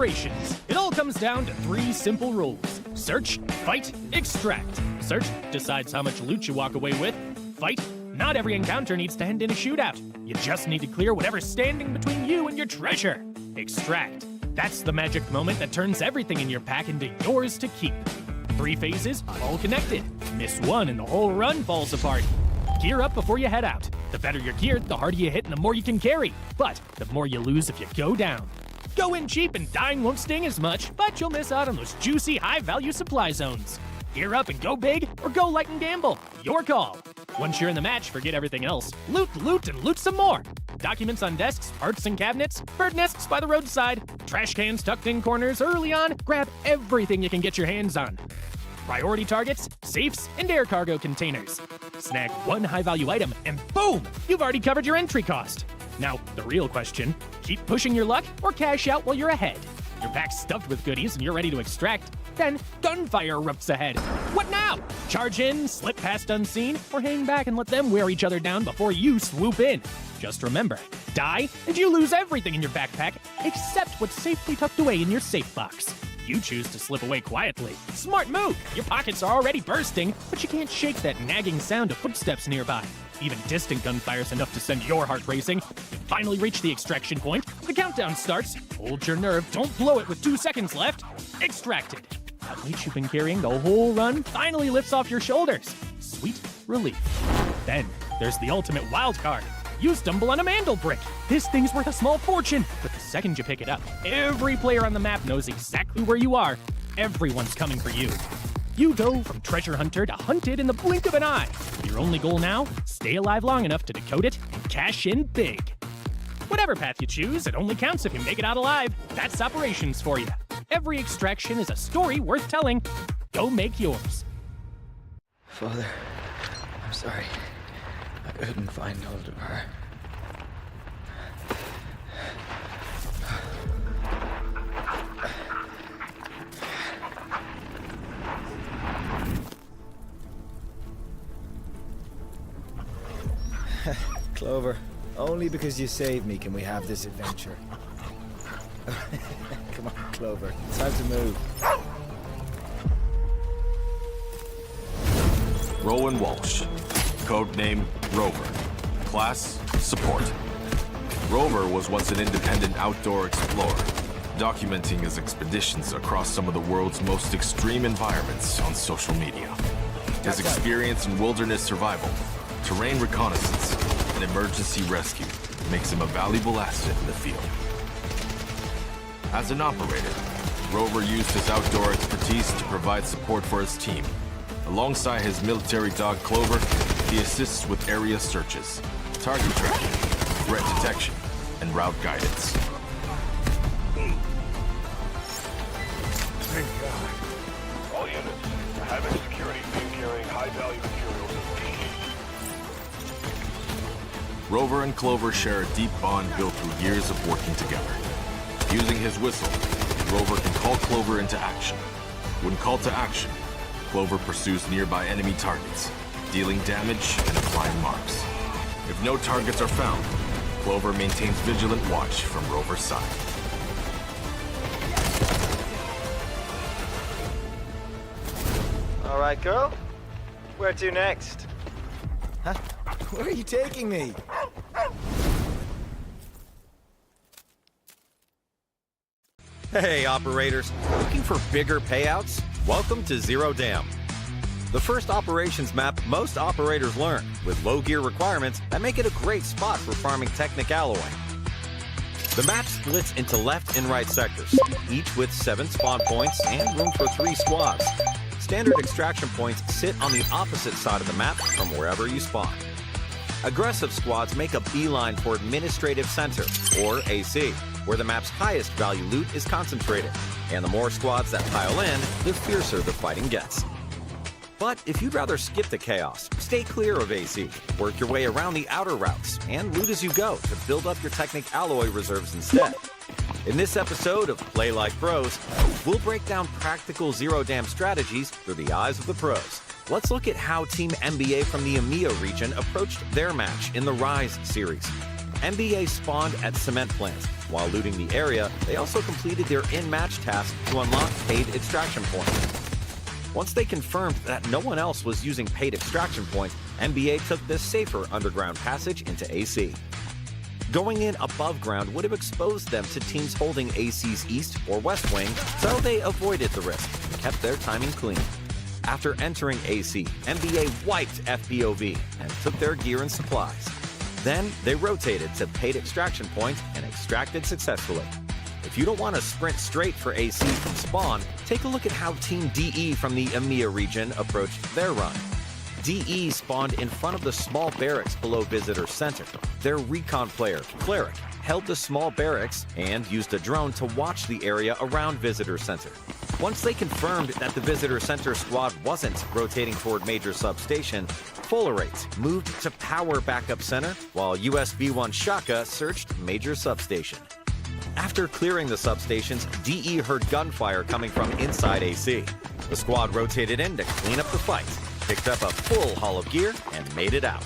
operations. It all comes down to 3 simple rules. Search, fight, extract. Search decides how much loot you walk away with. Fight, not every encounter needs to end in a shootout. You just need to clear whatever's standing between you and your treasure. Extract. That's the magic moment that turns everything in your pack into yours to keep. 3 phases, all connected. Miss one and the whole run falls apart. Gear up before you head out. The better you're geared, the harder you hit and the more you can carry. But the more you lose if you go down. Go in cheap and dying won't sting as much, but you'll miss out on those juicy, high-value supply zones. Gear up and go big, or go light and gamble. Your call. Once you're in the match, forget everything else. Loot, and loot some more. Documents on desks, parts and cabinets, bird nests by the roadside, trash cans tucked in corners early on. Grab everything you can get your hands on. Priority targets, safes, and air cargo containers. Snag 1 high-value item, and boom! You've already covered your entry cost. Now, the real question, keep pushing your luck or cash out while you're ahead. Your pack's stuffed with goodies and you're ready to extract. Then, gunfire erupts ahead. What now? Charge in, slip past unseen, or hang back and let them wear each other down before you swoop in. Just remember, die and you lose everything in your backpack except what's safely tucked away in your safe box. You choose to slip away quietly. Smart move! Your pockets are already bursting, but you can't shake that nagging sound of footsteps nearby. Even distant gunfire's enough to send your heart racing. You finally reach the extraction point. The countdown starts. Hold your nerve, don't blow it with 2 seconds left. Extracted. That weight you've been carrying the whole run finally lifts off your shoulders. Sweet relief. Then, there's the ultimate wild card. You stumble on a mandel brick. This thing's worth a small fortune, but the second you pick it up, every player on the map knows exactly where you are. Everyone's coming for you. You go from treasure hunter to hunted in the blink of an eye. Your only goal now, stay alive long enough to decode it and cash in big. Whatever path you choose, it only counts if you make it out alive. That's operations for you. Every extraction is a story worth telling. Go make yours. Father, I'm sorry. I couldn't find hold of her. Clover, only because you saved me can we have this adventure. Come on, Clover. It's time to move. Rowan Walsh. Codename Rover. Class, Support. Rover was once an independent outdoor explorer, documenting his expeditions across some of the world's most extreme environments on social media. His experience in wilderness survival, terrain reconnaissance, and emergency rescue makes him a valuable asset in the field. As an operator, Rover used his outdoor expertise to provide support for his team. Alongside his military dog Clover, he assists with area searches, target tracking, threat detection, and route guidance. Thank God. All units, having security team carrying high-value materials is key. Rover and Clover share a deep bond built through years of working together. Using his whistle, Rover can call Clover into action. When called to action, Clover pursues nearby enemy targets, dealing damage and applying marks. If no targets are found, Clover maintains vigilant watch from Rover's side. All right, girl. Where to next? Huh? Where are you taking me? Hey, operators. Looking for bigger payouts? Welcome to Zero Dam. The first operations map most operators learn, with low gear requirements that make it a great spot for farming Technic Alloy. The map splits into left and right sectors, each with 7 spawn points and room for 3 squads. Standard extraction points sit on the opposite side of the map from wherever you spawn. Aggressive squads make a beeline for Administrative Center, or AC, where the map's highest value loot is concentrated. And the more squads that pile in, the fiercer the fighting gets. But if you'd rather skip the chaos, stay clear of AC, work your way around the outer routes, and loot as you go to build up your Technic Alloy reserves instead. In this episode of Play Like Pros, we'll break down practical Zero Dam strategies through the eyes of the pros. Let's look at how Team NBA from the EMEA region approached their match in the Rise series. NBA spawned at cement plants, While looting the area, they also completed their in-match task to unlock paid extraction points. Once they confirmed that no one else was using paid extraction points, NBA took this safer underground passage into AC. Going in above ground would have exposed them to teams holding AC's east or west wing, so they avoided the risk and kept their timing clean. After entering AC, NBA wiped FPOV and took their gear and supplies. Then they rotated to paid extraction point and extracted successfully. If you don't want to sprint straight for AC from spawn, take a look at how Team DE from the EMEA region approached their run. DE spawned in front of the small barracks below Visitor Center. Their recon player, Cleric, held the small barracks and used a drone to watch the area around Visitor Center. Once they confirmed that the Visitor Center squad wasn't rotating toward Major Substation, Fularate moved to Power Backup Center, while USB-1 Shaka searched Major Substation. After clearing the substations, DE heard gunfire coming from inside AC. The squad rotated in to clean up the fight, picked up a full haul of gear, and made it out.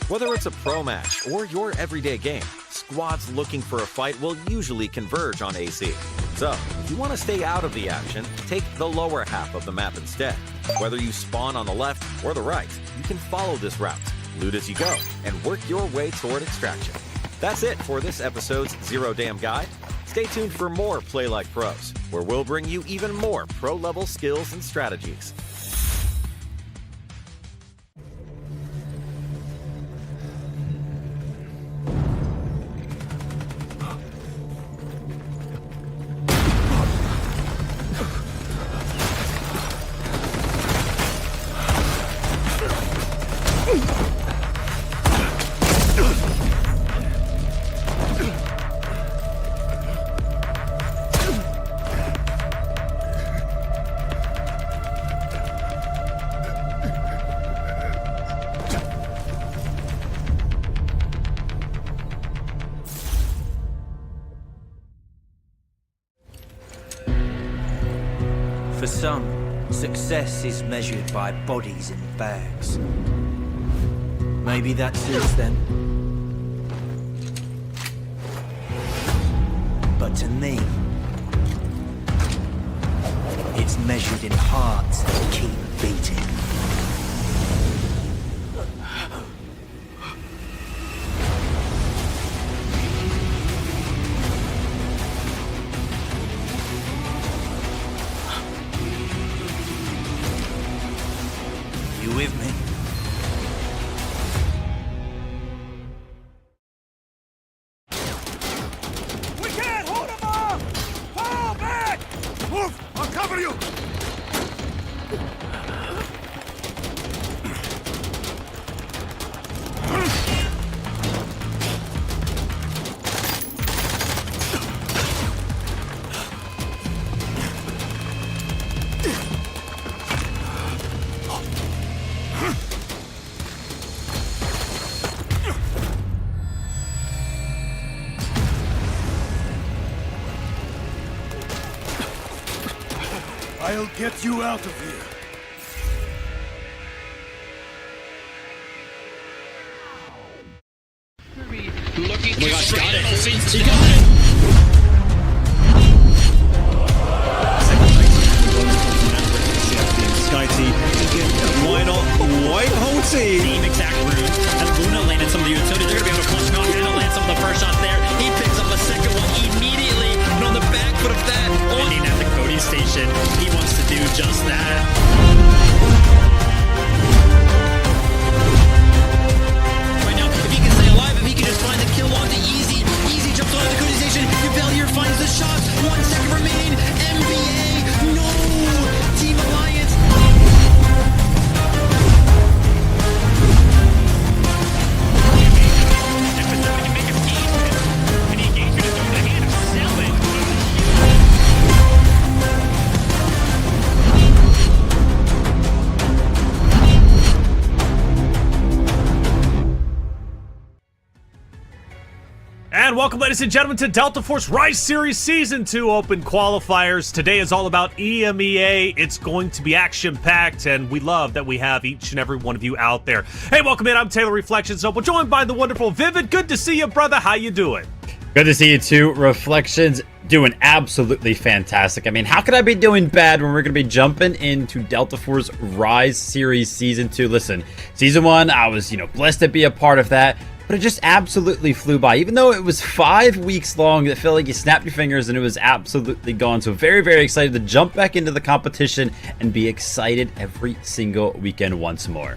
Whether it's a pro match or your everyday game, squads looking for a fight will usually converge on AC. So, if you want to stay out of the action, take the lower half of the map instead. Whether you spawn on the left or the right, you can follow this route, loot as you go, and work your way toward extraction. That's it for this episode's Zero Dam Guide. Stay tuned for more Play Like Pros, where we'll bring you even more pro-level skills and strategies. For some, success is measured by bodies in bags. Maybe that suits them. But to me, it's measured in hearts that keep beating. You with me? We can't hold them off! Fall back! Move! I'll cover you! I'll get you out of here. Looking oh my gosh, got it. He got it. Sky T. Why not? White whole team. Same exact route. And Luna landed some of the utility. They're going to be able to clutch knock and land some of the first shots there. He picks up the second one immediately. And on the back foot of that, landing at the Cody station, he wants to do just that. Right now, if he can stay alive, if he can just find the kill on to Easy jumps onto the Cody station. Yvellier finds the shot. 1 second remaining. NBA, no! Team Alliance. And welcome, ladies and gentlemen, to Delta Force Rise Series Season 2 Open Qualifiers. Today is all about EMEA. It's going to be action-packed, and we love that we have each and every one of you out there. Hey, welcome in. I'm Taylor Reflections Noble, joined by the wonderful Vivid. Good to see you, brother. How you doing? Good to see you too. Reflections doing absolutely fantastic. I mean, how could I be doing bad when we're going to be jumping into Delta Force Rise Series Season 2? Listen, Season 1, I was, blessed to be a part of that, but it just absolutely flew by. Even though it was 5 weeks long, it felt like you snapped your fingers and it was absolutely gone. So very, very excited to jump back into the competition and be excited every single weekend once more.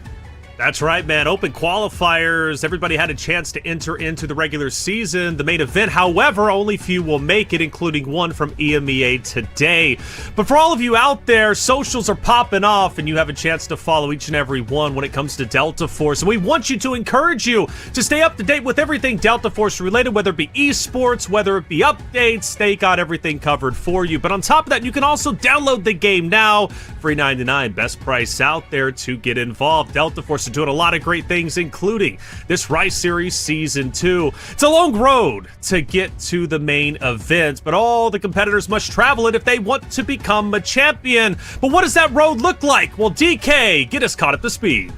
That's right, man. Open qualifiers. Everybody had a chance to enter into the regular season, the main event. However, only few will make it, including one from EMEA today. But for all of you out there, socials are popping off, and you have a chance to follow each and every one when it comes to Delta Force. And we want you to encourage you to stay up to date with everything Delta Force related, whether it be esports, whether it be updates. They got everything covered for you. But on top of that, you can also download the game now. Free $99, best price out there to get involved. Delta Force doing a lot of great things, including this Rise Series Season 2. It's a long road to get to the main event, but all the competitors must travel it if they want to become a champion. But what does that road look like? Well, DK, get us caught up to speed.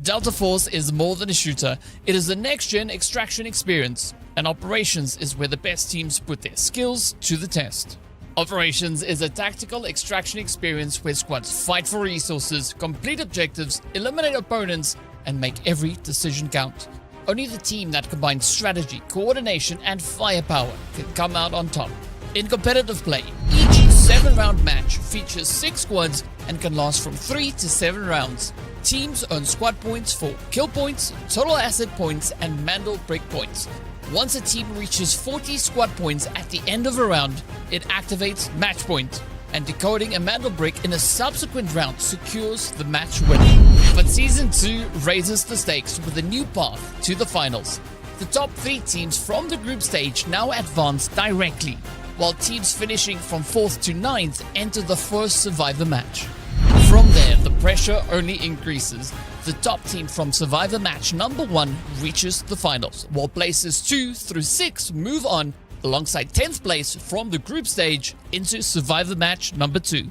Delta Force is more than a shooter. It is the next-gen extraction experience, and Operations is where the best teams put their skills to the test. Operations is a tactical extraction experience where squads fight for resources, complete objectives, eliminate opponents, and make every decision count. Only the team that combines strategy, coordination, and firepower can come out on top. In competitive play, each 7-round match features 6 squads and can last from 3 to 7 rounds. Teams earn squad points for kill points, total asset points, and Mandel brick points. Once a team reaches 40 squad points at the end of a round, it activates match point, and decoding a Mandel brick in a subsequent round secures the match winner. But Season 2 raises the stakes with a new path to the finals. The top 3 teams from the group stage now advance directly, while teams finishing from 4th to 9th enter the first Survivor match. From there, the pressure only increases. The top team from Survivor match number 1 reaches the finals, while places 2 through 6 move on alongside 10th place from the group stage into Survivor match number 2.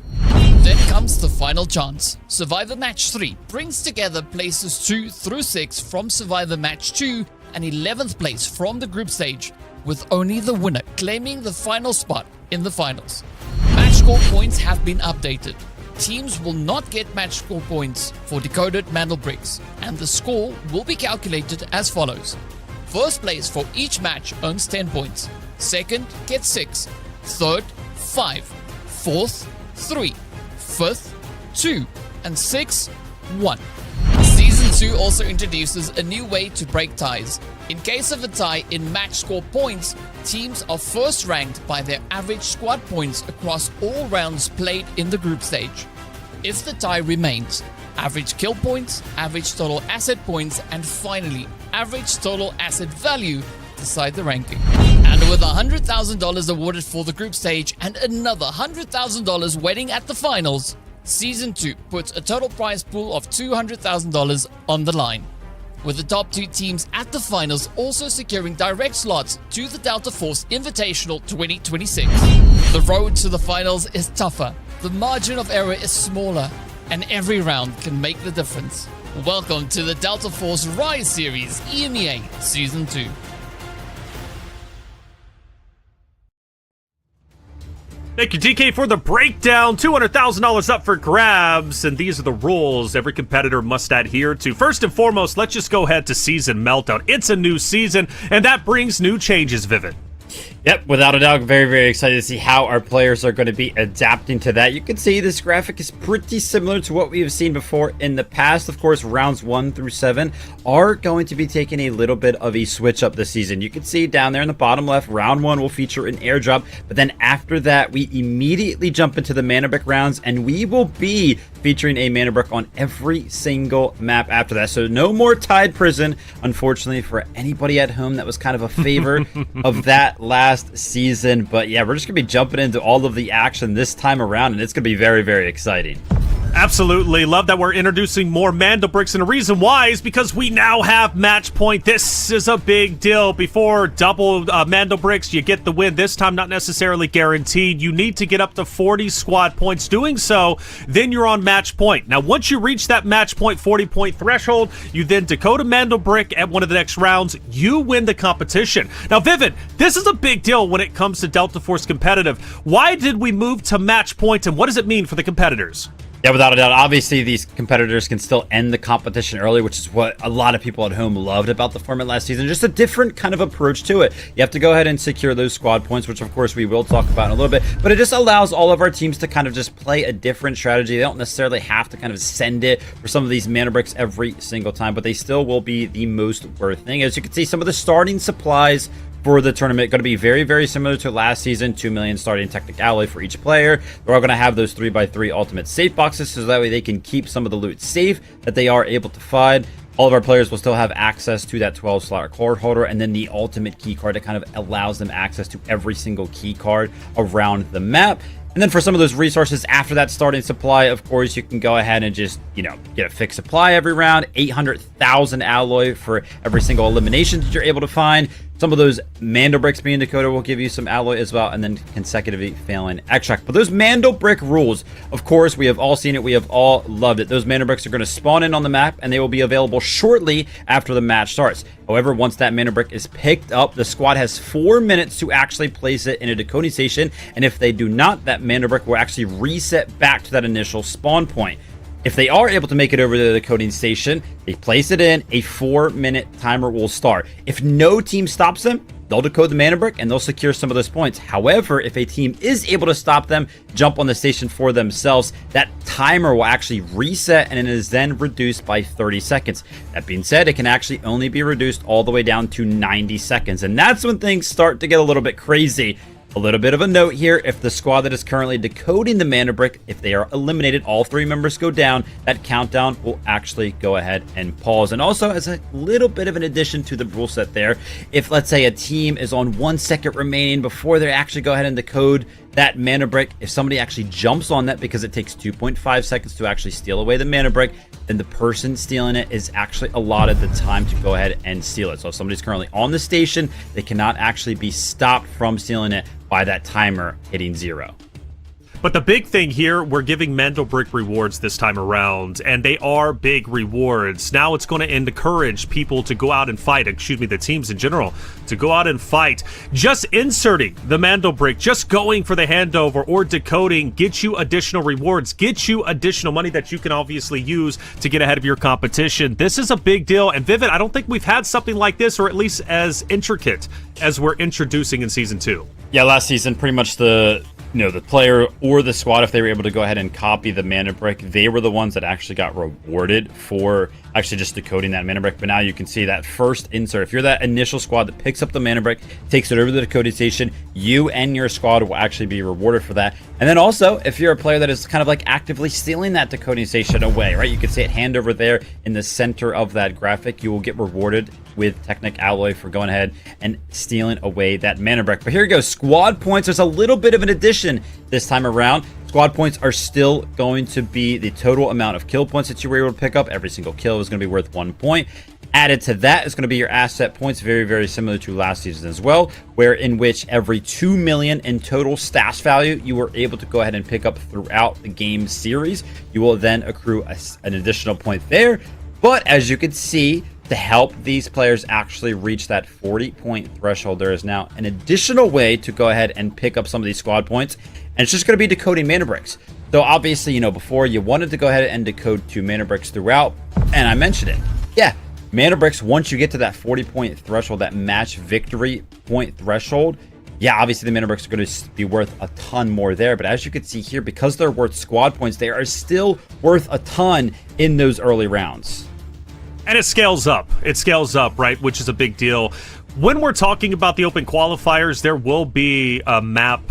Then comes the final chance. Survivor match 3 brings together places 2 through 6 from Survivor match 2 and 11th place from the group stage, with only the winner claiming the final spot in the finals. Match score points have been updated. Teams will not get match score points for decoded Mandel bricks, and the score will be calculated as follows. First place for each match earns 10 points. Second gets 6. Third, 5. Fourth, 3. Fifth, 2. And 6, 1. Season 2 also introduces a new way to break ties. In case of a tie in match score points, teams are first ranked by their average squad points across all rounds played in the group stage. If the tie remains, average kill points, average total asset points, and finally, average total asset value decide the ranking. And with $100,000 awarded for the group stage and another $100,000 waiting at the finals, Season 2 puts a total prize pool of $200,000 on the line, with the top 2 teams at the finals also securing direct slots to the Delta Force Invitational 2026. The road to the finals is tougher, the margin of error is smaller, and every round can make the difference. Welcome to the Delta Force Rise Series EMEA Season 2. Thank you, DK, for the breakdown. $200,000 up for grabs, and these are the rules every competitor must adhere to. First and foremost, let's just go ahead to Season Meltdown. It's a new season, and that brings new changes, Vivid. Yep, without a doubt, very, very excited to see how our players are going to be adapting to that. You can see this graphic is pretty similar to what we have seen before in the past. Of course, rounds 1 through 7 are going to be taking a little bit of a switch up this season. You can see down there in the bottom left, round 1 will feature an airdrop, but then after that, we immediately jump into the mana brick rounds, and we will be featuring a mana brick on every single map after that. So no more Tide Prison, unfortunately, for anybody at home. That was kind of a favor of that last season. But yeah, we're just gonna be jumping into all of the action this time around, and it's gonna be very, very exciting. Absolutely. Love that we're introducing more Mandel bricks, and the reason why is because we now have match point. This is a big deal. Before double Mandel bricks, you get the win. This time, not necessarily guaranteed. You need to get up to 40 squad points. Doing so, then you're on match point. Now, once you reach that match point 40-point threshold, you then decode a Mandel brick at one of the next rounds. You win the competition. Now, Vivid, this is a big deal when it comes to Delta Force competitive. Why did we move to match point, and what does it mean for the competitors? Yeah, without a doubt. Obviously, these competitors can still end the competition early, which is what a lot of people at home loved about the format last season. Just a different kind of approach to it. You have to go ahead and secure those squad points, which of course we will talk about in a little bit. But it just allows all of our teams to kind of just play a different strategy. They don't necessarily have to kind of send it for some of these mana bricks every single time, but they still will be the most worth thing. As you can see, some of the starting supplies for the tournament going to be very, very similar to last season. 2 million starting Technic Alloy for each player. They're all going to have those 3x3 ultimate safe boxes, so that way they can keep some of the loot safe that they are able to find. All of our players will still have access to that 12-slot card holder, and then the ultimate key card that kind of allows them access to every single key card around the map. And then for some of those resources after that starting supply, of course, you can go ahead and just, get a fixed supply every round. 800,000 alloy for every single elimination that you're able to find. Some of those Mandel bricks being decoded will give you some alloy as well, and then consecutively failing extract. But those Mandel brick rules, of course, we have all seen it. We have all loved it. Those Mandel bricks are going to spawn in on the map, and they will be available shortly after the match starts. However, once that Mandel brick is picked up, the squad has 4 minutes to actually place it in a decoding station. And if they do not, that Mandel brick will actually reset back to that initial spawn point. If they are able to make it over to the decoding station, they place it in, a 4-minute timer will start. If no team stops them, they'll decode the mana brick and they'll secure some of those points. However, if a team is able to stop them, jump on the station for themselves, that timer will actually reset and it is then reduced by 30 seconds. That being said, it can actually only be reduced all the way down to 90 seconds. And that's when things start to get a little bit crazy. A little bit of a note here, if the squad that is currently decoding the mana brick, if they are eliminated, all 3 members go down, that countdown will actually go ahead and pause. And also, as a little bit of an addition to the rule set there, if let's say a team is on 1 second remaining before they actually go ahead and decode that mana brick, if somebody actually jumps on that, because it takes 2.5 seconds to actually steal away the mana brick, then the person stealing it is actually allotted the time to go ahead and steal it. So if somebody's currently on the station, they cannot actually be stopped from stealing it by that timer hitting 0. But the big thing here, we're giving Mandel brick rewards this time around, and they are big rewards. Now it's going to encourage people to go out and fight, the teams in general, to go out and fight. Just inserting the Mandel brick, just going for the handover or decoding gets you additional rewards, gets you additional money that you can obviously use to get ahead of your competition. This is a big deal, and Vivid, I don't think we've had something like this, or at least as intricate as we're introducing in Season 2. Yeah, last season, pretty much the player or the squad, if they were able to go ahead and copy the mana brick, they were the ones that actually got rewarded for actually just decoding that mana brick. But now you can see that first insert. If you're that initial squad that picks up the mana brick, takes it over to the decoding station, you and your squad will actually be rewarded for that. And then also, if you're a player that is kind of like actively stealing that decoding station away, right? You can see it hand over there in the center of that graphic. You will get rewarded with Technic Alloy for going ahead and stealing away that mana brick. But here we go, squad points. There's a little bit of an addition this time around. Squad points are still going to be the total amount of kill points that you were able to pick up. Every single kill is going to be worth 1 point. Added to that is going to be your asset points, very, very similar to last season as well, where in which every 2 million in total stash value you were able to go ahead and pick up throughout the game series. You will then accrue an additional point there. But as you can see, to help these players actually reach that 40-point threshold, there is now an additional way to go ahead and pick up some of these squad points, and it's just going to be decoding mana bricks. So obviously, before you wanted to go ahead and decode 2 mana bricks throughout, and I mentioned it. Yeah, mana bricks, once you get to that 40-point threshold, that match victory point threshold, yeah, obviously the mana bricks are going to be worth a ton more there. But as you can see here, because they're worth squad points, they are still worth a ton in those early rounds. And it scales up. It scales up, right? Which is a big deal. When we're talking about the open qualifiers, there will be a map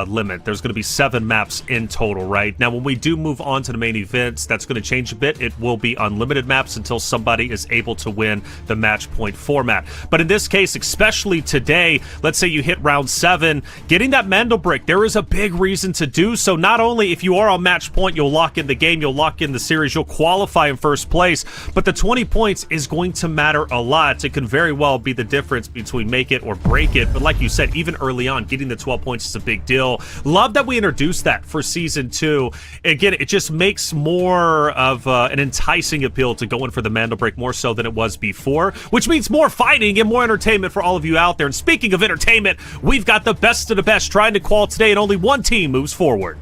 limit. There's going to be 7 maps in total, right? Now, when we do move on to the main events, that's going to change a bit. It will be unlimited maps until somebody is able to win the match point format. But in this case, especially today, let's say you hit round 7, getting that Mandel brick, there is a big reason to do so. Not only if you are on match point, you'll lock in the game, you'll lock in the series, you'll qualify in first place, but the 20 points is going to matter a lot. It can very well be the difference between make it or break it. But like you said, even early on, getting the 12 points is a big deal. Love that we introduced that for Season 2. Again, it just makes more of an enticing appeal to going for the Mandel break more so than it was before, which means more fighting and more entertainment for all of you out there. And speaking of entertainment, we've got the best of the best trying to qual today, and only one team moves forward.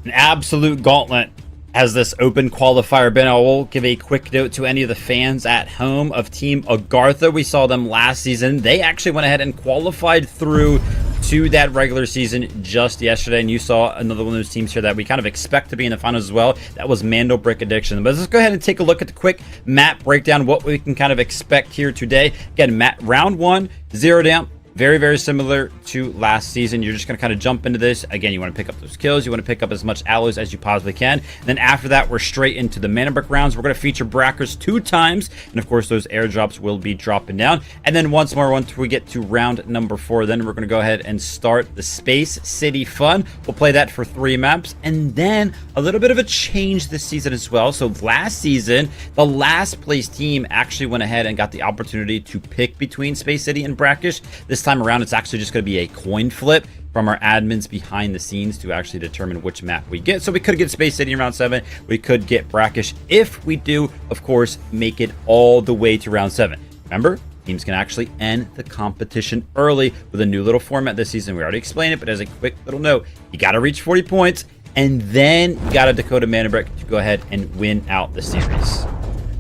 An absolute gauntlet has this open qualifier been. I will give a quick note to any of the fans at home of Team Agartha. We saw them last season. They actually went ahead and qualified through to that regular season just yesterday, and you saw another one of those teams here that we kind of expect to be in the finals as well. That was Mandel Brick Addiction. But let's go ahead and take a look at the quick map breakdown, what we can kind of expect here today. Again, round 1, 0 down. Very, very similar to last season. You're just going to kind of jump into this. Again, you want to pick up those kills. You want to pick up as much alloys as you possibly can. And then after that, we're straight into the Mana Brick rounds. We're going to feature Brakkesh 2 times. And of course, those airdrops will be dropping down. And then once more, once we get to round number 4, then we're going to go ahead and start the Space City Fun. We'll play that for 3 maps. And then a little bit of a change this season as well. So last season, the last place team actually went ahead and got the opportunity to pick between Space City and Brakkesh. This time around, it's actually just going to be a coin flip from our admins behind the scenes to actually determine which map we get. So we could get Space City in round 7. We could get Brakkesh if we do, of course, make it all the way to round 7. Remember, teams can actually end the competition early with a new little format this season. We already explained it, but as a quick little note, you got to reach 40 points, and then you got to Dakota Mana Brick to go ahead and win out the series.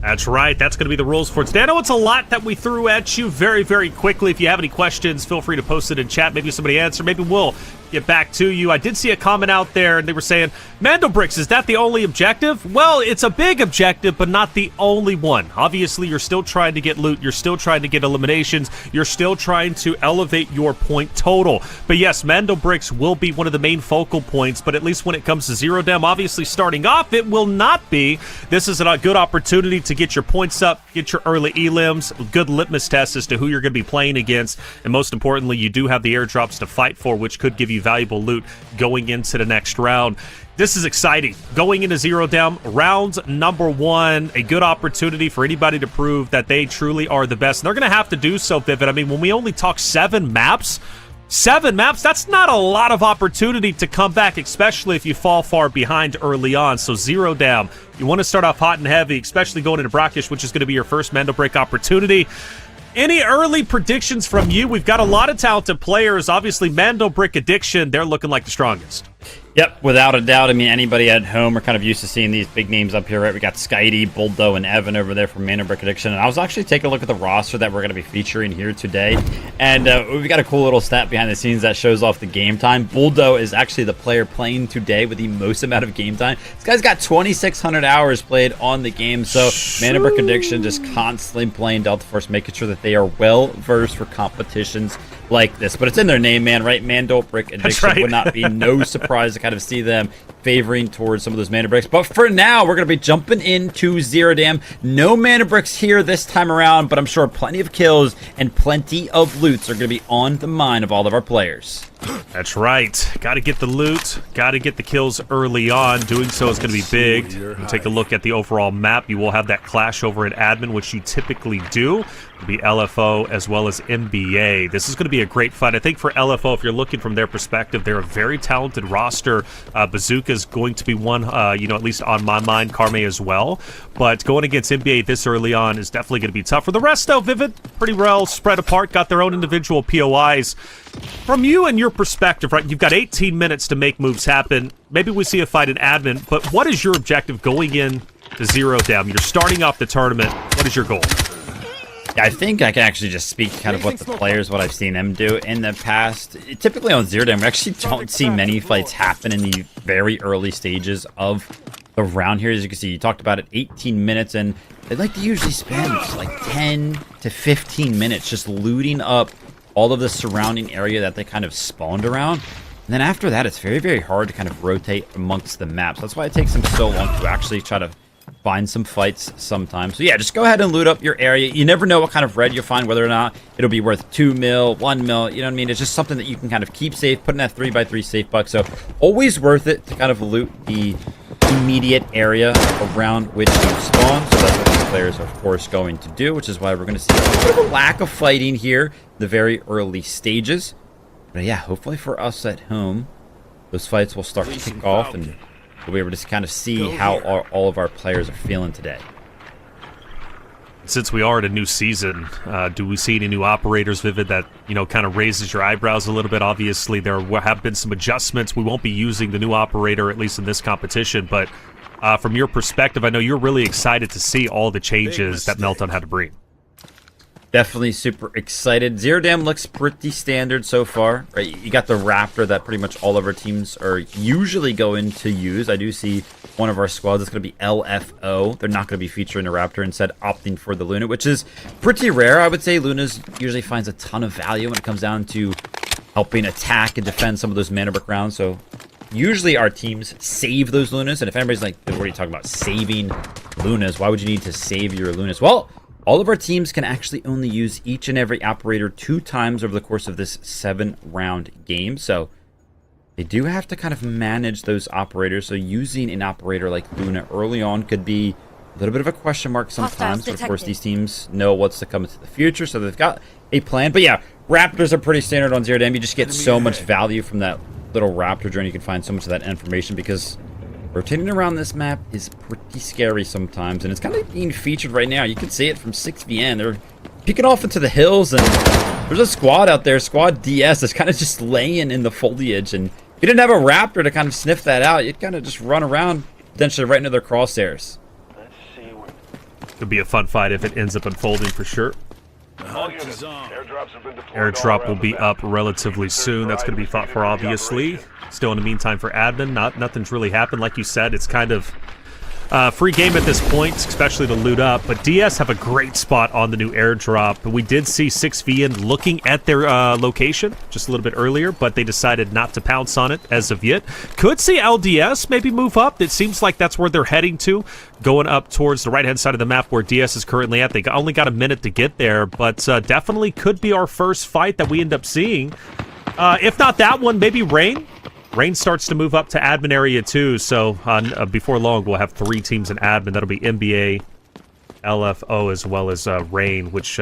That's right. That's going to be the rules for today. I know it's a lot that we threw at you very, very quickly. If you have any questions, feel free to post it in chat. Maybe somebody answer. Maybe we'll get back to you. I did see a comment out there, and they were saying, Mandel Bricks, is that the only objective? Well, it's a big objective, but not the only one. Obviously, you're still trying to get loot. You're still trying to get eliminations. You're still trying to elevate your point total. But yes, Mandel Bricks will be one of the main focal points, but at least when it comes to Zero Dem, obviously starting off, it will not be. This is a good opportunity to get your points up, get your early elims, good litmus test as to who you're going to be playing against, and most importantly, you do have the airdrops to fight for, which could give you valuable loot going into the next round. This is exciting. Going into Zero Dem, round number 1, a good opportunity for anybody to prove that they truly are the best. And they're going to have to do so, Vivid. I mean, when we only talk 7 maps, that's not a lot of opportunity to come back, especially if you fall far behind early on. So Zero Dem, you want to start off hot and heavy, especially going into Brakkesh, which is going to be your first Mandel Break opportunity. Any early predictions from you? We've got a lot of talented players. Obviously, Mandel Brick Addiction, they're looking like the strongest. Yep, without a doubt. I mean, anybody at home are kind of used to seeing these big names up here, right? We got Skydie, Bulldo, and Evan over there from Mandel Brick Addiction. And I was actually taking a look at the roster that we're going to be featuring here today. And we've got a cool little stat behind the scenes that shows off the game time. Bulldo is actually the player playing today with the most amount of game time. This guy's got 2,600 hours played on the game. So Mandel Brick Addiction just constantly playing Delta Force, making sure that they are well-versed for competitions like this. But it's in their name, man, right? Mandel Brick Addiction. Right. Would not be no surprise to kind of see them favoring towards some of those mana bricks. But for now, we're going to be jumping into Zero Dem. No mana bricks here this time around, but I'm sure plenty of kills and plenty of loots are going to be on the mind of all of our players. That's right. Got to get the loot. Got to get the kills early on. Doing so is going to be big. We'll take a look at the overall map. You will have that clash over at admin, which you typically do. It'll be LFO as well as MBA. This is going to be a great fight. I think for LFO, if you're looking from their perspective, they're a very talented roster. Bazooka is going to be one, at least on my mind. Carme as well. But going against MBA this early on is definitely going to be tough. For the rest, though, Vivid, pretty well spread apart. Got their own individual POIs. From you and your perspective, right, you've got 18 minutes to make moves happen. Maybe we see a fight in admin, but what is your objective going in to Zero Dem? You're starting off the tournament. What is your goal? Yeah, I think I can actually just speak kind of what the players, what I've seen them do in the past. Typically on Zero Dem, we actually don't see many fights happen in the very early stages of the round here. As you can see, you talked about it, 18 minutes, and they like to usually spend like 10 to 15 minutes just looting up all of the surrounding area that they kind of spawned around. And then after that, it's very, very hard to kind of rotate amongst the maps. That's why it takes them so long to actually try to find some fights sometimes. So yeah, just go ahead and loot up your area. You never know what kind of red you'll find, whether or not it'll be worth 2 mil, 1 mil, you know what I mean? It's just something that you can kind of keep safe, put in that 3x3 safe box. So always worth it to kind of loot the immediate area around which you spawn. So that's what these players are, of course, going to do, which is why we're going to see a bit of a lack of fighting here in the very early stages. But yeah, hopefully for us at home, those fights will start to kick off and we'll be able to kind of see how all of our players are feeling today. Since we are in a new season, do we see any new operators, Vivid, that, you know, kind of raises your eyebrows a little bit? Obviously, there have been some adjustments. We won't be using the new operator, at least in this competition, but from your perspective, I know you're really excited to see all the changes that Meltdown had to bring. Definitely super excited. Zero Dam looks pretty standard so far, right? You got the Raptor that pretty much all of our teams are usually going to use. I do see one of our squads is going to be LFO. They're not going to be featuring a Raptor, instead opting for the Luna, which is pretty rare. I would say Luna's usually finds a ton of value when it comes down to helping attack and defend some of those mana brick rounds. So usually our teams save those Lunas. And if anybody's like, what are you talking about, saving Lunas? Why would you need to save your Lunas? Well, all of our teams can actually only use each and every operator 2 times over the course of this 7-round game. So they do have to kind of manage those operators. So using an operator like Luna early on could be a little bit of a question mark sometimes. But of course, these teams know what's to come into the future. So they've got a plan. But yeah, Raptors are pretty standard on Zero Dam. You just get so much value from that little Raptor drone. You can find so much of that information because rotating around this map is pretty scary sometimes, and it's kind of being featured right now. You can see it from 6VN. They're peeking off into the hills, and there's a squad out there, Squad DS, that's kind of just laying in the foliage, and if you didn't have a Raptor to kind of sniff that out, you'd kind of just run around, potentially right into their crosshairs. Could be a fun fight if it ends up unfolding for sure. Airdrop will be up relatively soon. That's going to be fought for, obviously. Still in the meantime for admin, nothing's really happened. Like you said, it's kind of free game at this point, especially to loot up. But DS have a great spot on the new airdrop. We did see 6VN looking at their location just a little bit earlier, but they decided not to pounce on it as of yet. Could see LDS maybe move up. It seems like that's where they're heading to, going up towards the right-hand side of the map where DS is currently at. They only got a minute to get there, but definitely could be our first fight that we end up seeing. If not that one, maybe Rain. Rain starts to move up to admin area too, so before long we'll have 3 teams in admin. That'll be NBA, LFO, as well as Rain, which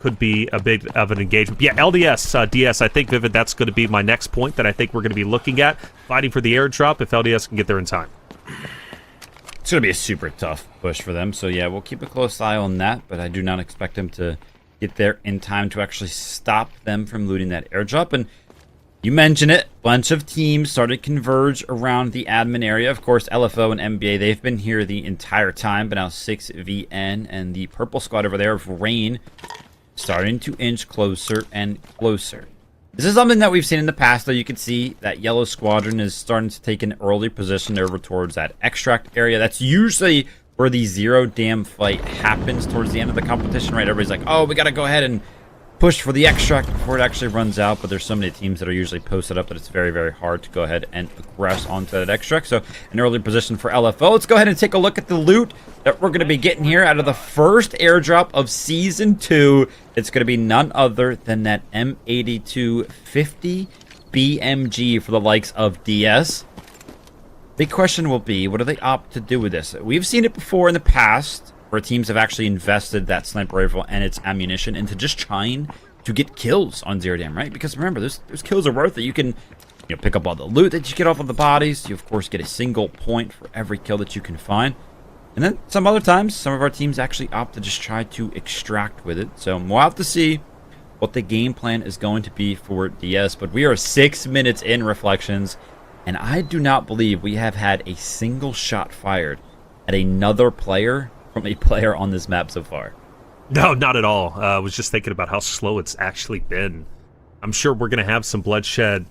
could be a big of an engagement. Yeah, LDS, DS, I think, Vivid, that's going to be my next point that I think we're going to be looking at, fighting for the airdrop if LDS can get there in time. It's going to be a super tough push for them, so yeah, we'll keep a close eye on that, but I do not expect them to get there in time to actually stop them from looting that airdrop. And you mentioned it, bunch of teams started to converge around the admin area. Of course, LFO and NBA, they've been here the entire time, but now 6VN and the purple squad over there of Rain starting to inch closer and closer. This is something that we've seen in the past, though. You can see that yellow squadron is starting to take an early position over towards that extract area. That's usually where the Zero Dam fight happens towards the end of the competition, right? Everybody's like, oh, we got to go ahead and push for the extract before it actually runs out, but there's so many teams that are usually posted up that it's very, very hard to go ahead and progress onto that extract. So an early position for LFO. Let's go ahead and take a look at the loot that we're going to be getting here out of the first airdrop of Season 2. It's going to be none other than that M82 50 BMG for the likes of DS. Big question will be, what do they opt to do with this? We've seen it before in the past, where teams have actually invested that sniper rifle and its ammunition into just trying to get kills on Zero Dam, right? Because remember, those kills are worth it. You can pick up all the loot that you get off of the bodies. You, of course, get a single point for every kill that you can find. And then some other times, some of our teams actually opt to just try to extract with it. So we'll have to see what the game plan is going to be for DS. But we are 6 minutes in, Reflections, and I do not believe we have had a single shot fired at another player from a player on this map so far. No, not at all. I was just thinking about how slow it's actually been. I'm sure we're going to have some bloodshed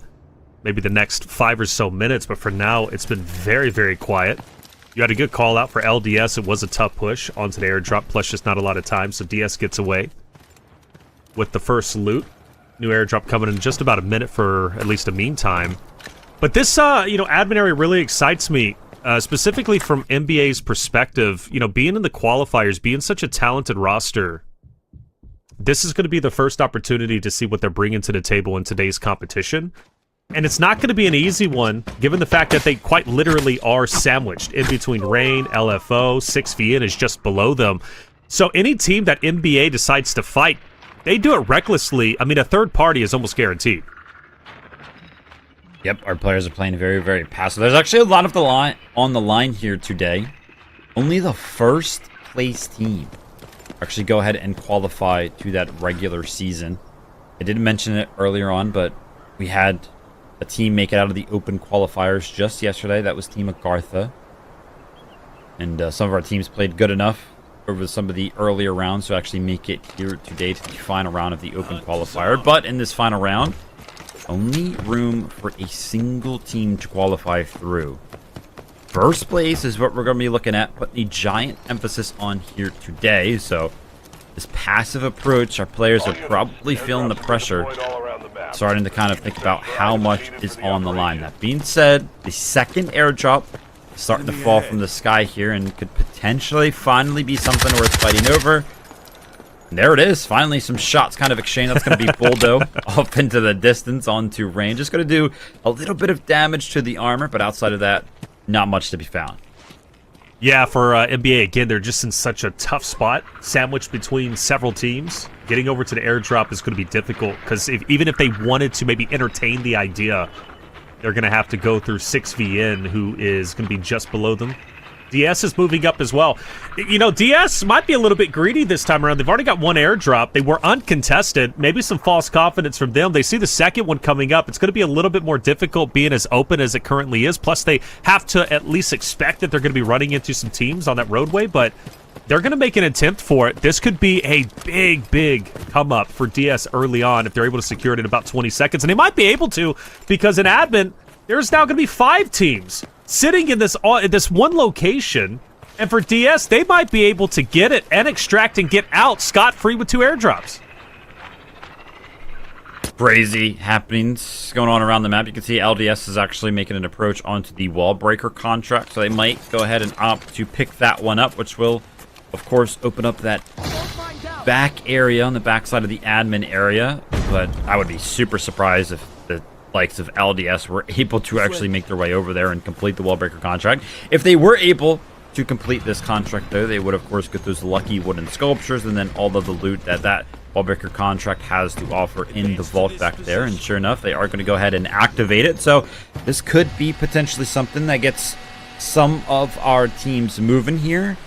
maybe the next 5 or so minutes, but for now, it's been very, very quiet. You had a good call out for LDS. It was a tough push onto the airdrop, plus just not a lot of time, so DS gets away with the first loot. New airdrop coming in just about a minute for at least a meantime. But this, admin area really excites me, specifically from NBA's perspective. Being in the qualifiers, being such a talented roster, this is going to be the first opportunity to see what they're bringing to the table in today's competition. And it's not going to be an easy one, given the fact that they quite literally are sandwiched in between Rain, LFO, 6VN is just below them. So any team that NBA decides to fight, they do it recklessly. I mean, a third party is almost guaranteed. Yep, our players are playing very, very passive. There's actually a lot of the line on the line here today. Only the first place team actually go ahead and qualify to that regular season. I didn't mention it earlier on, but we had a team make it out of the Open Qualifiers just yesterday. That was Team Agartha. And some of our teams played good enough over some of the earlier rounds to actually make it here today to the final round of the Open Qualifier. But in this final round, only room for a single team to qualify through. First place is what we're going to be looking at, putting a giant emphasis on here today. So this passive approach, our players are probably feeling the pressure, starting to kind of think about how much is on the line. That being said, the second airdrop is starting to fall from the sky here and could potentially finally be something worth fighting over. And there it is. Finally, some shots kind of exchanged. That's going to be Buldo off into the distance onto range. Just going to do a little bit of damage to the armor, but outside of that, not much to be found. Yeah, for NBA, again, they're just in such a tough spot, sandwiched between several teams. Getting over to the airdrop is going to be difficult, because even if they wanted to maybe entertain the idea, they're going to have to go through 6VN, who is going to be just below them. DS is moving up as well. DS might be a little bit greedy this time around. They've already got one airdrop. They were uncontested. Maybe some false confidence from them. They see the second one coming up. It's going to be a little bit more difficult being as open as it currently is. Plus, they have to at least expect that they're going to be running into some teams on that roadway, but they're going to make an attempt for it. This could be a big come up for DS early on if they're able to secure it in about 20 seconds. And they might be able to, because in admin, there's now going to be 5 teams sitting in this one location, and for DS, they might be able to get it and extract and get out scot-free with 2 airdrops. Crazy happenings going on around the map. You can see LDS is actually making an approach onto the wall breaker contract, so they might go ahead and opt to pick that one up, which will, of course, open up that back area on the backside of the admin area. But I would be super surprised if the likes of LDS were able to actually make their way over there and complete the wall breaker contract. If they were able to complete this contract, though, they would, of course, get those lucky wooden sculptures and then all of the loot that wall breaker contract has to offer in the vault back there. And sure enough, they are going to go ahead and activate it. So this could be potentially something that gets some of our teams moving here.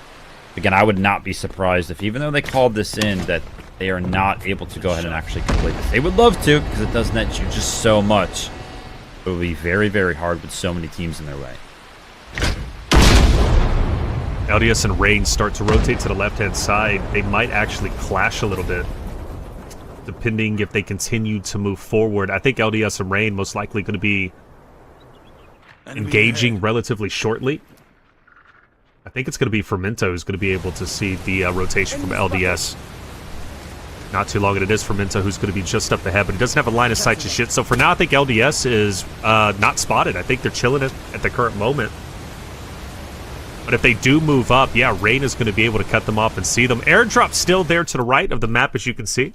Again, I would not be surprised if, even though they called this in, that they are not able to go ahead and actually complete this. They would love to, because it does net you just so much. It will be very, very hard with so many teams in their way. LDS and Rain start to rotate to the left-hand side. They might actually clash a little bit, depending if they continue to move forward. I think LDS and Rain most likely going to be engaging relatively shortly. I think it's going to be Fermento who's going to be able to see the rotation from LDS. Not too long, and it is Fermento who's going to be just up ahead, but he doesn't have a line of sight to shit. So for now, I think LDS is not spotted. I think they're chilling at the current moment. But if they do move up, yeah, Rain is going to be able to cut them off and see them. Airdrop still there to the right of the map, as you can see.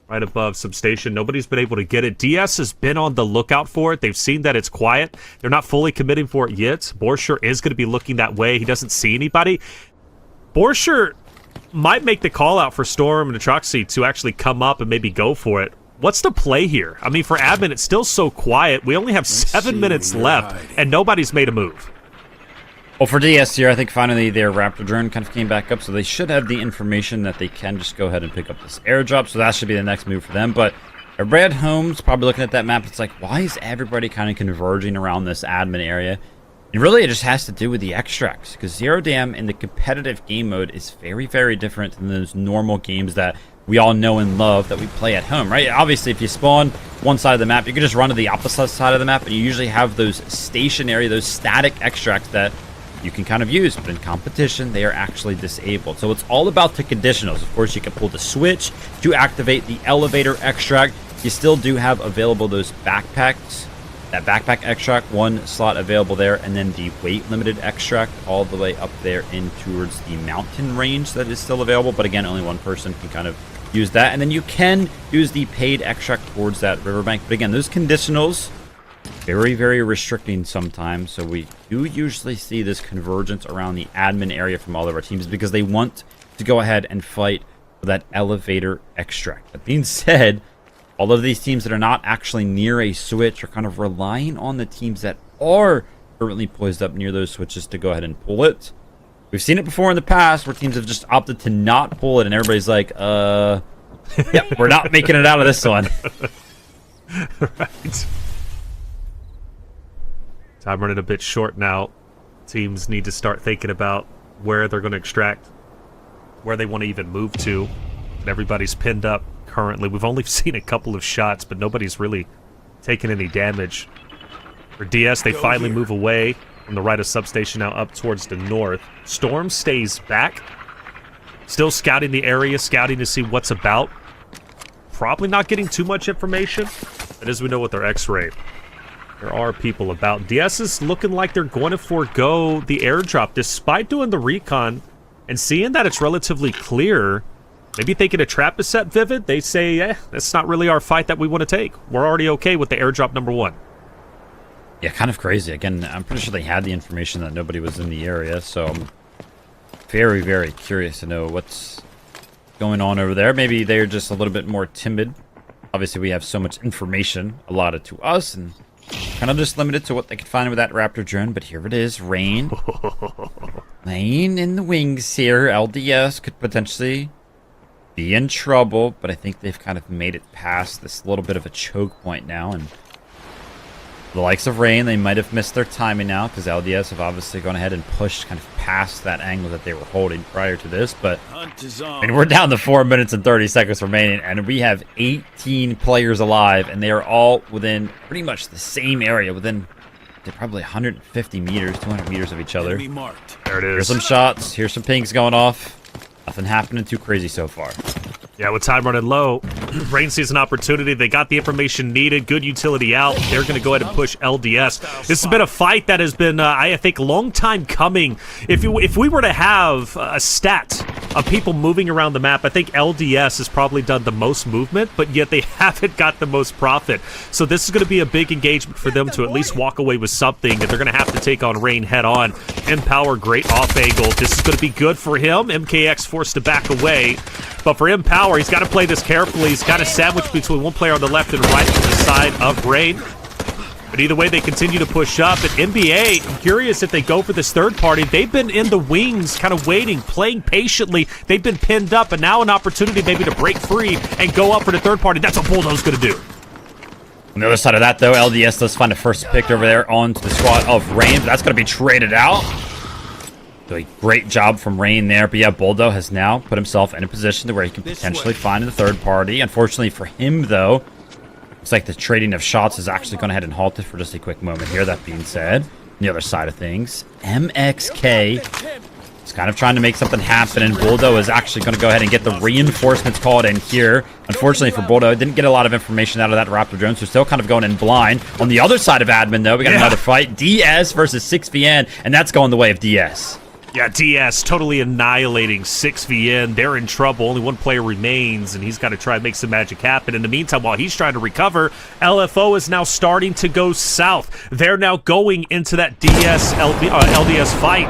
Right above Substation. Nobody's been able to get it. DS has been on the lookout for it. They've seen that it's quiet. They're not fully committing for it yet. Borscher is going to be looking that way. He doesn't see anybody. Borscher might make the call out for Storm and Atroxy to actually come up and maybe go for it. What's the play here? I mean, for admin, it's still so quiet. We only have 7 minutes left, and nobody's made a move. Well, for DS here, I think finally their Raptor drone kind of came back up, so they should have the information that they can just go ahead and pick up this airdrop, so that should be the next move for them. But everybody at home's probably looking at that map. It's like, why is everybody kind of converging around this admin area? And really, it just has to do with the extracts, because Zero Dam in the competitive game mode is very, very different than those normal games that we all know and love that we play at home, right? Obviously, if you spawn one side of the map, you can just run to the opposite side of the map, and you usually have those stationary, those static extracts that you can kind of use, but in competition, they are actually disabled. So it's all about the conditionals. Of course, you can pull the switch to activate the elevator extract. You still do have available those backpacks. That backpack extract, 1 slot available there, and then the weight limited extract all the way up there in towards the mountain range that is still available. But again, only 1 person can kind of use that. And then you can use the paid extract towards that riverbank. But again, those conditionals, very, very restricting sometimes. So we do usually see this convergence around the admin area from all of our teams because they want to go ahead and fight for that elevator extract. That being said, all of these teams that are not actually near a switch are kind of relying on the teams that are currently poised up near those switches to go ahead and pull it. We've seen it before in the past where teams have just opted to not pull it, and everybody's like, yeah, we're not making it out of this one. Right. Time running a bit short now. Teams need to start thinking about where they're going to extract, where they want to even move to. And everybody's pinned up currently. We've only seen a couple of shots, but nobody's really taken any damage. For DS, they finally move away from the right of substation now up towards the north. Storm stays back. Still scouting the area, scouting to see what's about. Probably not getting too much information, but as we know with their X-ray, there are people about. DS is looking like they're going to forego the airdrop despite doing the recon and seeing that it's relatively clear. Maybe thinking a trap is set, Vivid. They say, that's not really our fight that we want to take. We're already okay with the airdrop number 1. Yeah, kind of crazy. Again, I'm pretty sure they had the information that nobody was in the area, so I'm very, very curious to know what's going on over there. Maybe they're just a little bit more timid. Obviously, we have so much information allotted to us, and kind of just limited to what they could find with that Raptor drone, but here it is, Rain. Rain in the wings here. LDS could potentially be in trouble, but I think they've kind of made it past this little bit of a choke point now, and the likes of Rain, they might have missed their timing now, because LDS have obviously gone ahead and pushed kind of past that angle that they were holding prior to this, but I mean, we're down to 4 minutes and 30 seconds remaining, and we have 18 players alive, and they are all within pretty much the same area, within probably 150 meters, 200 meters of each other. There it is. Here's some shots, here's some pings going off. Nothing happening too crazy so far. Yeah, with time running low, Rain sees an opportunity. They got the information needed. Good utility out. They're going to go ahead and push LDS. This has been a fight that has been, I think, a long time coming. If we were to have a stat of people moving around the map, I think LDS has probably done the most movement, but yet they haven't got the most profit. So this is going to be a big engagement for them to at least walk away with something, and they're going to have to take on Rain head on. Empower, great off angle. This is going to be good for him. MKX forced to back away. But for Empower, he's got to play this carefully. He's got to sandwich between one player on the left and right to the side of Rain. But either way, they continue to push up. At NBA, I'm curious if they go for this third party. They've been in the wings, kind of waiting, playing patiently. They've been pinned up, and now an opportunity maybe to break free and go up for the third party. That's what Bulldoze's going to do. On the other side of that, though, LDS does find a first pick over there onto the squad of Rain. That's going to be traded out. So a great job from Rain there. But yeah, Bulldoze has now put himself in a position to where he can potentially find the third party. Unfortunately for him, though, looks like the trading of shots is actually going ahead and halted for just a quick moment here. That being said, on the other side of things, MXK is kind of trying to make something happen, and Bulldoze is actually going to go ahead and get the reinforcements called in here. Unfortunately for Bulldoze, didn't get a lot of information out of that Raptor drone, so still kind of going in blind. On the other side of admin, though, we got another fight. DS versus 6VN, and that's going the way of DS. Yeah, DS totally annihilating 6VN. They're in trouble. Only one player remains, and he's got to try and make some magic happen. In the meantime, while he's trying to recover, LFO is now starting to go south. They're now going into that LDS fight,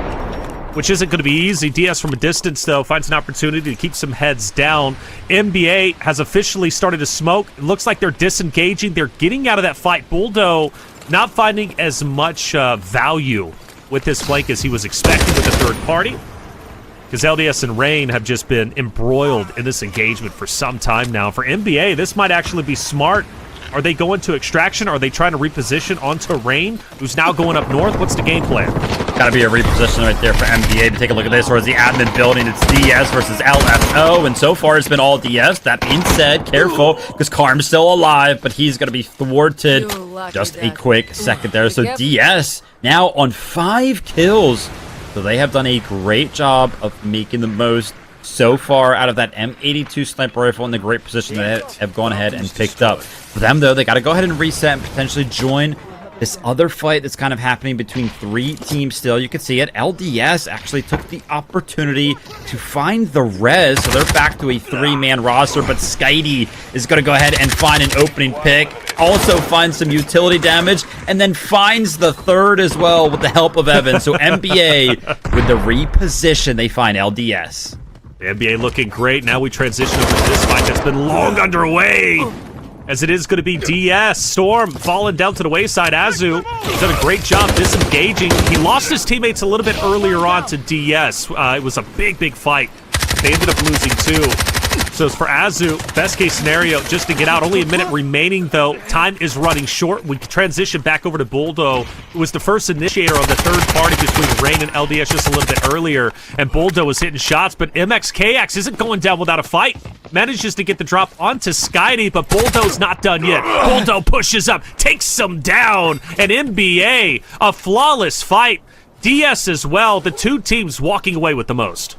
which isn't going to be easy. DS from a distance, though, finds an opportunity to keep some heads down. NBA has officially started to smoke. It looks like they're disengaging. They're getting out of that fight. Bulldoze not finding as much value with this flank as he was expecting with the third party, because LDS and Rain have just been embroiled in this engagement for some time now. For NBA, this might actually be smart. Are they going to extraction? Are they trying to reposition onto Rain, who's now going up north? What's the game plan? Got to be a reposition right there for NBA. To take a look at this, or is the admin building? It's DS versus LFO, and so far it's been all DS. That being said, careful, because Karm's still alive, but he's going to be thwarted. Just a quick second there. So DS now on 5 kills So they have done a great job of making the most so far out of that M82 sniper rifle in the great position that they have gone ahead and picked up. For them, though, they got to go ahead and reset and potentially join this other fight that's kind of happening between 3 teams still. You can see it. LDS actually took the opportunity to find the res, so they're back to a 3-man roster, but Skitey is going to go ahead and find an opening pick, also finds some utility damage, and then finds the third as well with the help of Evan. So NBA, with the reposition, they find LDS. The NBA looking great. Now we transition over to this fight that's been long underway, as it is going to be DS. Storm falling down to the wayside. Azu has done a great job disengaging. He lost his teammates a little bit earlier on to DS. It was a big fight. They ended up losing too. So for Azu, best case scenario, just to get out. Only a minute remaining, though. Time is running short. We transition back over to Buldo, who was the first initiator on the third party between Rain and LDS just a little bit earlier. And Buldo was hitting shots, but MXKX isn't going down without a fight. Manages to get the drop onto Skitey, but Buldo's not done yet. Buldo pushes up, takes some down, and NBA, a flawless fight. DS as well, the 2 teams walking away with the most.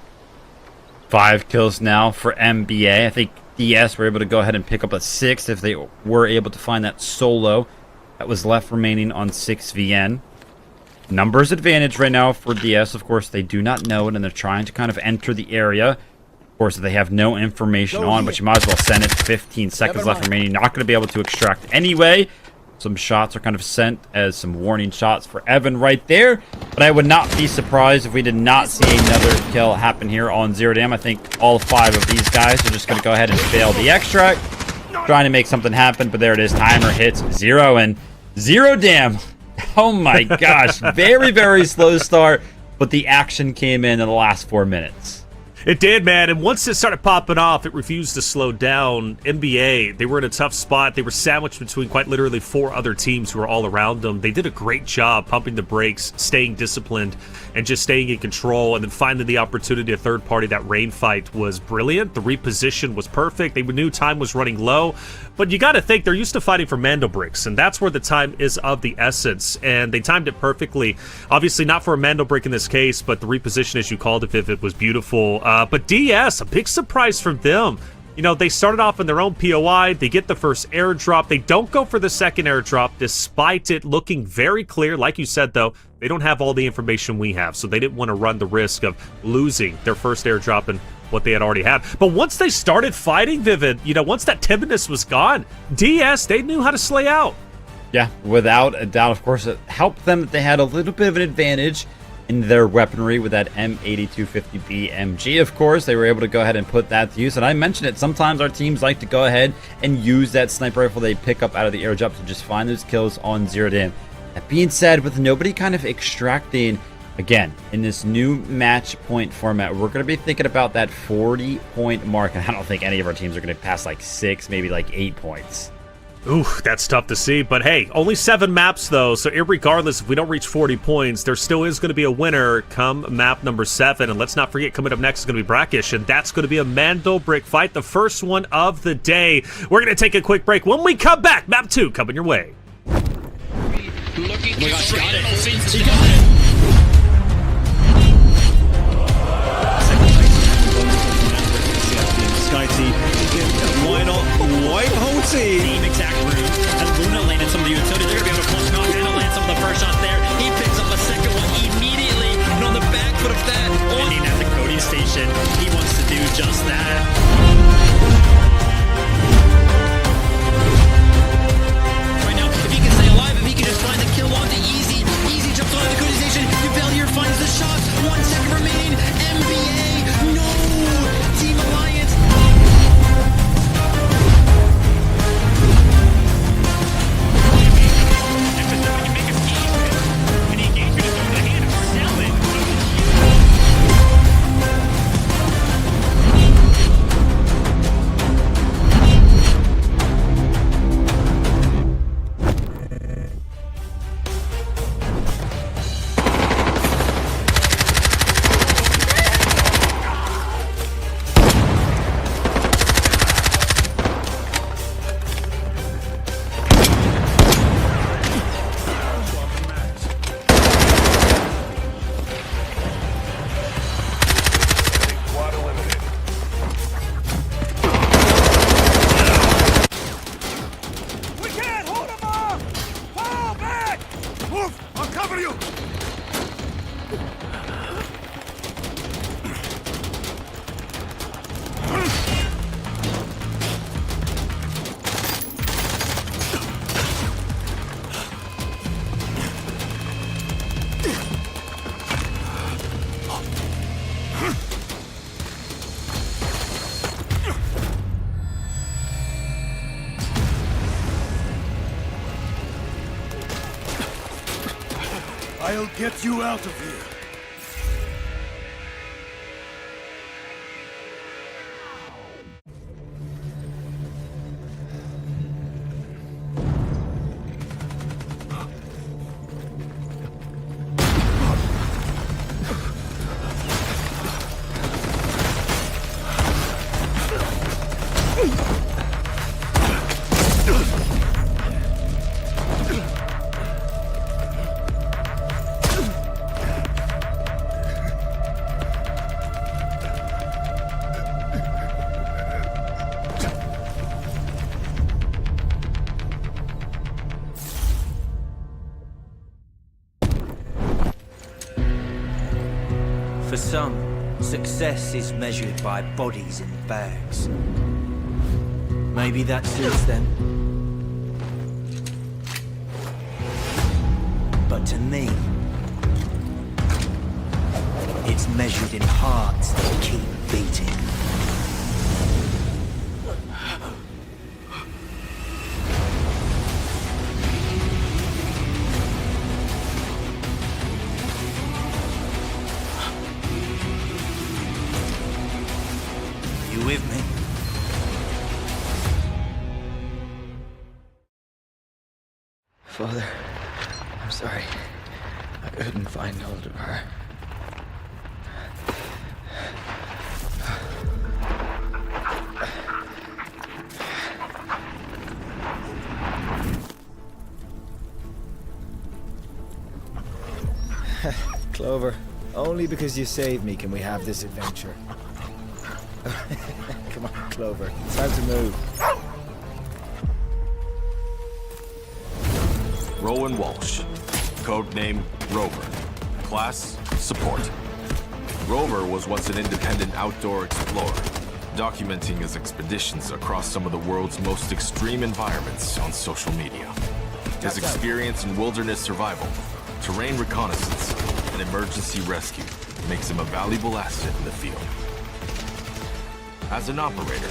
5 kills now for NBA. I think DS were able to go ahead and pick up a 6th if they were able to find that solo that was left remaining on 6VN. Numbers advantage right now for DS. Of course, they do not know it, and they're trying to kind of enter the area. Of course, they have no information on, but you might as well send it. 15 seconds left remaining. Not going to be able to extract anyway. Some shots are kind of sent as some warning shots for Evan right there. But I would not be surprised if we did not see another kill happen here on Zero Dam. I think all 5 of these guys are just going to go ahead and fail the extract. Trying to make something happen, but there it is. Timer hits 0 and Zero Dam. Oh my gosh. Very slow start, but the action came in the last 4 minutes. It did, man, and once it started popping off, it refused to slow down. NBA, they were in a tough spot. They were sandwiched between quite literally 4 other teams who were all around them. They did a great job pumping the brakes, staying disciplined, and just staying in control, and then finding the opportunity. A third party, that Rain fight was brilliant. The reposition was perfect. They knew time was running low, but you got to think they're used to fighting for Mando bricks, and that's where the time is of the essence, and they timed it perfectly. Obviously not for a Mando brick in this case, but the reposition, as you called it, Vivid, was beautiful. But DS, a big surprise from them. You know, they started off in their own POI. They get the first airdrop. They don't go for the second airdrop, despite it looking very clear. Like you said, though, they don't have all the information we have, so they didn't want to run the risk of losing their first airdrop and what they had already had. But once they started fighting, Vivid, you know, once that timidness was gone, DS, they knew how to slay out. Yeah, without a doubt. Of course, it helped them that they had a little bit of an advantage in their weaponry with that M8250 BMG. Of course, they were able to go ahead and put that to use. And I mentioned it, sometimes our teams like to go ahead and use that sniper rifle they pick up out of the airdrop to just find those kills on Zero Dam. That being said, with nobody kind of extracting, again, in this new match point format, we're going to be thinking about that 40-point mark. And I don't think any of our teams are going to pass like 6, maybe like 8 points. Ooh, that's tough to see, but hey, only 7 maps though, so irregardless, if we don't reach 40 points, there still is going to be a winner come map number 7, and let's not forget, coming up next is going to be Brakkesh, and that's going to be a Mando brick fight, the first one of the day. We're going to take a quick break. When we come back, map 2 coming your way. Looking to got it. Why not wipe whole team? Same exact route as Luna landed some of the utility. They're going to be able to push knock and land some of the first shots there. He picks up a second one immediately, and on the back foot of that, ending at the coding station, he wants to do just that. Right now, if he can stay alive, if he can just find the kill onto Easy jumps onto the coding station. Yubelier finds the shot. 1 second remaining. NBA, no! Team Alliance. I'll get you out of here. For some, success is measured by bodies in bags. Maybe that suits them. But to me, it's measured in hearts that keep beating. You with me? Father, I'm sorry. I couldn't find hold of her. Clover, only because you saved me can we have this adventure. Come on, Clover. It's time to move. Rowan Walsh. Codename Rover. Class Support. Rover was once an independent outdoor explorer, documenting his expeditions across some of the world's most extreme environments on social media. His experience in wilderness survival, terrain reconnaissance, and emergency rescue makes him a valuable asset in the field. As an operator,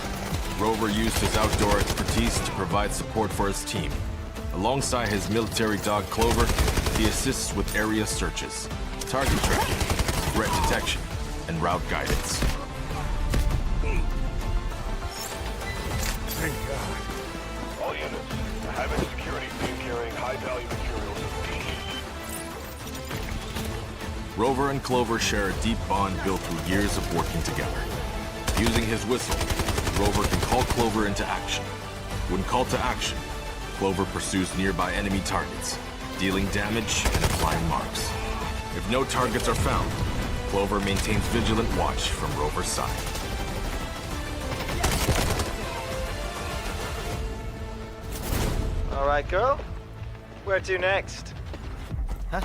Rover used his outdoor expertise to provide support for his team. Alongside his military dog Clover, he assists with area searches, target tracking, threat detection, and route guidance. Thank God. All units, I have a security team carrying high-value materials in Rover and Clover share a deep bond built through years of working together. Using his whistle, Rover can call Clover into action. When called to action, Clover pursues nearby enemy targets, dealing damage and applying marks. If no targets are found, Clover maintains vigilant watch from Rover's side. All right, girl. Where to next? Huh?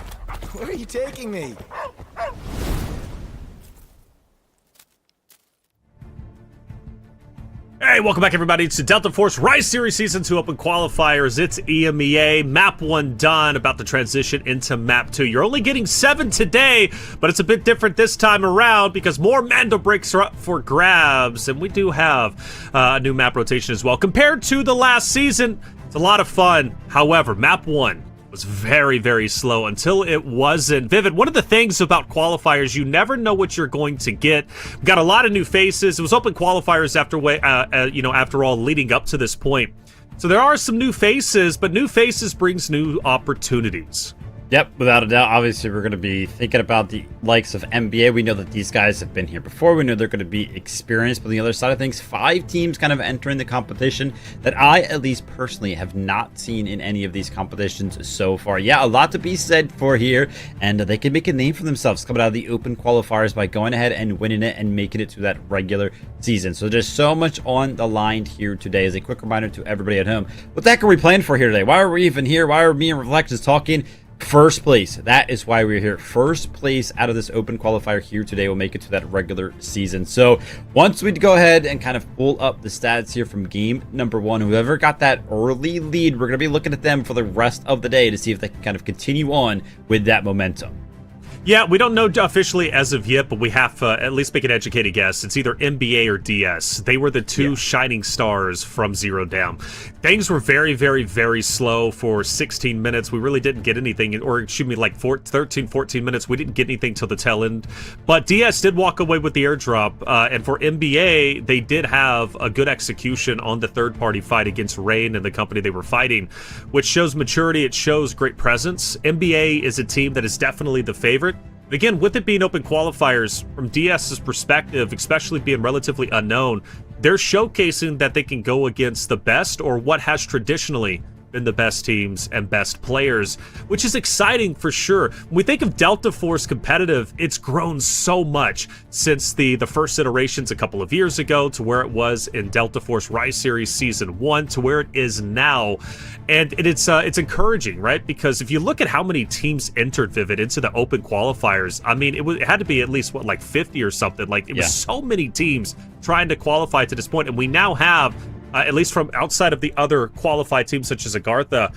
Where are you taking me? Hey, welcome back, everybody. It's the Delta Force Rise Series Season 2 Open Qualifiers. It's EMEA. Map 1 done, about to transition into Map 2. You're only getting 7 today, but it's a bit different this time around because more Mando breaks are up for grabs, and we do have a new map rotation as well. Compared to the last season, it's a lot of fun. However, Map 1 was very, very slow until it wasn't. Vivid, one of the things about qualifiers, you never know what you're going to get. We got a lot of new faces. It was Open Qualifiers after all, leading up to this point. So there are some new faces, but new faces brings new opportunities. Yep, without a doubt. Obviously, we're going to be thinking about the likes of NBA. We know that these guys have been here before. We know they're going to be experienced. But on the other side of things, 5 teams kind of entering the competition that I, at least personally, have not seen in any of these competitions so far. Yeah, a lot to be said for here. And they can make a name for themselves coming out of the Open Qualifiers by going ahead and winning it and making it to that regular season. So there's so much on the line here today. As a quick reminder to everybody at home, what the heck are we playing for here today? Why are we even here? Why are me and Reflections talking? First place. That is why we're here. First place out of this Open Qualifier here today will make it to that regular season. So once we go ahead and kind of pull up the stats here from game number 1, whoever got that early lead, we're going to be looking at them for the rest of the day to see if they can kind of continue on with that momentum. Yeah, we don't know officially as of yet, but we have at least make an educated guess. It's either NBA or DS. They were the two shining stars from Zero Down. Things were very, very, very slow for 16 minutes. We really didn't get anything, or excuse me, like 13, 14 minutes. We didn't get anything till the tail end. But DS did walk away with the airdrop, and for NBA, they did have a good execution on the third-party fight against Rain and the company they were fighting, which shows maturity. It shows great presence. NBA is a team that is definitely the favorite. Again, with it being open qualifiers, from DS's perspective, especially being relatively unknown, they're showcasing that they can go against the best, or what has traditionally been the best teams and best players, which is exciting for sure. When we think of Delta Force competitive, it's grown so much since the first iterations a couple of years ago to where it was in Delta Force Rise Series Season 1 to where it is now. And it's encouraging, right? Because if you look at how many teams entered Vivid into the open qualifiers, I mean, it had to be at least, what, like 50 or something. Like, it was so many teams trying to qualify to this point, and we now have at least from outside of the other qualified teams such as Agartha,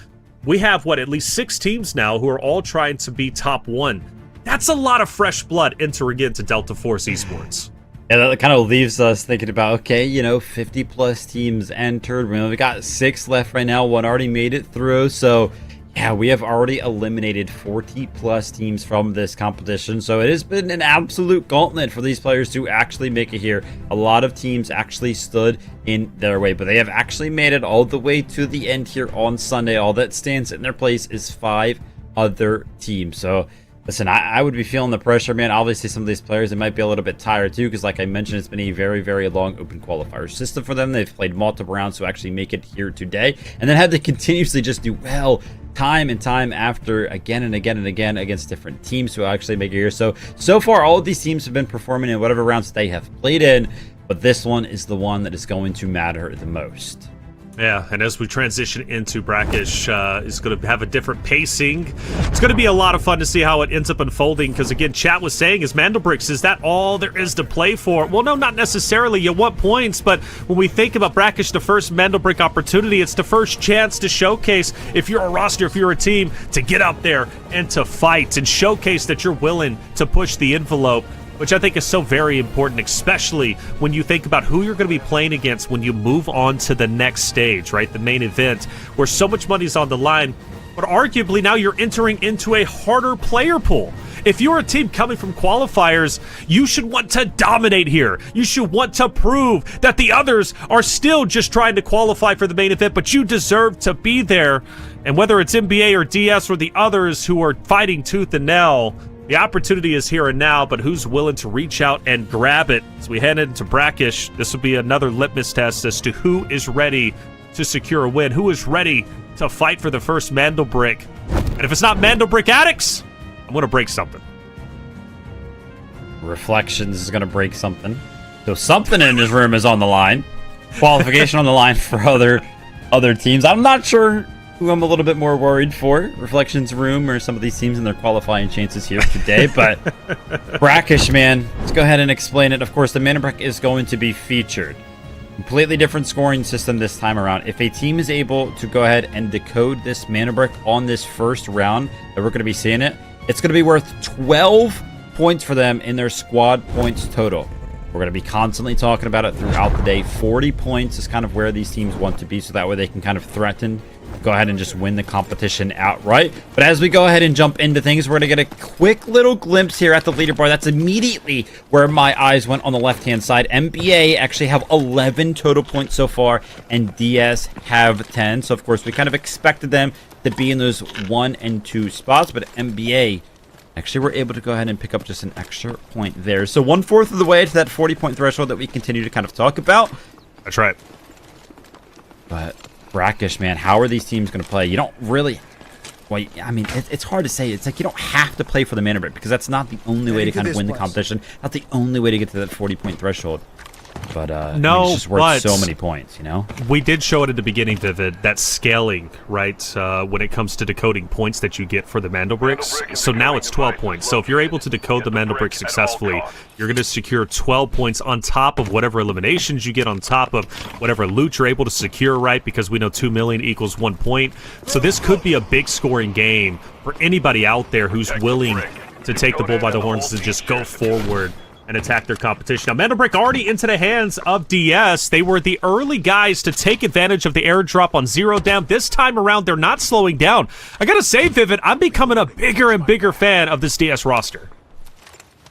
we have, what, at least 6 teams now who are all trying to be top 1. That's a lot of fresh blood entering into Delta Force Esports. Yeah, that kind of leaves us thinking about, okay, 50-plus teams entered. We got 6 left right now. 1 already made it through, so yeah, we have already eliminated 40-plus teams from this competition, so it has been an absolute gauntlet for these players to actually make it here. A lot of teams actually stood in their way, but they have actually made it all the way to the end here on Sunday. All that stands in their place is 5 other teams. So listen, I would be feeling the pressure, man. Obviously, some of these players, they might be a little bit tired too, because like I mentioned, it's been a very, very long open qualifier system for them. They've played multiple rounds to actually make it here today, and then had to continuously just do well time and time after, again and again and again, against different teams to actually make it here. So far, all of these teams have been performing in whatever rounds they have played in, but this one is the one that is going to matter the most. Yeah, and as we transition into Brakkesh, is going to have a different pacing. It's going to be a lot of fun to see how it ends up unfolding, because again, chat was saying, is Mandelbricks, is that all there is to play for? Well, no, not necessarily. You want points, but when we think about Brakkesh, the first Mandelbrick opportunity, it's the first chance to showcase, if you're a roster, if you're a team, to get out there and to fight and showcase that you're willing to push the envelope, which I think is so very important, especially when you think about who you're going to be playing against when you move on to the next stage, right? The main event, where so much money's on the line, but arguably now you're entering into a harder player pool. If you're a team coming from qualifiers, you should want to dominate here. You should want to prove that the others are still just trying to qualify for the main event, but you deserve to be there. And whether it's NBA or DS or the others who are fighting tooth and nail, the opportunity is here and now, but who's willing to reach out and grab it? As we head into Brakkesh, this will be another litmus test as to who is ready to secure a win, who is ready to fight for the first Mandelbrick. And if it's not Mandelbrick addicts, I'm going to break something. Reflections is going to break something. So something in this room is on the line. Qualification on the line for other teams. I'm not sure who I'm a little bit more worried for, Reflections Room or some of these teams and their qualifying chances here today. But Brakkesh, man, let's go ahead and explain it. Of course, the Mandelbrick is going to be featured. Completely different scoring system this time around. If a team is able to go ahead and decode this Mandelbrick on this first round that we're going to be seeing it, it's going to be worth 12 points for them in their squad points total. We're going to be constantly talking about it throughout the day. 40 points is kind of where these teams want to be, so that way they can kind of threaten, go ahead and just win the competition outright. But as we go ahead and jump into things, we're going to get a quick little glimpse here at the leaderboard. That's immediately where my eyes went on the left-hand side. NBA actually have 11 total points so far, and DS have 10. So, of course, we kind of expected them to be in those 1 and 2 spots, but NBA actually were able to go ahead and pick up just an extra point there. So 1/4 of the way to that 40-point threshold that we continue to kind of talk about. That's right. But Brakkesh, man, how are these teams going to play? You don't really... Well, I mean, it's hard to say. It's like you don't have to play for the Mandelbrick, because that's not the only way to kind of win the competition. Not the only way to get to that 40-point threshold. But no, I mean, it's just worth so many points, you know? We did show it at the beginning, Vivid, that scaling, right, when it comes to decoding points that you get for the Mandelbricks. So now it's 12 points. So if you're able to decode the Mandelbrick successfully, you're going to secure 12 points on top of whatever eliminations you get, on top of whatever loot you're able to secure, right, because we know 2 million equals 1 point. So this could be a big scoring game for anybody out there who's willing to take the bull by the horns, to just go forward and attack their competition. Now, Mandelbrick already into the hands of DS. They were the early guys to take advantage of the airdrop on Zero Down. This time around, they're not slowing down. I gotta say, Vivid, I'm becoming a bigger and bigger fan of this DS roster.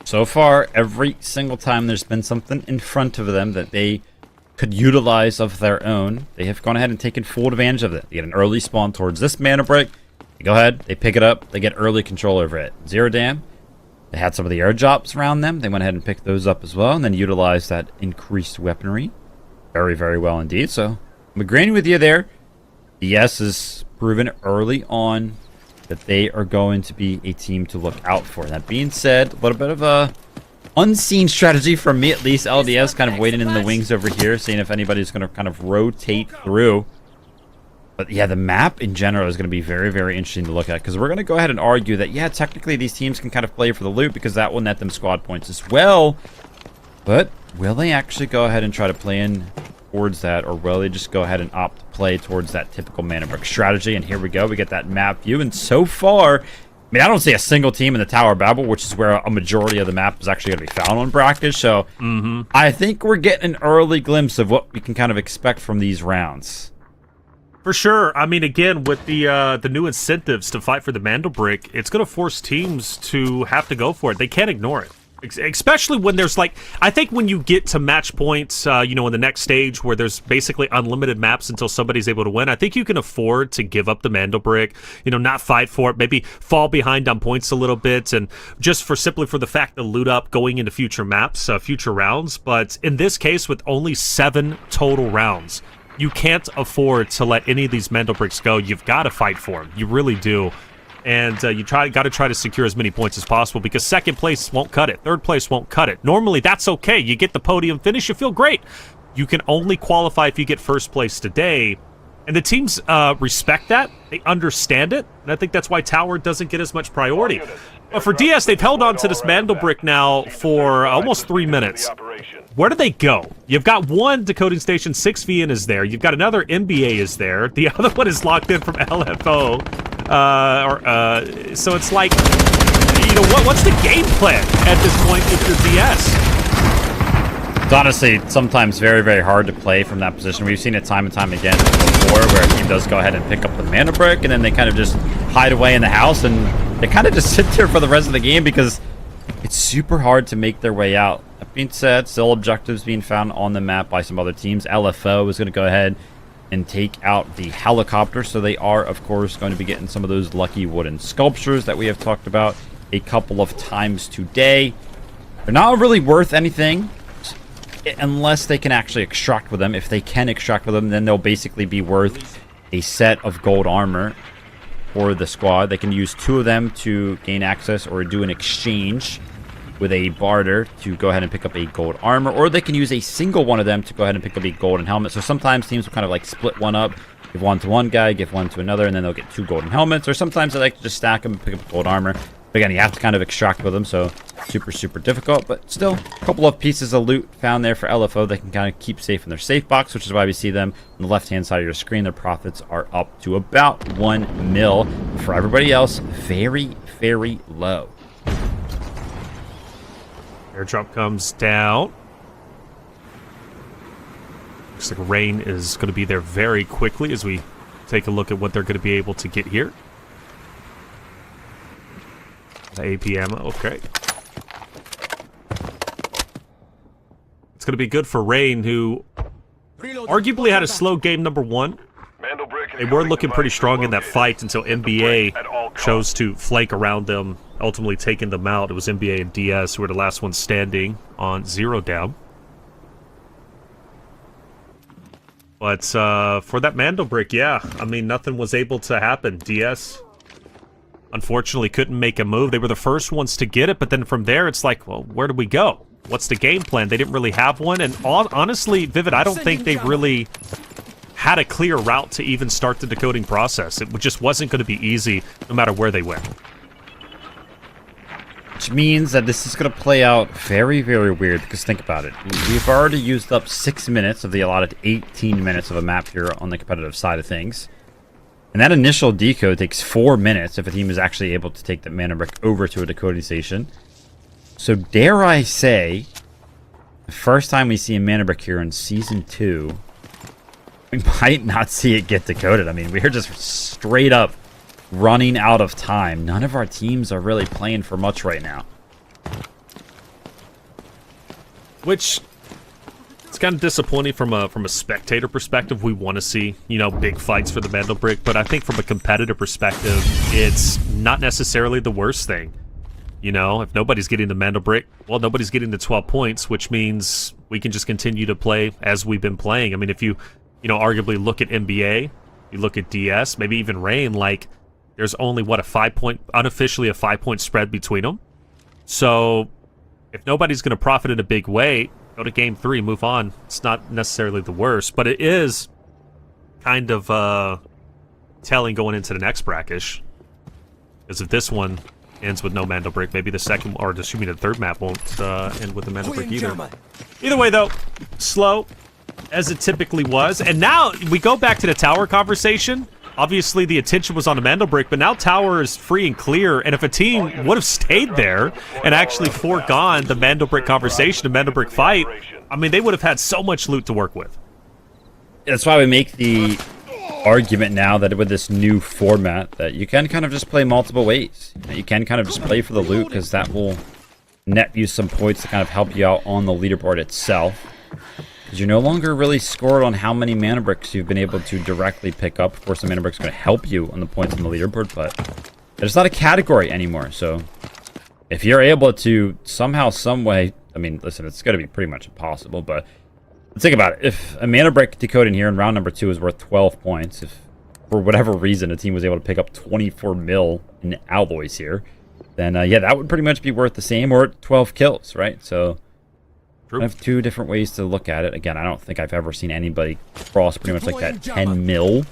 So far, every single time there's been something in front of them that they could utilize of their own, they have gone ahead and taken full advantage of it. They get an early spawn towards this mana break. They go ahead, they pick it up, they get early control over it. Zero Dam, they had some of the airdrops around them. They went ahead and picked those up as well, and then utilized that increased weaponry very, very well indeed. So I'm agreeing with you there. DS has proven early on that they are going to be a team to look out for. That being said, a little bit of a unseen strategy from me, at least. LDS kind of waiting in the wings over here, seeing if anybody's going to kind of rotate through. But yeah, the map in general is going to be very, very interesting to look at, because we're going to go ahead and argue that, yeah, technically these teams can kind of play for the loot because that will net them squad points as well. But will they actually go ahead and try to play in towards that, or will they just go ahead and opt to play towards that typical mana brick strategy? And here we go. We get that map view. And so far, I mean, I don't see a single team in the Tower of Babel, which is where a majority of the map is actually going to be found on Brakkesh. So I think we're getting an early glimpse of what we can kind of expect from these rounds. For sure. I mean, again, with the new incentives to fight for the Mandelbrick, it's going to force teams to have to go for it. They can't ignore it. Especially when there's, like, I think when you get to match points, you know, in the next stage where there's basically unlimited maps until somebody's able to win, I think you can afford to give up the Mandelbrick, you know, not fight for it, maybe fall behind on points a little bit, and just simply for the fact to loot up going into future maps, future rounds. But in this case, with only 7 total rounds, you can't afford to let any of these Mandelbricks go. You've got to fight for them. You really do. And you got to try to secure as many points as possible, because second place won't cut it. Third place won't cut it. Normally, that's okay. You get the podium finish, you feel great. You can only qualify if you get first place today. And the teams respect that. They understand it. And I think that's why Tower doesn't get as much priority. But for DS, they've held on to this Mandelbrick now for almost 3 minutes. Where do they go? You've got one decoding station, 6VN is there. You've got another MBA is there. The other one is locked in from LFO. So it's like, you know, what's the game plan at this point if you're DS? It's honestly sometimes very, very hard to play from that position. We've seen it time and time again before, where a team does go ahead and pick up the mana brick, and then they kind of just hide away in the house, and they kind of just sit there for the rest of the game because it's super hard to make their way out. That being said, still objectives being found on the map by some other teams. LFO is going to go ahead and take out the helicopter, so they are, of course, going to be getting some of those lucky wooden sculptures that we have talked about a couple of times today. They're not really worth anything unless they can actually extract with them. If they can extract with them, then they'll basically be worth a set of gold armor for the squad. They can use 2 of them to gain access, or do an exchange with a barter to go ahead and pick up a gold armor, or they can use a single one of them to go ahead and pick up a golden helmet. So sometimes teams will kind of like split one up, give one to one guy, give one to another, and then they'll get 2 golden helmets. Or sometimes they like to just stack them and pick up gold armor. But again, you have to kind of extract with them, so super, super difficult. But still, a couple of pieces of loot found there for LFO. They can kind of keep safe in their safe box, which is why we see them on the left-hand side of your screen. Their profits are up to about 1 mil. For everybody else, very, very low. Airdrop comes down. Looks like rain is going to be there very quickly as we take a look at what they're going to be able to get here. The AP ammo, okay. It's going to be good for Rain, who arguably had a slow game number 1. They were looking pretty strong in that fight until NBA chose to flank around them, ultimately taking them out. It was NBA and DS who were the last ones standing on 0 down. But for that Mandelbrick, yeah, I mean, nothing was able to happen. DS unfortunately couldn't make a move. They were the first ones to get it, but then from there, it's like, well, where do we go? What's the game plan? They didn't really have one, and honestly, Vivid, I don't think they really had a clear route to even start the decoding process. It just wasn't going to be easy, no matter where they went. Which means that this is going to play out very, very weird, because think about it. We've already used up 6 minutes of the allotted 18 minutes of a map here on the competitive side of things. And that initial decode takes 4 minutes if a team is actually able to take the mana brick over to a decoding station. So dare I say, the first time we see a mana brick here in Season 2, we might not see it get decoded. I mean, we're just straight up running out of time. None of our teams are really playing for much right now. Which, it's kind of disappointing from a spectator perspective. We want to see, you know, big fights for the Mandel Brick, but I think from a competitive perspective, it's not necessarily the worst thing. You know, if nobody's getting the Mandel Brick, well, nobody's getting the 12 points, which means we can just continue to play as we've been playing. I mean, if you arguably look at NBA, you look at DS, maybe even Reign, like, there's only, what, unofficially a 5-point spread between them. So, if nobody's going to profit in a big way, go to Game 3, move on. It's not necessarily the worst, but it is kind of telling going into the next Brakkesh. Because if this one ends with no Mandel Brick, maybe the second, or the third map won't end with the Mandel Brick either. Either way, though, slow, as it typically was. And now, we go back to the tower conversation. Obviously, the attention was on the Mandel Brick, but now tower is free and clear. And if a team would have stayed there and actually foregone the Mandel Brick conversation, the Mandel Brick fight, I mean, they would have had so much loot to work with. That's why we make the argument now that with this new format that you can kind of just play multiple ways. You can kind of just play for the loot because that will net you some points to kind of help you out on the leaderboard itself. Because you're no longer really scored on how many mana bricks you've been able to directly pick up. Of course, the mana brick's going to help you on the points on the leaderboard, but it's not a category anymore. So if you're able to somehow, some way, I mean, listen, it's going to be pretty much impossible, but think about it. If a mana brick decoding here in round number 2 is worth 12 points, if for whatever reason a team was able to pick up 24 mil in alloys here, then yeah, that would pretty much be worth the same, or 12 kills, right? So I have 2 different ways to look at it. Again, I don't think I've ever seen anybody cross pretty much like that 10 mil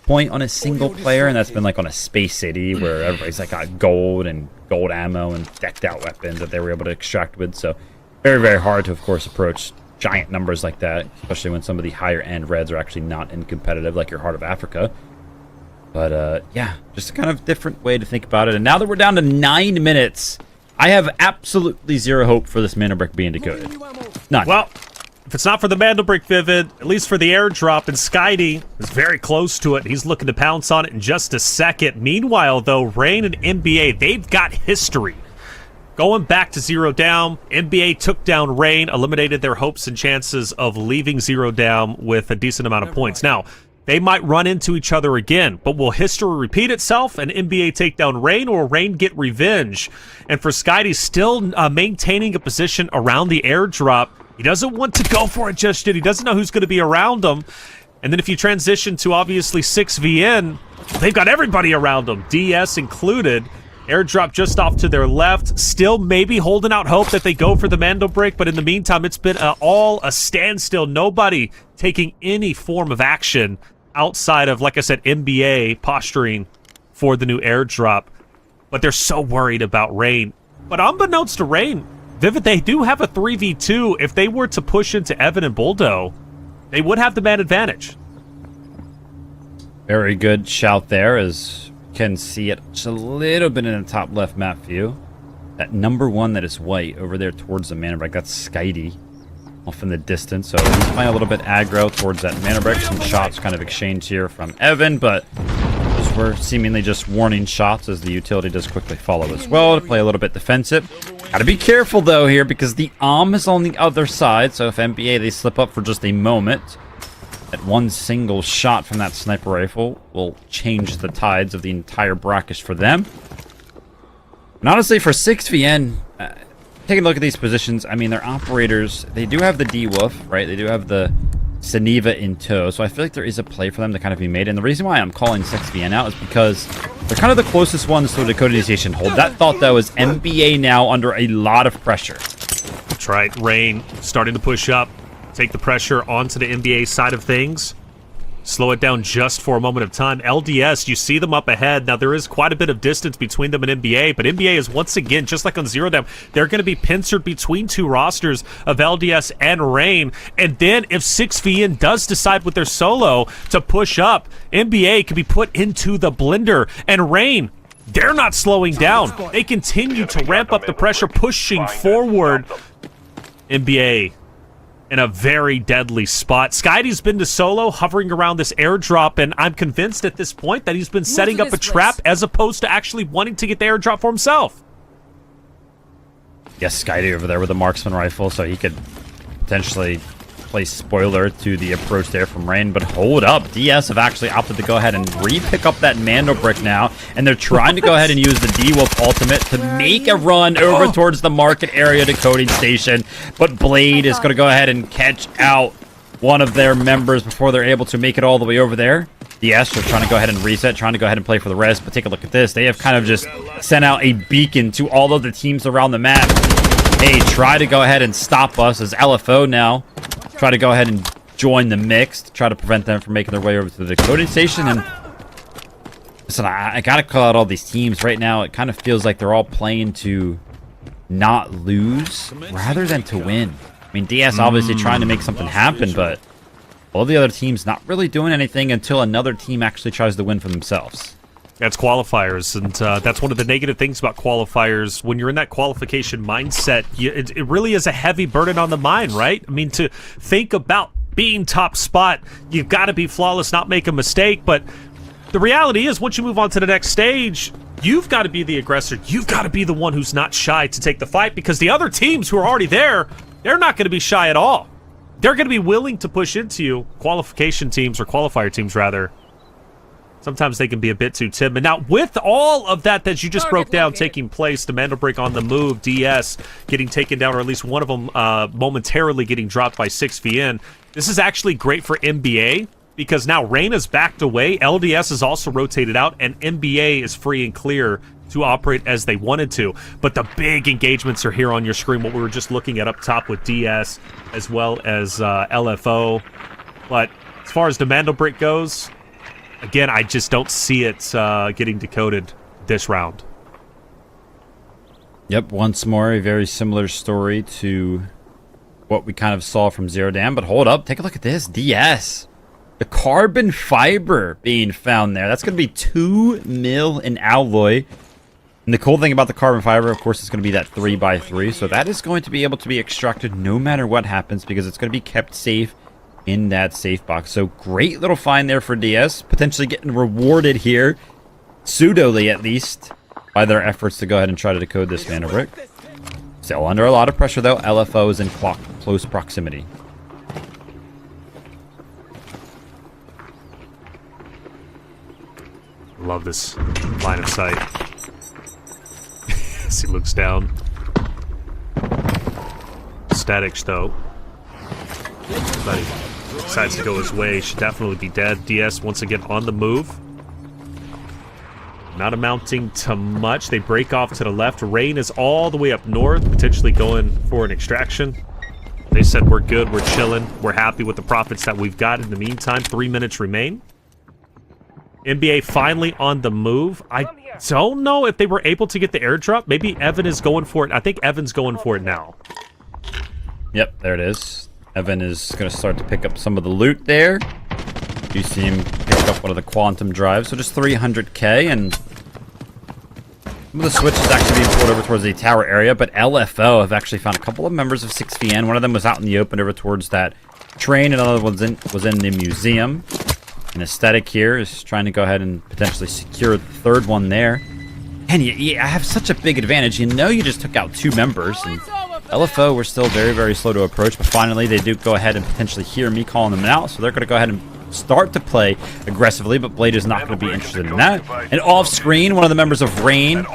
point on a single player, and that's been like on a Space City where everybody's like got gold and gold ammo and decked out weapons that they were able to extract with. So very, very hard to, of course, approach giant numbers like that, especially when some of the higher end reds are actually not in competitive like your Heart of Africa. But yeah, just a kind of different way to think about it. And now that we're down to 9 minutes, I have absolutely zero hope for this mana brick being decoded. None. Well, if it's not for the Mandel Brick, Vivid, at least for the airdrop, and Skydie is very close to it. He's looking to pounce on it in just a second. Meanwhile, though, Reign and NBA, they've got history. Going back to 0 down, NBA took down Reign, eliminated their hopes and chances of leaving 0 down with a decent amount of points. Now, they might run into each other again, but will history repeat itself and NBA take down Reign, or Reign get revenge? And for Skydie, still maintaining a position around the airdrop. He doesn't want to go for it just yet. He doesn't know who's going to be around him. And then if you transition to, obviously, 6VN, they've got everybody around them, DS included. Airdrop just off to their left. Still maybe holding out hope that they go for the Mandel Brick, but in the meantime, it's been all a standstill. Nobody taking any form of action outside of, like I said, NBA posturing for the new airdrop. But they're so worried about Reign. But unbeknownst to Reign, Vivid, they do have a 3v2. If they were to push into Evan and Buldo, they would have the man advantage. Very good shout there, as can see it just a little bit in the top left map view. That number 1 that is white over there towards the mana brick, that's Skydie off in the distance. So he's playing a little bit aggro towards that mana brick. Some shots kind of exchanged here from Evan, but those were seemingly just warning shots as the utility does quickly follow as well to play a little bit defensive. Gotta be careful though here because the is on the other side. So if NBA they slip up for just a moment, that one single shot from that sniper rifle will change the tides of the entire Brakkesh for them. And honestly, for 6VN, taking a look at these positions, I mean, their operators, they do have the D-Wolf, right? They do have the Saniva in tow, so I feel like there is a play for them to kind of be made. And the reason why I'm calling 6VN out is because they're kind of the closest ones to a decoding station hold. That thought, though, is NBA now under a lot of pressure. That's right. Reign starting to push up, take the pressure onto the NBA side of things. slow it down just for a moment of time. LDS, you see them up ahead. Now, there is quite a bit of distance between them and NBA, but NBA is once again, just like on Zero Dam, they're going to be pincered between two rosters of LDS and Rain. And then if 6VN does decide with their solo to push up, NBA can be put into the blender. And Rain, they're not slowing down. They continue to ramp up the pressure, pushing forward. NBA in a very deadly spot. Skydie's been to solo, hovering around this airdrop, and I'm convinced at this point that he's been setting up a trap as opposed to actually wanting to get the airdrop for himself. Yes, Skydie over there with a marksman rifle, so he could potentially play spoiler to the approach there from Rain. But hold up, DS have actually opted to go ahead and re-pick up that Mando brick now, and they're trying to go ahead and use the D-Wolf ultimate to make a run over towards the market area decoding station. But Blade is going to go ahead and catch out one of their members before they're able to make it all the way over there. DS are trying to go ahead and reset, trying to go ahead and play for the rest. But take a look at this. They have kind of just sent out a beacon to all of the teams around the map. Hey, try to go ahead and stop us as LFO now try to go ahead and join the mix to try to prevent them from making their way over to the decoding station. And listen, I gotta call out all these teams right now. It kind of feels like they're all playing to not lose rather than to win. I mean, DS obviously trying to make something happen, but all the other teams not really doing anything until another team actually tries to win for themselves. That's qualifiers, and that's one of the negative things about qualifiers. When you're in that qualification mindset, it really is a heavy burden on the mind, right? I mean, to think about being top spot, you've got to be flawless, not make a mistake, but the reality is once you move on to the next stage, you've got to be the aggressor. You've got to be the one who's not shy to take the fight, because the other teams who are already there, they're not going to be shy at all. They're going to be willing to push into you. Qualification teams, or qualifier teams rather, sometimes they can be a bit too timid. Now, with all of that you just broke down taking place, the Mando break on the move, DS getting taken down, or at least one of them momentarily getting dropped by 6VN, this is actually great for NBA, because now Reyna's backed away, LDS is also rotated out, and NBA is free and clear to operate as they wanted to. But the big engagements are here on your screen, what we were just looking at up top with DS, as well as LFO. But as far as the Mando break goes, again, I just don't see it getting decoded this round. Yep, once more, a very similar story to what we kind of saw from Zero Dam. But hold up, take a look at this. DS. The carbon fiber being found there. That's going to be 2 mil in alloy. And the cool thing about the carbon fiber, of course, is going to be that 3x3. So that is going to be able to be extracted no matter what happens, because it's going to be kept safe in that safe box. So great little find there for DS, potentially getting rewarded here, pseudily at least, by their efforts to go ahead and try to decode this Mando brick. Still under a lot of pressure though. LFO is in close proximity. Love this line of sight. As he looks down. Static though. Buddy decides to go his way, should definitely be dead. DS once again on the move. Not amounting to much. They break off to the left. Rain is all the way up north, potentially going for an extraction. They said we're good, we're chilling, we're happy with the profits that we've got. In the meantime, 3 minutes remain. NBA finally on the move. I don't know if they were able to get the airdrop. Maybe Evan is going for it. I think Evan's going for it now. Yep, there it is. Evan is going to start to pick up some of the loot there. You see him pick up one of the quantum drives, so just 300k, and some of the switch is actually being pulled over towards the tower area, but LFO have actually found a couple of members of 6VN. One of them was out in the open over towards that train, another one was in the museum. And Aesthetic here is trying to go ahead and potentially secure the third one there. And I have such a big advantage. You know, you just took out 2 members, and LFO were still very, very slow to approach, but finally they do go ahead and potentially hear me calling them out, so they're going to go ahead and start to play aggressively, but Blade is not going to be interested in that. And off screen, one of the members of Rain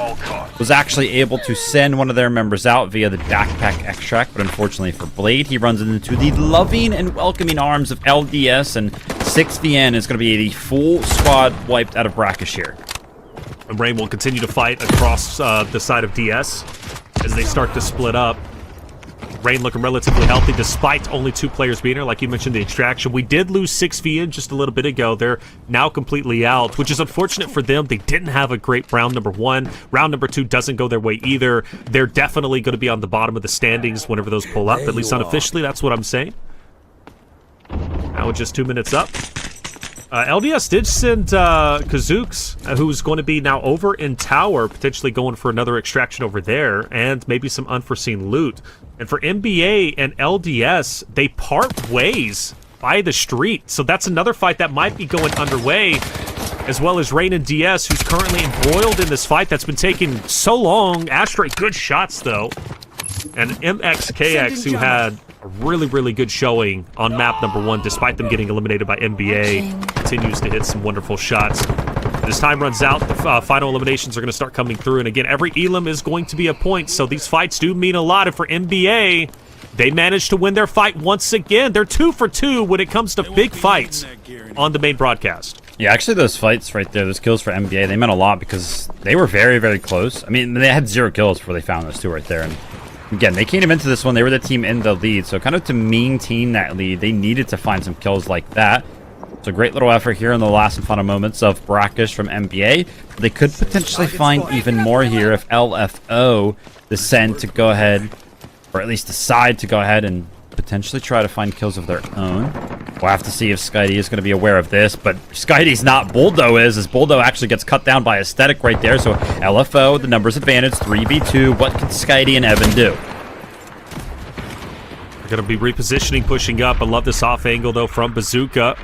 was actually able to send one of their members out via the backpack extract, but unfortunately for Blade, he runs into the loving and welcoming arms of LDS, and 6VN is going to be the full squad wiped out of Brakkesh here. And Rain will continue to fight across the side of DS as they start to split up. Rain looking relatively healthy despite only 2 players being here. Like you mentioned, the extraction. We did lose 6V in just a little bit ago. They're now completely out, which is unfortunate for them. They didn't have a great round number 1. Round number 2 doesn't go their way either. They're definitely going to be on the bottom of the standings whenever those pull up, at least unofficially. That's what I'm saying. Now with just 2 minutes up. LDS did send Kazooks, who's going to be now over in Tower, potentially going for another extraction over there, and maybe some unforeseen loot. And for NBA and LDS, they part ways by the street. So that's another fight that might be going underway, as well as Rain and DS, who's currently embroiled in this fight that's been taking so long. Astray, good shots, though. And MXKX, who had a really, really good showing on map number 1, despite them getting eliminated by NBA, continues to hit some wonderful shots. As time runs out, the final eliminations are going to start coming through. And again, every elim is going to be a point, so these fights do mean a lot. And for NBA, they managed to win their fight once again. They're 2 for 2 when it comes to big fights on the main broadcast. Yeah, actually those fights right there, those kills for NBA, they meant a lot because they were very, very close. I mean, they had 0 kills before they found those 2 right there. And again, they came into this one, they were the team in the lead, so kind of to maintain that lead, they needed to find some kills like that. It's a great little effort here in the last and final moments of Brakkesh from NBA. They could potentially find even more here if LFO decide to go ahead, or at least decide to go ahead and potentially try to find kills of their own. We'll have to see if Skydie is going to be aware of this, but Skydie's not. Buldo is, as Buldo actually gets cut down by Aesthetic right there. So LFO, the numbers advantage, 3v2. What can Skydie and Evan do? They're going to be repositioning, pushing up. I love this off angle, though, from Bazooka.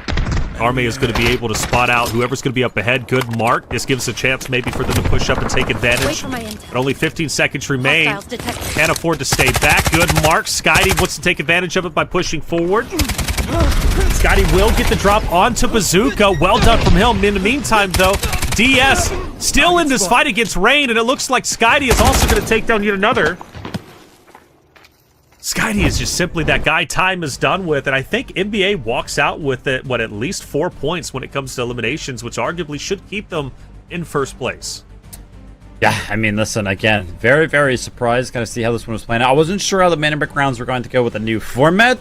Army is going to be able to spot out whoever's going to be up ahead. Good mark. This gives a chance maybe for them to push up and take advantage. But only 15 seconds remain. Can't afford to stay back. Good mark. Skydie wants to take advantage of it by pushing forward. Skydie will get the drop onto Bazooka. Well done from him. In the meantime, though, DS still in this fight against Rain, and it looks like Skydie is also going to take down yet another. Skydie is just simply that guy time is done with, and I think NBA walks out with it, at least 4 points when it comes to eliminations, which arguably should keep them in first place. Yeah, I mean, listen, again, very, very surprised kind of see how this one was playing out. I wasn't sure how the Man in Brick rounds were going to go with a new format.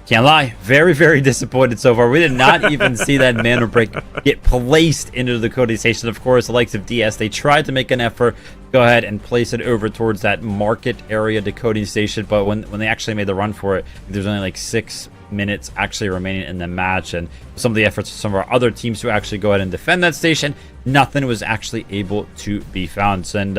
Can't lie, very, very disappointed so far. We did not even see that Man in Brick get placed into the coding station. Of course, the likes of DS, they tried to make an effort, go ahead and place it over towards that market area decoding station, but when they actually made the run for it, there's only like 6 minutes actually remaining in the match, and some of the efforts of some of our other teams to actually go ahead and defend that station, nothing was actually able to be found. And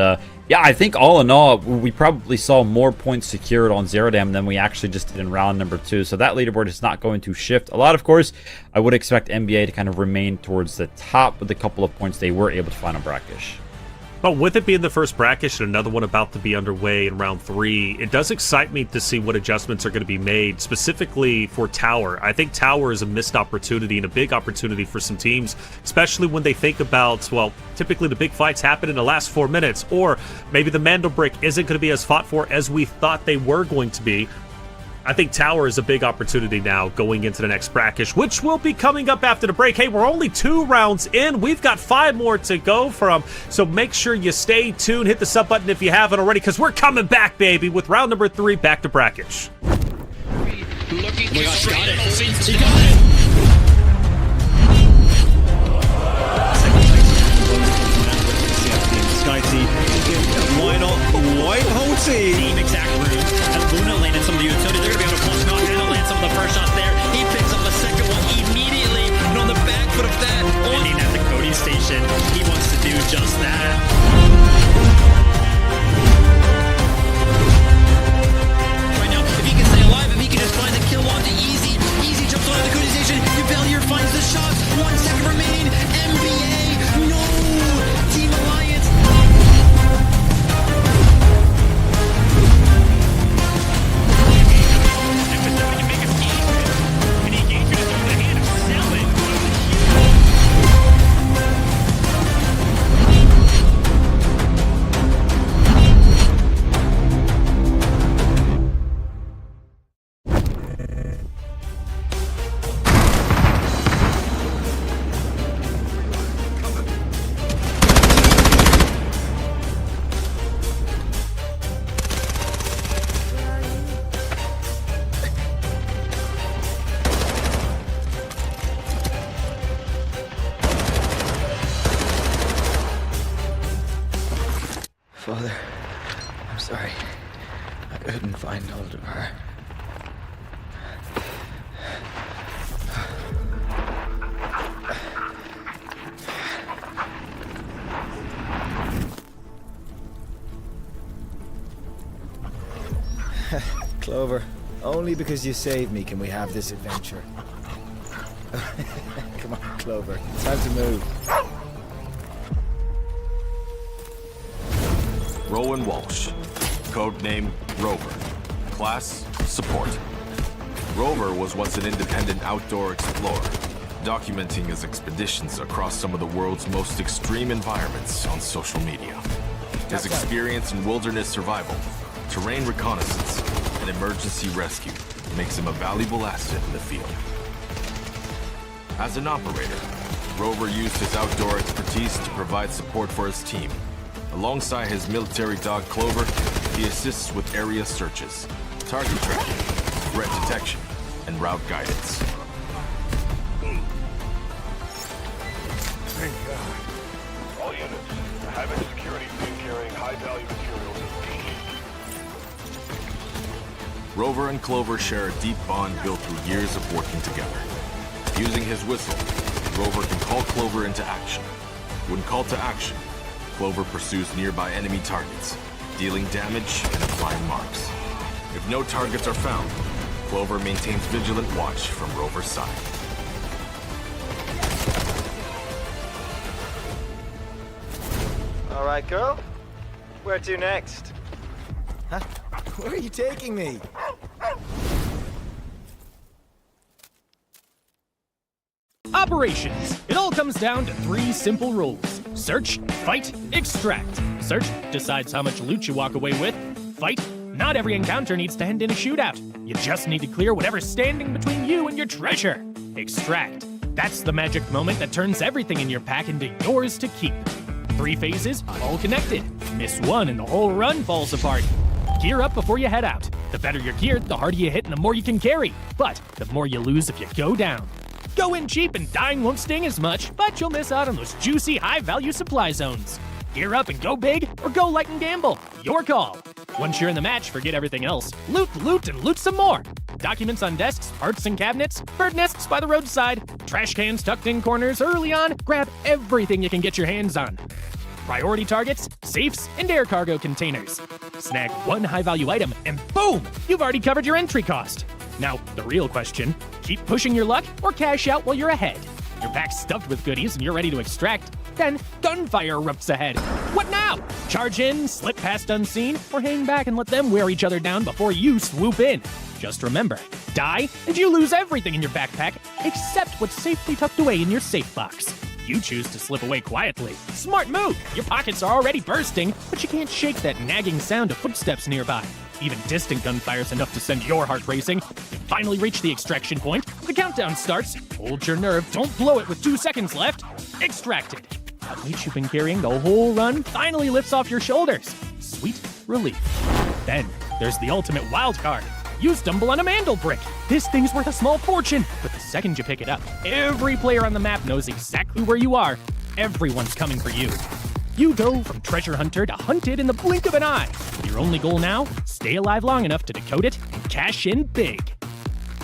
yeah, I think all in all, we probably saw more points secured on Zero Dam than we actually just did in round number 2. So that leaderboard is not going to shift a lot. Of course, I would expect NBA to kind of remain towards the top with a couple of points they were able to find on Brakkesh. But with it being the first Brakkesh and another one about to be underway in round 3, it does excite me to see what adjustments are going to be made, specifically for Tower. I think Tower is a missed opportunity and a big opportunity for some teams, especially when they think about, well, typically the big fights happen in the last 4 minutes, or maybe the Mandel Brick isn't going to be as fought for as we thought they were going to be. I think Tower is a big opportunity now going into the next Brakkesh, which will be coming up after the break. Hey, we're only 2 rounds in. We've got 5 more to go from, so make sure you stay tuned. Hit the sub button if you haven't already, because we're coming back, baby, with round number 3 back to Brakkesh. Looking got it. He got it. Why not? White hole team. Same exact route. And Luna landed some of the utility. They're going to be able to push knock and land some of the first shots there. He picks up the second one immediately. And on the back foot of that, ending at the coding station, he wants to do just that. Right now, if he can stay alive, if he can just find the kill onto Easy. Easy jumps onto the coding station. Valier finds the shots. 1 second remaining. NBA. No. Team Alliance. couldn't find hold of her. Clover, only because you saved me can we have this adventure. Come on, Clover. Time to move. Rowan Walsh. Codename Rover. Class Support. Rover was once an independent outdoor explorer, documenting his expeditions across some of the world's most extreme environments on social media. His experience in wilderness survival, terrain reconnaissance, and emergency rescue makes him a valuable asset in the field. As an operator, Rover used his outdoor expertise to provide support for his team. Alongside his military dog Clover, he assists with area searches, target tracking, threat detection, and route guidance. Thank God. All units, have a security team carrying high-value materials immediately. Rover and Clover share a deep bond built through years of working together. Using his whistle, Rover can call Clover into action. When called to action, Clover pursues nearby enemy targets, dealing damage and applying marks. If no targets are found, Clover maintains vigilant watch from Rover's side. All right, girl. Where to next? Huh? Where are you taking me? Operations. It all comes down to 3 simple rules. Search, fight, extract. Search decides how much loot you walk away with. Fight, not every encounter needs to end in a shootout. You just need to clear whatever's standing between you and your treasure. Extract. That's the magic moment that turns everything in your pack into yours to keep. 3 phases, all connected. Miss one and the whole run falls apart. Gear up before you head out. The better you're geared, the harder you hit and the more you can carry. But the more you lose if you go down. Go in cheap and dying won't sting as much, but you'll miss out on those juicy, high-value supply zones. Gear up and go big, or go light and gamble. Your call. Once you're in the match, forget everything else. Loot, loot, and loot some more. Documents on desks, parts and cabinets, bird nests by the roadside, trash cans tucked in corners early on. Grab everything you can get your hands on. Priority targets, safes, and air cargo containers. Snag one high-value item, and boom! You've already covered your entry cost. Now, the real question, keep pushing your luck or cash out while you're ahead. Your pack's stuffed with goodies and you're ready to extract. Then, gunfire erupts ahead. What now? Charge in, slip past unseen, or hang back and let them wear each other down before you swoop in. Just remember, die and you lose everything in your backpack except what's safely tucked away in your safe box. You choose to slip away quietly. Smart move! Your pockets are already bursting, but you can't shake that nagging sound of footsteps nearby. Even distant gunfire's enough to send your heart racing. You finally reach the extraction point. The countdown starts. Hold your nerve, don't blow it with 2 seconds left. Extracted. That weight you've been carrying the whole run finally lifts off your shoulders. Sweet relief. Then, there's the ultimate wild card. You stumble on a mandel brick. This thing's worth a small fortune, but the second you pick it up, every player on the map knows exactly where you are. Everyone's coming for you. You go from treasure hunter to hunted in the blink of an eye. Your only goal now? Stay alive long enough to decode it and cash in big.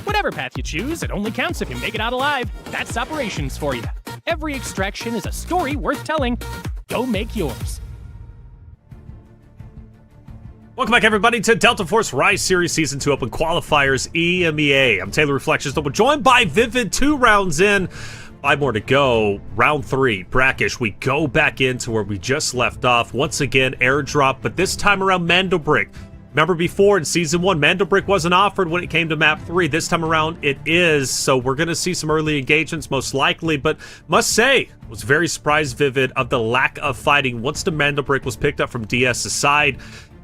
Whatever path you choose, it only counts if you make it out alive. That's operations for you. Every extraction is a story worth telling. Go make yours. Welcome back, everybody, to Delta Force Rise Series Season 2 Open Qualifiers EMEA. I'm Taylor Reflections, we're joined by Vivid 2 rounds in. 5 more to go. Round 3, Brakkesh. We go back into where we just left off. Once again, airdrop, but this time around Mandelbrick. Remember before in Season 1, Mandelbrick wasn't offered when it came to Map 3. This time around, it is, so we're going to see some early engagements, most likely, but must say, was very surprised, Vivid, of the lack of fighting once the Mandelbrick was picked up from DS's side.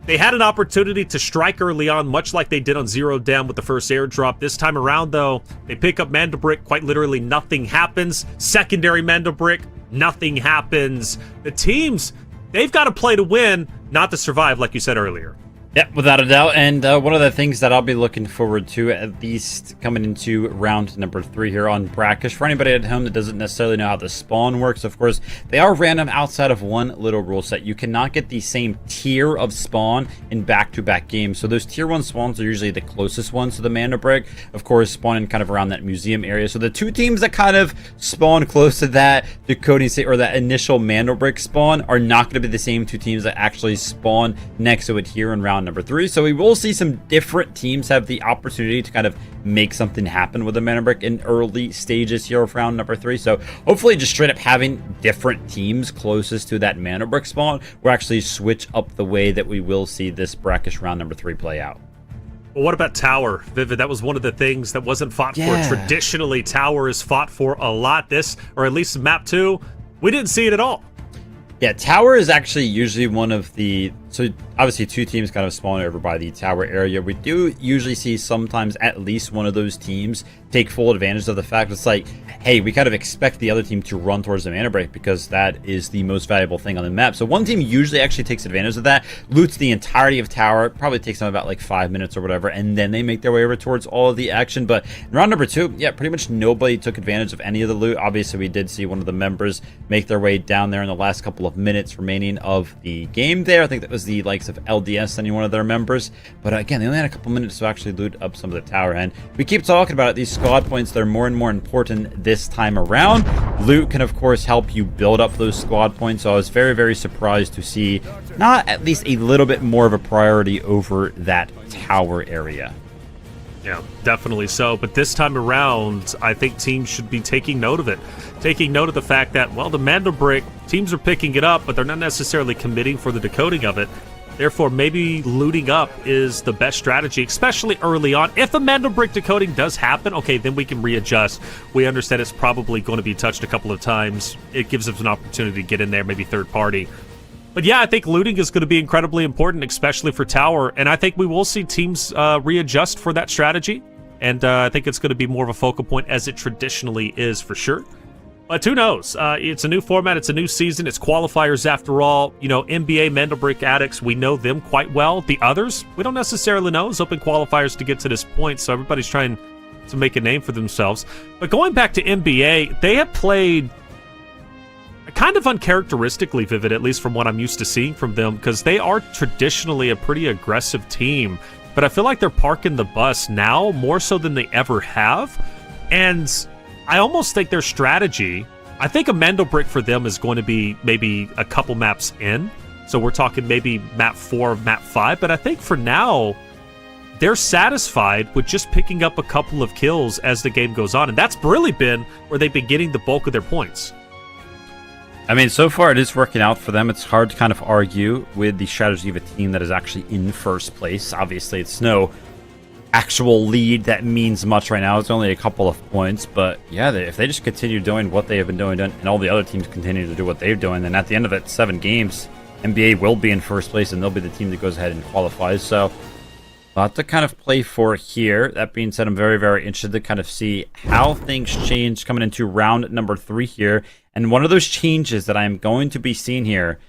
They had an opportunity to strike early on, much like they did on Zero Dam with the first airdrop. This time around, though, they pick up Mandelbrick. Quite literally, nothing happens. Secondary Mandelbrick, nothing happens. The teams, they've got to play to win, not to survive, like you said earlier. Yeah, without a doubt. And one of the things that I'll be looking forward to, at least coming into round number 3 here on Brakkesh, for anybody at home that doesn't necessarily know how the spawn works, of course, they are random outside of one little rule set. You cannot get the same tier of spawn in back-to-back games. So those tier 1 spawns are usually the closest ones to the mana brick, of course, spawning kind of around that museum area. So the 2 teams that kind of spawn close to that decoding state or that initial mana brick spawn are not going to be the same 2 teams that actually spawn next to it here in round number 3. So we will see some different teams have the opportunity to kind of make something happen with the mana brick in early stages here of round number 3. So hopefully just straight up having different teams closest to that mana brick spawn will actually switch up the way that we will see this Brakkesh round number 3 play out. Well, what about Tower, Vivid? That was one of the things that wasn't fought for. Traditionally, Tower is fought for a lot. This, or at least map 2, we didn't see it at all. Yeah, Tower is actually usually one of the... So obviously 2 teams kind of spawn over by the Tower area. We do usually see sometimes at least one of those teams take full advantage of the fact it's like, hey, we kind of expect the other team to run towards the mana break because that is the most valuable thing on the map. So one team usually actually takes advantage of that, loots the entirety of Tower. It probably takes them about like 5 minutes or whatever, and then they make their way over towards all of the action. But in round number 2, yeah, pretty much nobody took advantage of any of the loot. Obviously, we did see one of the members make their way down there in the last couple of minutes remaining of the game there. I think that was the likes of LDS, any one of their members. But again, they only had a couple minutes to actually loot up some of the Tower. And we keep talking about it, these squad points, they're more and more important this time around. Loot can, of course, help you build up those squad points. So I was very, very surprised to see not at least a little bit more of a priority over that Tower area. Yeah, definitely so. But this time around, I think teams should be taking note of it. Taking note of the fact that, well, the mana brick, teams are picking it up, but they're not necessarily committing for the decoding of it. Therefore, maybe looting up is the best strategy, especially early on. If a mana brick decoding does happen, okay, then we can readjust. We understand it's probably going to be touched a couple of times. It gives us an opportunity to get in there, maybe third party. But yeah, I think looting is going to be incredibly important, especially for Tower. And I think we will see teams readjust for that strategy. And I think it's going to be more of a focal point as it traditionally is for sure. But who knows? It's a new format. It's a new season. It's qualifiers after all. You know, NBA Mandelbrick addicts, we know them quite well. The others, we don't necessarily know. It's open qualifiers to get to this point, so everybody's trying to make a name for themselves. But going back to NBA, they have played kind of uncharacteristically, Vivid, at least from what I'm used to seeing from them, because they are traditionally a pretty aggressive team. But I feel like they're parking the bus now more so than they ever have. And I almost think their strategy, I think a Mandelbrick for them is going to be maybe a couple maps in. So we're talking maybe map 4, map 5. But I think for now, they're satisfied with just picking up a couple of kills as the game goes on. And that's really been where they've been getting the bulk of their points. I mean, so far it is working out for them. It's hard to kind of argue with the strategy of a team that is actually in first place. Obviously, it's no actual lead that means much right now. It's only a couple of points. But yeah, if they just continue doing what they have been doing and all the other teams continue to do what they're doing, then at the end of it, 7 games, NBA will be in first place and they'll be the team that goes ahead and qualifies. So a lot to kind of play for here. That being said, I'm very, very interested to kind of see how things change coming into round number 3 here. And one of those changes that I'm going to be seeing here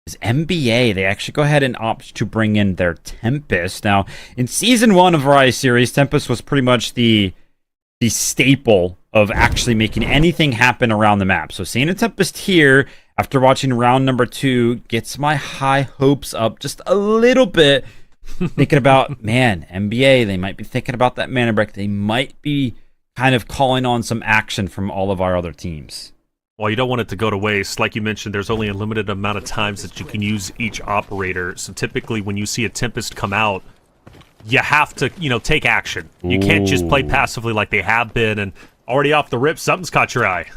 is NBA. They actually go ahead and opt to bring in their Tempest. Now, in Season 1 of Rise series, Tempest was pretty much the staple of actually making anything happen around the map. So seeing a Tempest here, after watching round number 2, gets my high hopes up just a little bit. Thinking about, man, NBA, they might be thinking about that mana brick. They might be kind of calling on some action from all of our other teams. Well, you don't want it to go to waste. Like you mentioned, there's only a limited amount of times that you can use each operator. So typically when you see a Tempest come out, you have to, take action. You can't just play passively like they have been, and already off the rip, something's caught your eye.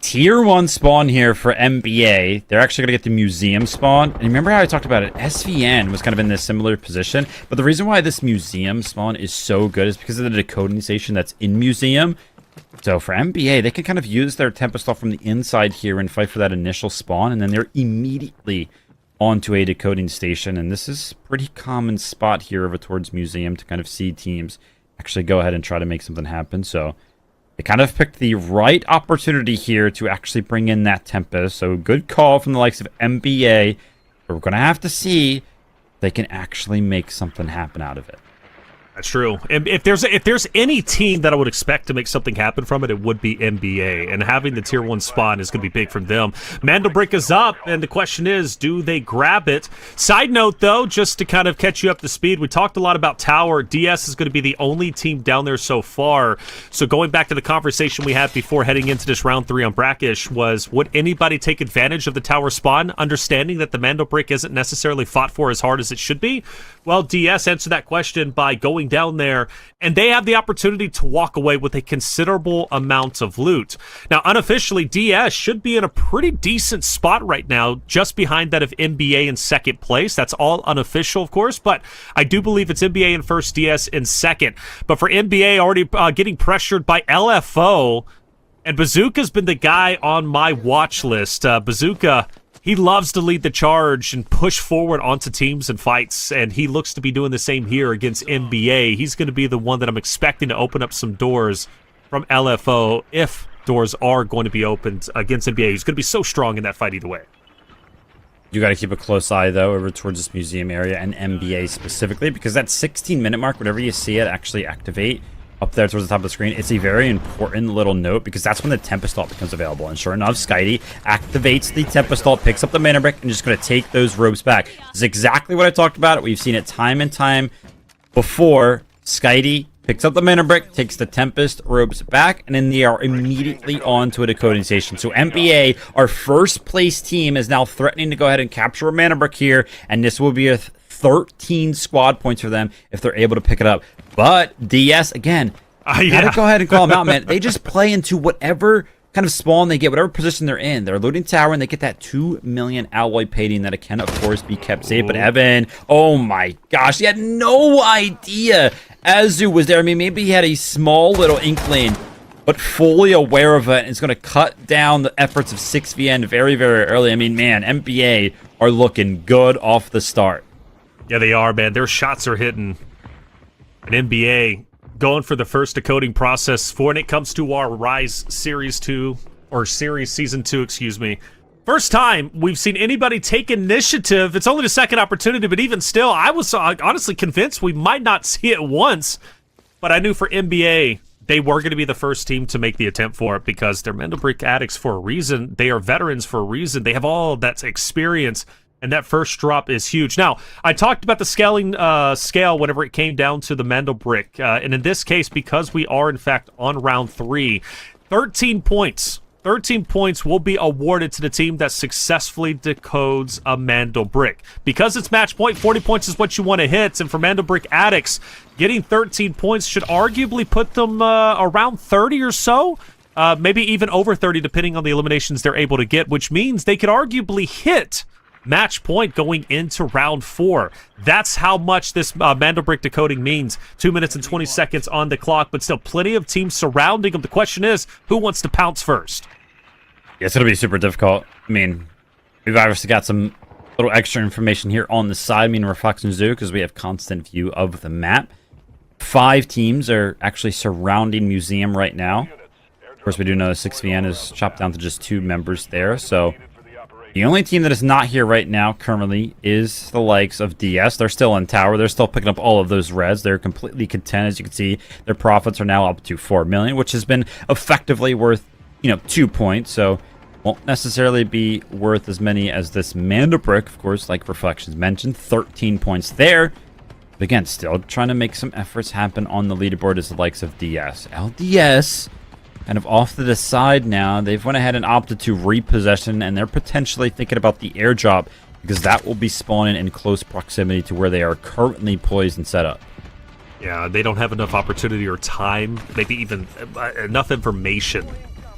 Tier 1 spawn here for NBA. They're actually going to get the museum spawn. And remember how I talked about it? SVN was kind of in this similar position. But the reason why this museum spawn is so good is because of the decoding station that's in museum. So for NBA, they can kind of use their Tempest off from the inside here and fight for that initial spawn. And then they're immediately onto a decoding station. And this is a pretty common spot here over towards museum to kind of see teams actually go ahead and try to make something happen. So they kind of picked the right opportunity here to actually bring in that Tempest. So good call from the likes of NBA. But we're going to have to see they can actually make something happen out of it. That's true. And if there's any team that I would expect to make something happen from it, it would be NBA. And having the tier 1 spot is going to be big from them. Mandelbrick is up, and the question is, do they grab it? Side note, though, just to kind of catch you up to speed, we talked a lot about Tower. DS is going to be the only team down there so far. So going back to the conversation we had before heading into this round 3 on Brakkesh was, would anybody take advantage of the Tower spawn, understanding that the Mandelbrick isn't necessarily fought for as hard as it should be? Well, DS answered that question by going down there, and they have the opportunity to walk away with a considerable amount of loot. Now, unofficially, DS should be in a pretty decent spot right now, just behind that of NBA in second place. That's all unofficial, of course, but I do believe it's NBA in first, DS in second. But for NBA, already getting pressured by LFO, and Bazooka's been the guy on my watch list. Bazooka, he loves to lead the charge and push forward onto teams and fights, and he looks to be doing the same here against NBA. He's going to be the one that I'm expecting to open up some doors from LFO if doors are going to be opened against NBA. He's going to be so strong in that fight either way. You got to keep a close eye, though, over towards this museum area and NBA specifically, because that 16-minute mark, whenever you see it actually activate, up there towards the top of the screen, it's a very important little note because that's when the Tempest Ult becomes available. And sure enough, Skydie activates the Tempest Ult, picks up the mana brick, and just going to take those robes back. This is exactly what I talked about. We've seen it time and time before. Skydie picks up the mana brick, takes the Tempest robes back, and then they are immediately on to a decoding station. So NBA, our first place team, is now threatening to go ahead and capture a mana brick here, and this will be a 13 squad points for them if they're able to pick it up. But DS, again, gotta go ahead and call them out, man. They just play into whatever kind of spawn they get, whatever position they're in. They're looting tower, and they get that 2 million alloy painting that it can, of course, be kept safe. But Evan, oh my gosh, he had no idea Azu was there. I mean, maybe he had a small little inkling, but fully aware of it, and it's going to cut down the efforts of 6VN very, very early. I mean, man, NBA are looking good off the start. Yeah, they are, man. Their shots are hitting. And NBA going for the first decoding process for when it comes to our Rise Series 2, or Series Season 2, excuse me. First time we've seen anybody take initiative. It's only the second opportunity, but even still, I was honestly convinced we might not see it once. But I knew for NBA, they were going to be the first team to make the attempt for it because they're Mandelbrick addicts for a reason. They are veterans for a reason. They have all that experience. And that first drop is huge. Now, I talked about the scaling scale whenever it came down to the Mandelbrick. And in this case, because we are, in fact, on round 3, 13 points. 13 points will be awarded to the team that successfully decodes a Mandelbrick. Because it's match point, 40 points is what you want to hit. And for Mandelbrick addicts, getting 13 points should arguably put them around 30 or so. Maybe even over 30, depending on the eliminations they're able to get, which means they could arguably hit match point going into round 4. That's how much this Mandelbrick decoding means. 2 minutes and 20 seconds on the clock, but still plenty of teams surrounding them. The question is, who wants to pounce first? Yeah, it's going to be super difficult. I mean, we've obviously got some little extra information here on the side, meaning Reflection Zoo, because we have constant view of the map. 5 teams are actually surrounding Museum right now. Of course, we do know 6VN is chopped down to just 2 members there, so the only team that is not here right now currently is the likes of DS. They're still in tower. They're still picking up all of those reds. They're completely content. As you can see, their profits are now up to 4 million, which has been effectively worth, 2 points. So won't necessarily be worth as many as this Mandelbrick, of course, like Reflections mentioned. 13 points there. But again, still trying to make some efforts happen on the leaderboard as the likes of DS. LDS kind of off to the side now. They've went ahead and opted to repossession, and they're potentially thinking about the airdrop because that will be spawning in close proximity to where they are currently poised and set up. Yeah, they don't have enough opportunity or time, maybe even enough information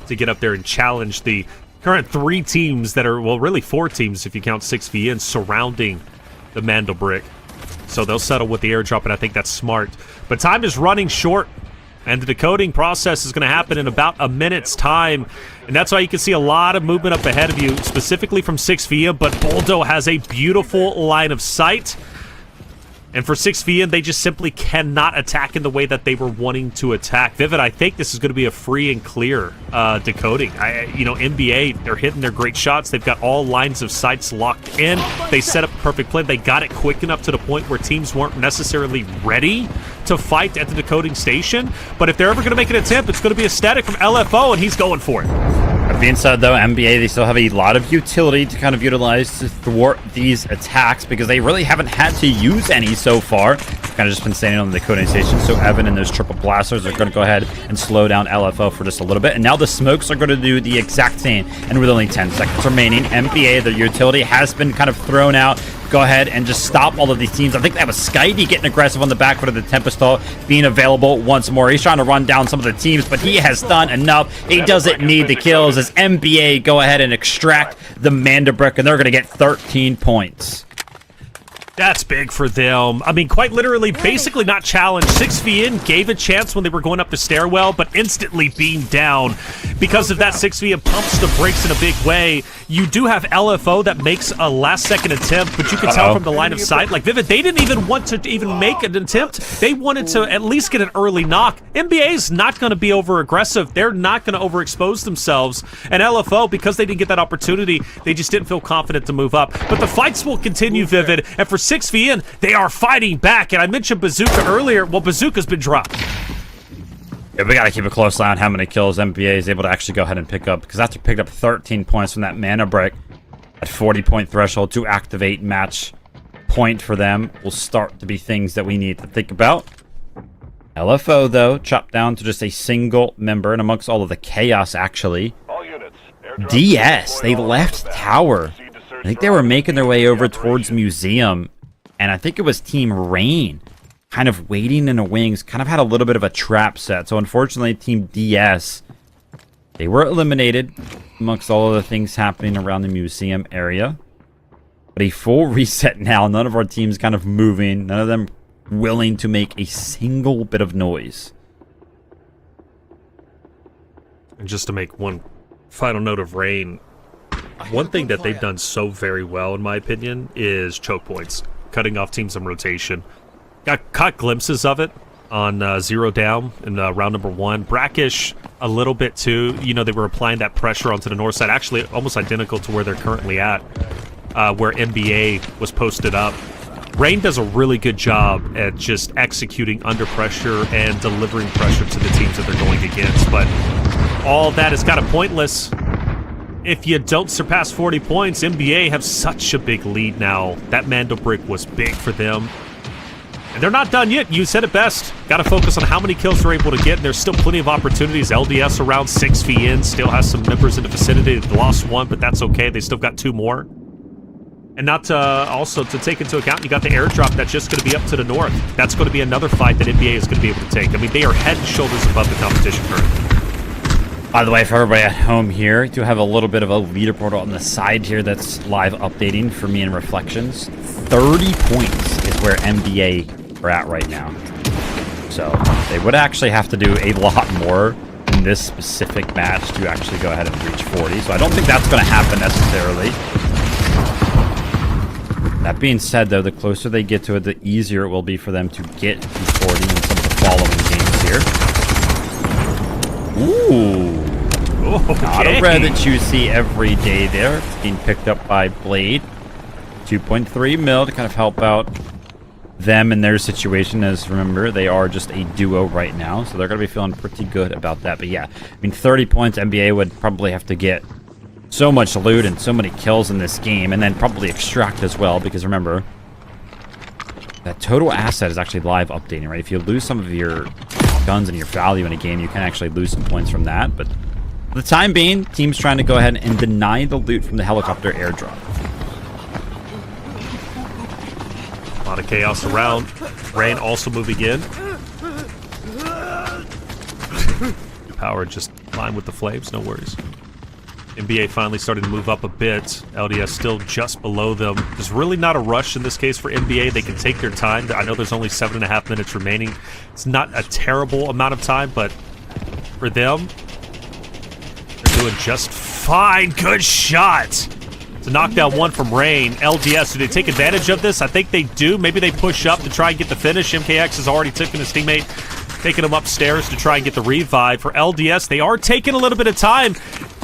to get up there and challenge the current 3 teams that are, well, really 4 teams if you count 6VN surrounding the Mandelbrick. So they'll settle with the airdrop, and I think that's smart. But time is running short. And the decoding process is going to happen in about a minute's time. And that's why you can see a lot of movement up ahead of you, specifically from 6VN. But Boldo has a beautiful line of sight. And for 6VN, they just simply cannot attack in the way that they were wanting to attack. Vivid, I think this is going to be a free and clear decoding. NBA, they're hitting their great shots. They've got all lines of sights locked in. They set up a perfect plan. They got it quick enough to the point where teams weren't necessarily ready to fight at the decoding station. But if they're ever going to make an attempt, it's going to be a static from LFO, and he's going for it. That being said, though, NBA, they still have a lot of utility to kind of utilize to thwart these attacks because they really haven't had to use any so far. Kind of just been standing on the decoding station, so Evan and those triple blasters are going to go ahead and slow down LFO for just a little bit. And now the smokes are going to do the exact same, and with only 10 seconds remaining, NBA, the utility has been kind of thrown out. Go ahead and just stop all of these teams. I think that was Skydie getting aggressive on the back foot of the Tempestal being available once more. He's trying to run down some of the teams, but he has done enough. He doesn't need the kills as NBA go ahead and extract the Mandabrick, and they're going to get 13 points. That's big for them. I mean, quite literally, basically not challenged. 6VN gave a chance when they were going up the stairwell, but instantly beamed down. Because of that, 6VN pumps the brakes in a big way. You do have LFO that makes a last-second attempt, but you can tell from the line of sight, like Vivid, they didn't even want to even make an attempt. They wanted to at least get an early knock. NBA's not going to be over-aggressive. They're not going to overexpose themselves. And LFO, because they didn't get that opportunity, they just didn't feel confident to move up. But the fights will continue, Vivid, and for 6VN, they are fighting back. And I mentioned Bazooka earlier. Well, Bazooka's been dropped. Yeah, we got to keep a close eye on how many kills NBA is able to actually go ahead and pick up, because after picked up 13 points from that mana break at 40-point threshold to activate match point for them will start to be things that we need to think about. LFO, though, chopped down to just a single member, and amongst all of the chaos, actually. DS, they left Tower. I think they were making their way over towards Museum, and I think it was Team Rain kind of waiting in the wings, kind of had a little bit of a trap set. So unfortunately, Team DS, they were eliminated amongst all of the things happening around the museum area. But a full reset now, none of our teams kind of moving, none of them willing to make a single bit of noise. And just to make one final note of Rain, one thing that they've done so very well, in my opinion, is choke points, cutting off teams in rotation. Got caught glimpses of it on Zero Down in round number 1. Brakkesh a little bit too. You know, they were applying that pressure onto the north side, actually almost identical to where they're currently at, where NBA was posted up. Rain does a really good job at just executing under pressure and delivering pressure to the teams that they're going against, but all that is kind of pointless. If you don't surpass 40 points, NBA have such a big lead now. That Mando Brick was big for them. And they're not done yet. You said it best. Got to focus on how many kills they're able to get. And there's still plenty of opportunities. LDS around 6VN still has some members in the vicinity. They lost one, but that's okay. They still got 2 more. And not to, also to take into account, you got the airdrop that's just going to be up to the north. That's going to be another fight that NBA is going to be able to take. I mean, they are head and shoulders above the competition currently. By the way, for everybody at home here, I do have a little bit of a leaderboard on the side here that's live updating for me in Reflections. 30 points is where NBA are at right now. So they would actually have to do a lot more in this specific match to actually go ahead and reach 40. So I don't think that's going to happen necessarily. That being said, though, the closer they get to it, the easier it will be for them to get to 40 in some of the following games here. Ooh. Okay. Not a red that you see every day there. It's being picked up by Blade. 2.3 mil to kind of help out them in their situation, as remember, they are just a duo right now, so they're going to be feeling pretty good about that. But yeah, I mean, 30 points, NBA would probably have to get so much loot and so many kills in this game, and then probably extract as well, because remember, that total asset is actually live updating, right? If you lose some of your guns and your value in a game, you can actually lose some points from that. But for the time being, teams trying to go ahead and deny the loot from the helicopter airdrop. A lot of chaos around. Rain also moving in. Power just fine with the flames, no worries. NBA finally started to move up a bit. LDS still just below them. There's really not a rush in this case for NBA. They can take their time. I know there's only 7.5 minutes remaining. It's not a terrible amount of time, but for them, they're doing just fine. Good shot. It's a knockdown one from Rain. LDS, do they take advantage of this? I think they do. Maybe they push up to try and get the finish. MKX has already taken his teammate, taking him upstairs to try and get the revive. For LDS, they are taking a little bit of time.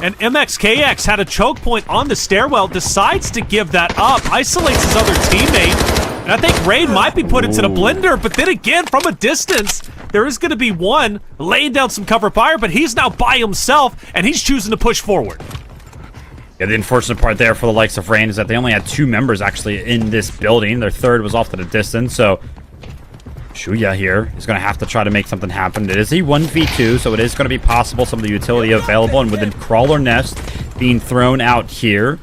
And MXKX had a choke point on the stairwell, decides to give that up, isolates his other teammate. And I think Rain might be put into the blender, but then again, from a distance, there is going to be one laying down some cover fire, but he's now by himself, and he's choosing to push forward. Yeah, the unfortunate part there for the likes of Rain is that they only had 2 members actually in this building. Their third was off to the distance, so Shuya here is going to have to try to make something happen. It is a 1v2, so it is going to be possible some of the utility available, and with the crawler nest being thrown out here,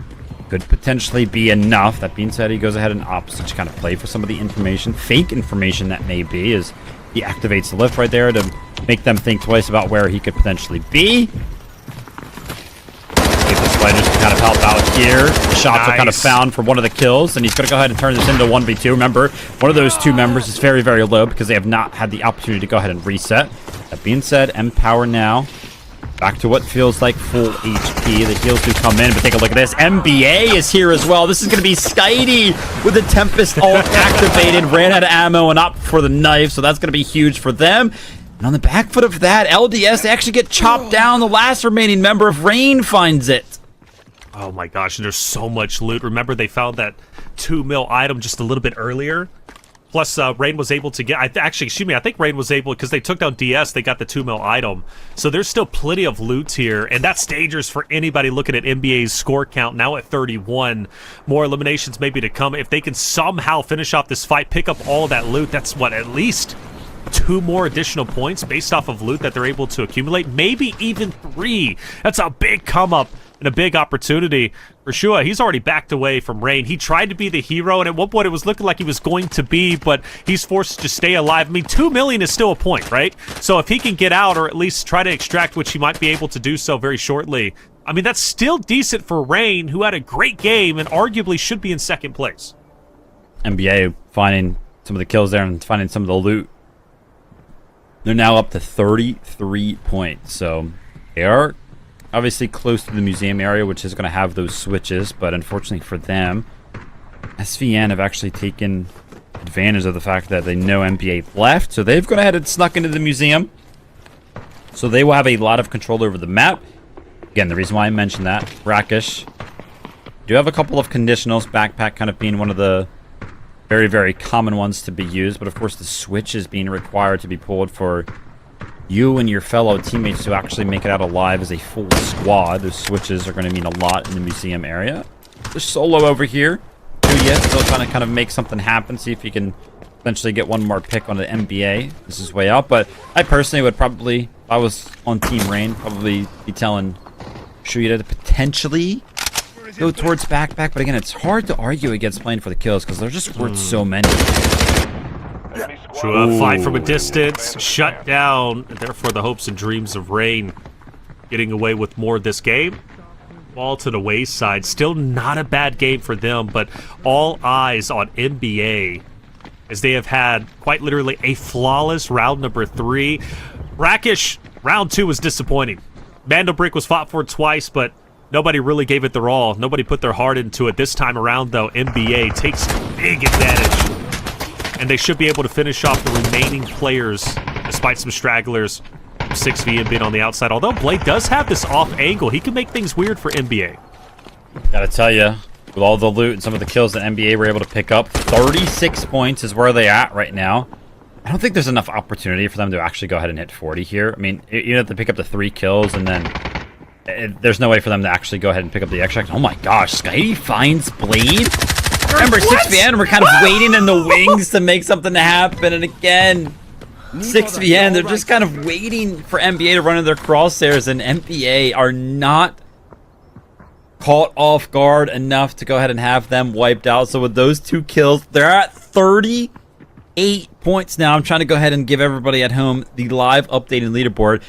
could potentially be enough. That being said, he goes ahead and opts to kind of play for some of the information, fake information that may be, as he activates the lift right there to make them think twice about where he could potentially be. The sliders to kind of help out here. The shots are kind of found for one of the kills, and he's going to go ahead and turn this into 1v2. Remember, one of those 2 members is very, very low because they have not had the opportunity to go ahead and reset. That being said, Empower now back to what feels like full HP. The heals do come in, but take a look at this. MBA is here as well. This is going to be Skitey with the Tempest ult activated. Ran out of ammo and opted for the knife, so that's going to be huge for them. And on the back foot of that, LDS, they actually get chopped down. The last remaining member of Rain finds it. Oh my gosh, and there's so much loot. Remember, they found that 2 mil item just a little bit earlier. Plus, Rain was able to get... I think Rain was able... Because they took down DS, they got the 2 mil item. So there's still plenty of loot here. And that's dangerous for anybody looking at NBA's score count, now at 31. More eliminations maybe to come. If they can somehow finish off this fight, pick up all of that loot, that's what, at least 2 more additional points based off of loot that they're able to accumulate. Maybe even 3. That's a big come-up and a big opportunity for Shua. He's already backed away from Rain. He tried to be the hero, and at one point it was looking like he was going to be, but he's forced to stay alive. I mean, 2 million is still a point, right? So if he can get out or at least try to extract, which he might be able to do so very shortly, I mean, that's still decent for Rain, who had a great game and arguably should be in second place. NBA finding some of the kills there and finding some of the loot. They're now up to 33 points, so they are obviously close to the museum area, which is going to have those switches, but unfortunately for them, SVN have actually taken advantage of the fact that they know NBA left, so they've gone ahead and snuck into the museum. So they will have a lot of control over the map. Again, the reason why I mentioned that, Brakkesh do have a couple of conditionals, backpack kind of being one of the very, very common ones to be used, but of course the switch is being required to be pulled for you and your fellow teammates to actually make it out alive as a full squad. Those switches are going to mean a lot in the museum area. There's Solo over here. Yes, still trying to kind of make something happen, see if he can eventually get one more pick on the NBA. This is way out, but I personally would probably, if I was on Team Rain, probably be telling Shuya to potentially go towards backpack, but again, it's hard to argue against playing for the kills because they're just worth so many. Shua fight from a distance, shut down, and therefore the hopes and dreams of Rain getting away with more of this game. Ball to the wayside. Still not a bad game for them, but all eyes on NBA as they have had quite literally a flawless round number 3. Brakkesh, round 2 was disappointing. Mando Brick was fought for twice, but nobody really gave it their all. Nobody put their heart into it. This time around, though, NBA takes big advantage. And they should be able to finish off the remaining players, despite some stragglers. 6v and being on the outside. Although Blade does have this off angle, he can make things weird for NBA. Gotta tell you, with all the loot and some of the kills that NBA were able to pick up, 36 points is where they at right now. I don't think there's enough opportunity for them to actually go ahead and hit 40 here. I mean, you have to pick up the 3 kills, and then there's no way for them to actually go ahead and pick up the extract. Oh my gosh, Skitey finds Blade? Remember, 6VN, we're kind of waiting in the wings to make something happen, and again, 6VN, they're just kind of waiting for NBA to run in their crosshairs, and NBA are not caught off guard enough to go ahead and have them wiped out. So with those 2 kills, they're at 38 points now. I'm trying to go ahead and give everybody at home the live updated leaderboard.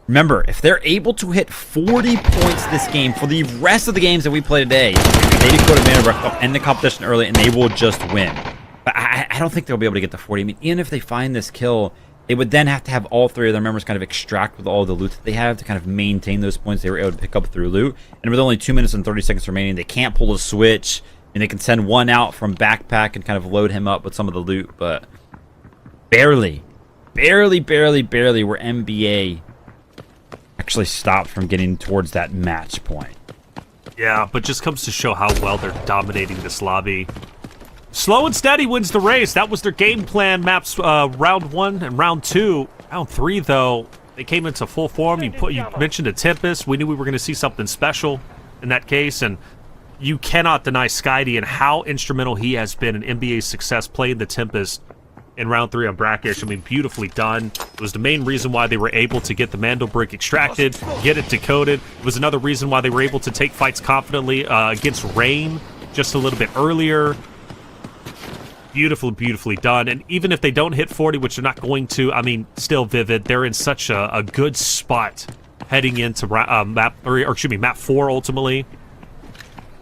Remember, if they're able to hit 40 points this game for the rest of the games that we play today, they Dakota Manor will end the competition early and they will just win. But I don't think they'll be able to get to 40. I mean, even if they find this kill they would then have to have all three of their members kind of extract with all the loot that they have to kind of maintain those points they were able to pick up through loot. And with only 2 minutes and 30 seconds remaining, they can't pull a switch, and they can send one out from backpack and kind of load him up with some of the loot, but barely were NBA actually stopped from getting towards that match point. Yeah, but just comes to show how well they're dominating this lobby. Slow and steady wins the race. That was their game plan maps round 1 and round 2. Round 3, though, they came into full form. You mentioned a Tempest. We knew we were going to see something special in that case, and you cannot deny Skydie and how instrumental he has been in NBA's success playing the Tempest in round 3 on Brakkesh. I mean, beautifully done. It was the main reason why they were able to get the Mando brick extracted, get it decoded. It was another reason why they were able to take fights confidently against Rain just a little bit earlier. Beautifully done. And even if they don't hit 40, which they're not going to, I mean, still Vivid, they're in such a good spot heading into map 4 ultimately.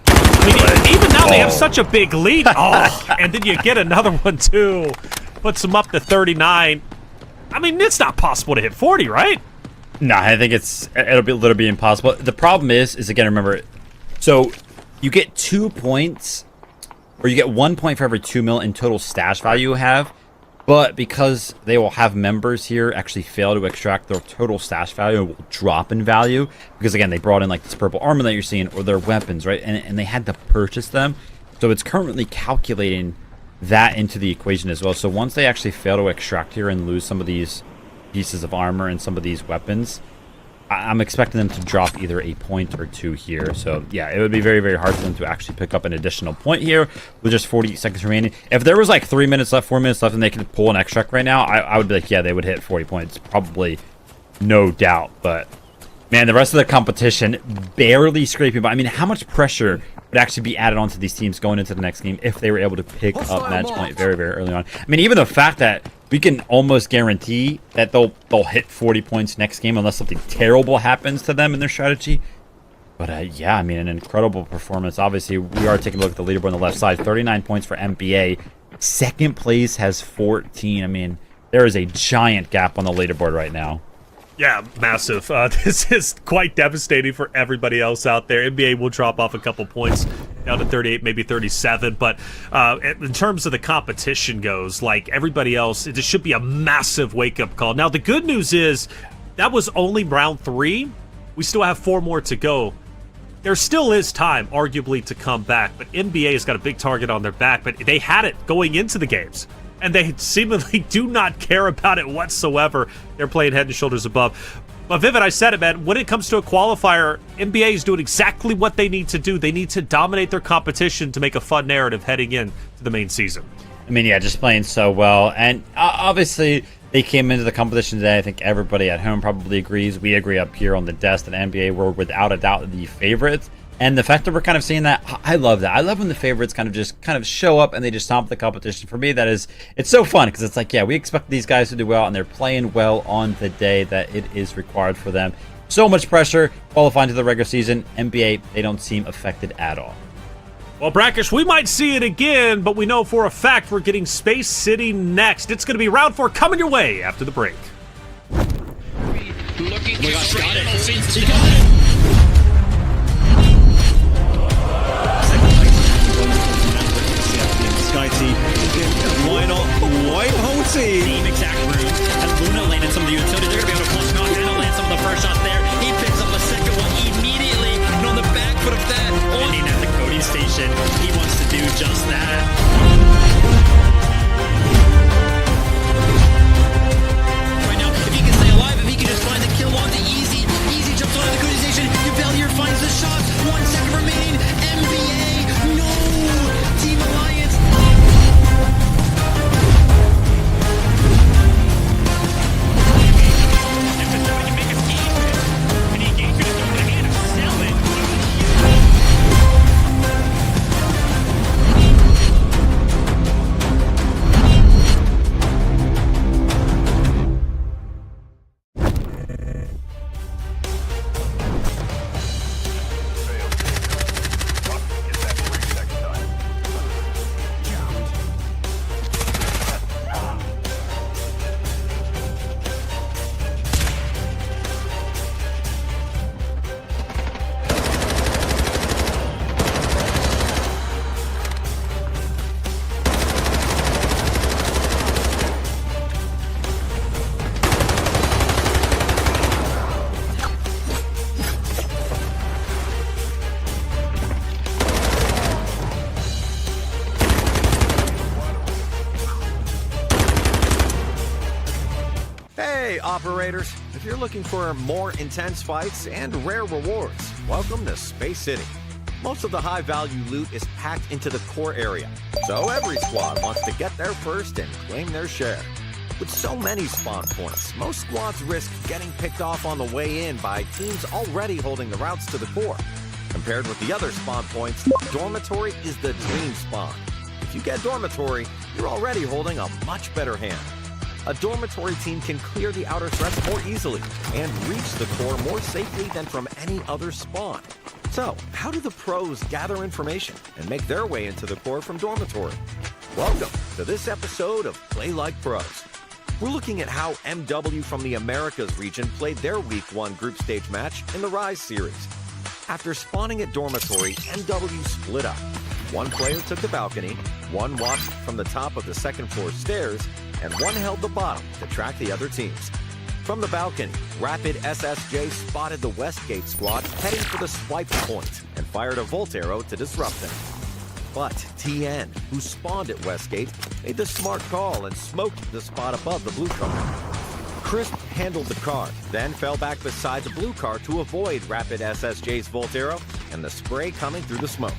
I mean, even now they have such a big lead. Oh, and then you get another one too. Puts them up to 39. I mean, it's not possible to hit 40, right? No, I think it'll be impossible. The problem is again, remember, so you get 2 points, or you get 1 point for every 2 mil in total stash value you have, but because they will have members here actually fail to extract, their total stash value will drop in value, because again, they brought in like this purple armor that you're seeing, or their weapons, right? And they had to purchase them, so it's currently calculating that into the equation as well. So once they actually fail to extract here and lose some of these pieces of armor and some of these weapons, I'm expecting them to drop either a point or 2 here. So yeah, it would be very hard for them to actually pick up an additional point here with just 40 seconds remaining. If there was like 3 minutes left, 4 minutes left, and they could pull an extract right now, I would be like, yeah, they would hit 40 points, probably, no doubt. But man, the rest of the competition barely scraping by. I mean, how much pressure would actually be added onto these teams going into the next game if they were able to pick up match point very early on? I mean, even the fact that we can almost guarantee that they'll hit 40 points next game unless something terrible happens to them in their strategy. But yeah, I mean, an incredible performance. Obviously, we are taking a look at the leaderboard on the left side. 39 points for NBA. Second place has 14. I mean, there is a giant gap on the leaderboard right now. Yeah, massive. This is quite devastating for everybody else out there. NBA will drop off a couple points down to 38, maybe 37. But in terms of the competition goes, like everybody else, it should be a massive wake-up call. Now, the good news is that was only round 3. We still have 4 more to go. There still is time, arguably, to come back. But NBA has got a big target on their back. But they had it going into the games, and they seemingly do not care about it whatsoever. They're playing head and shoulders above. But Vivid, I said it, man, when it comes to a qualifier, NBA is doing exactly what they need to do. They need to dominate their competition to make a fun narrative heading in to the main season. I mean, yeah, just playing so well. And obviously, they came into the competition today. I think everybody at home probably agrees. We agree up here on the desk that NBA were without a doubt the favorites. And the fact that we're kind of seeing that, I love that. I love when the favorites kind of show up and they just stomp the competition. For me, it's so fun because it's like, yeah, we expect these guys to do well, and they're playing well on the day that it is required for them. So much pressure qualifying to the regular season. NBA, they don't seem affected at all. Well, Brakkesh, we might see it again, but we know for a fact we're getting Space City next. It's going to be round 4 coming your way after the break. Looking got it. Sky team. Why not? White hole team. Same exact route. And Luna landed some of the utility. They're going to be able to push knock and land some of the first shots there. He picks up the second one immediately. And on the back foot of that, landing at the coding station, he wants to do just that. Right now, if he can stay alive, if he can just find the kill on the easy jumps on the coding station. Valier finds the shot. 1 second remaining. NBA, no! Team Alliance. operators. If you're looking for more intense fights and rare rewards, welcome to Space City. Most of the high-value loot is packed into the core area, so every squad wants to get there first and claim their share. With so many spawn points, most squads risk getting picked off on the way in by teams already holding the routes to the core. Compared with the other spawn points, Dormitory is the dream spawn. If you get Dormitory, you're already holding a much better hand. A Dormitory team can clear the outer threats more easily and reach the core more safely than from any other spawn. So, how do the pros gather information and make their way into the core from Dormitory? Welcome to this episode of Play Like Pros. We're looking at how MW from the Americas region played their Week 1 group stage match in the Rise series. After spawning at Dormitory, MW split up. One player took the balcony, one watched from the top of the second floor stairs, and one held the bottom to track the other teams. From the balcony, Rapid SSJ spotted the Westgate squad heading for the swipe point and fired a Volt Arrow to disrupt them. But TN, who spawned at Westgate, made the smart call and smoked the spot above the blue car. Crisp handled the car, then fell back beside the blue car to avoid Rapid SSJ's Volt Arrow and the spray coming through the smoke.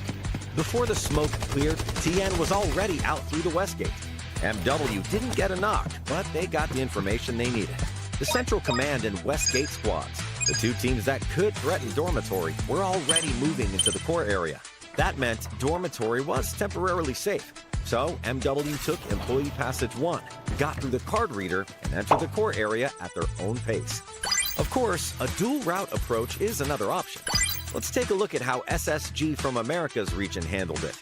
Before the smoke cleared, TN was already out through the Westgate. MW didn't get a knock, but they got the information they needed. The Central Command and Westgate squads, the two teams that could threaten Dormitory, were already moving into the core area. That meant Dormitory was temporarily safe. So MW took Employee Passage 1, got through the card reader, and entered the core area at their own pace. Of course, a dual route approach is another option. Let's take a look at how SSG from America's region handled it.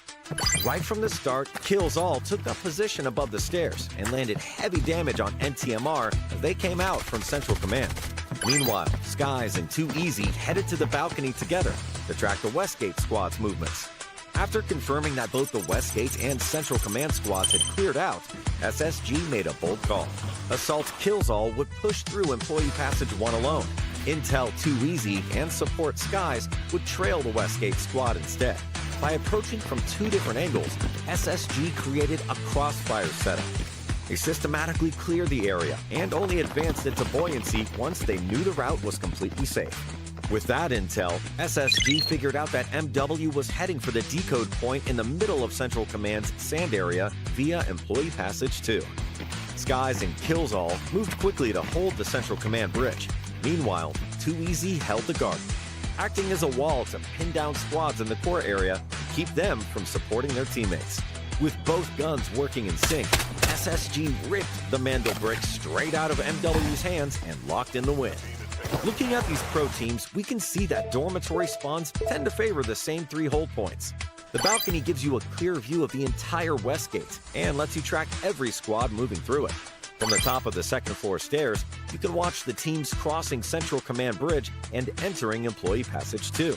Right from the start, Kills All took up position above the stairs and landed heavy damage on NTMR as they came out from Central Command. Meanwhile, Skies and Too Easy headed to the balcony together to track the Westgate squad's movements. After confirming that both the Westgate and Central Command squads had cleared out, SSG made a bold call. Assault Kills All would push through Employee Passage 1 alone. Intel Too Easy and Support Skies would trail the Westgate squad instead. By approaching from two different angles, SSG created a crossfire setup. They systematically cleared the area and only advanced into buoyancy once they knew the route was completely safe. With that intel, SSG figured out that MW was heading for the decode point in the middle of Central Command's sand area via Employee Passage 2. Skies and Kills All moved quickly to hold the Central Command bridge. Meanwhile, Too Easy held the guard, acting as a wall to pin down squads in the core area and keep them from supporting their teammates. With both guns working in sync, SSG ripped the Mandel brick straight out of MW's hands and locked in the win. Looking at these pro teams, we can see that Dormitory spawns tend to favor the same 3 hold points. The balcony gives you a clear view of the entire Westgate and lets you track every squad moving through it. From the top of the second floor stairs, you can watch the teams crossing Central Command Bridge and entering Employee Passage 2.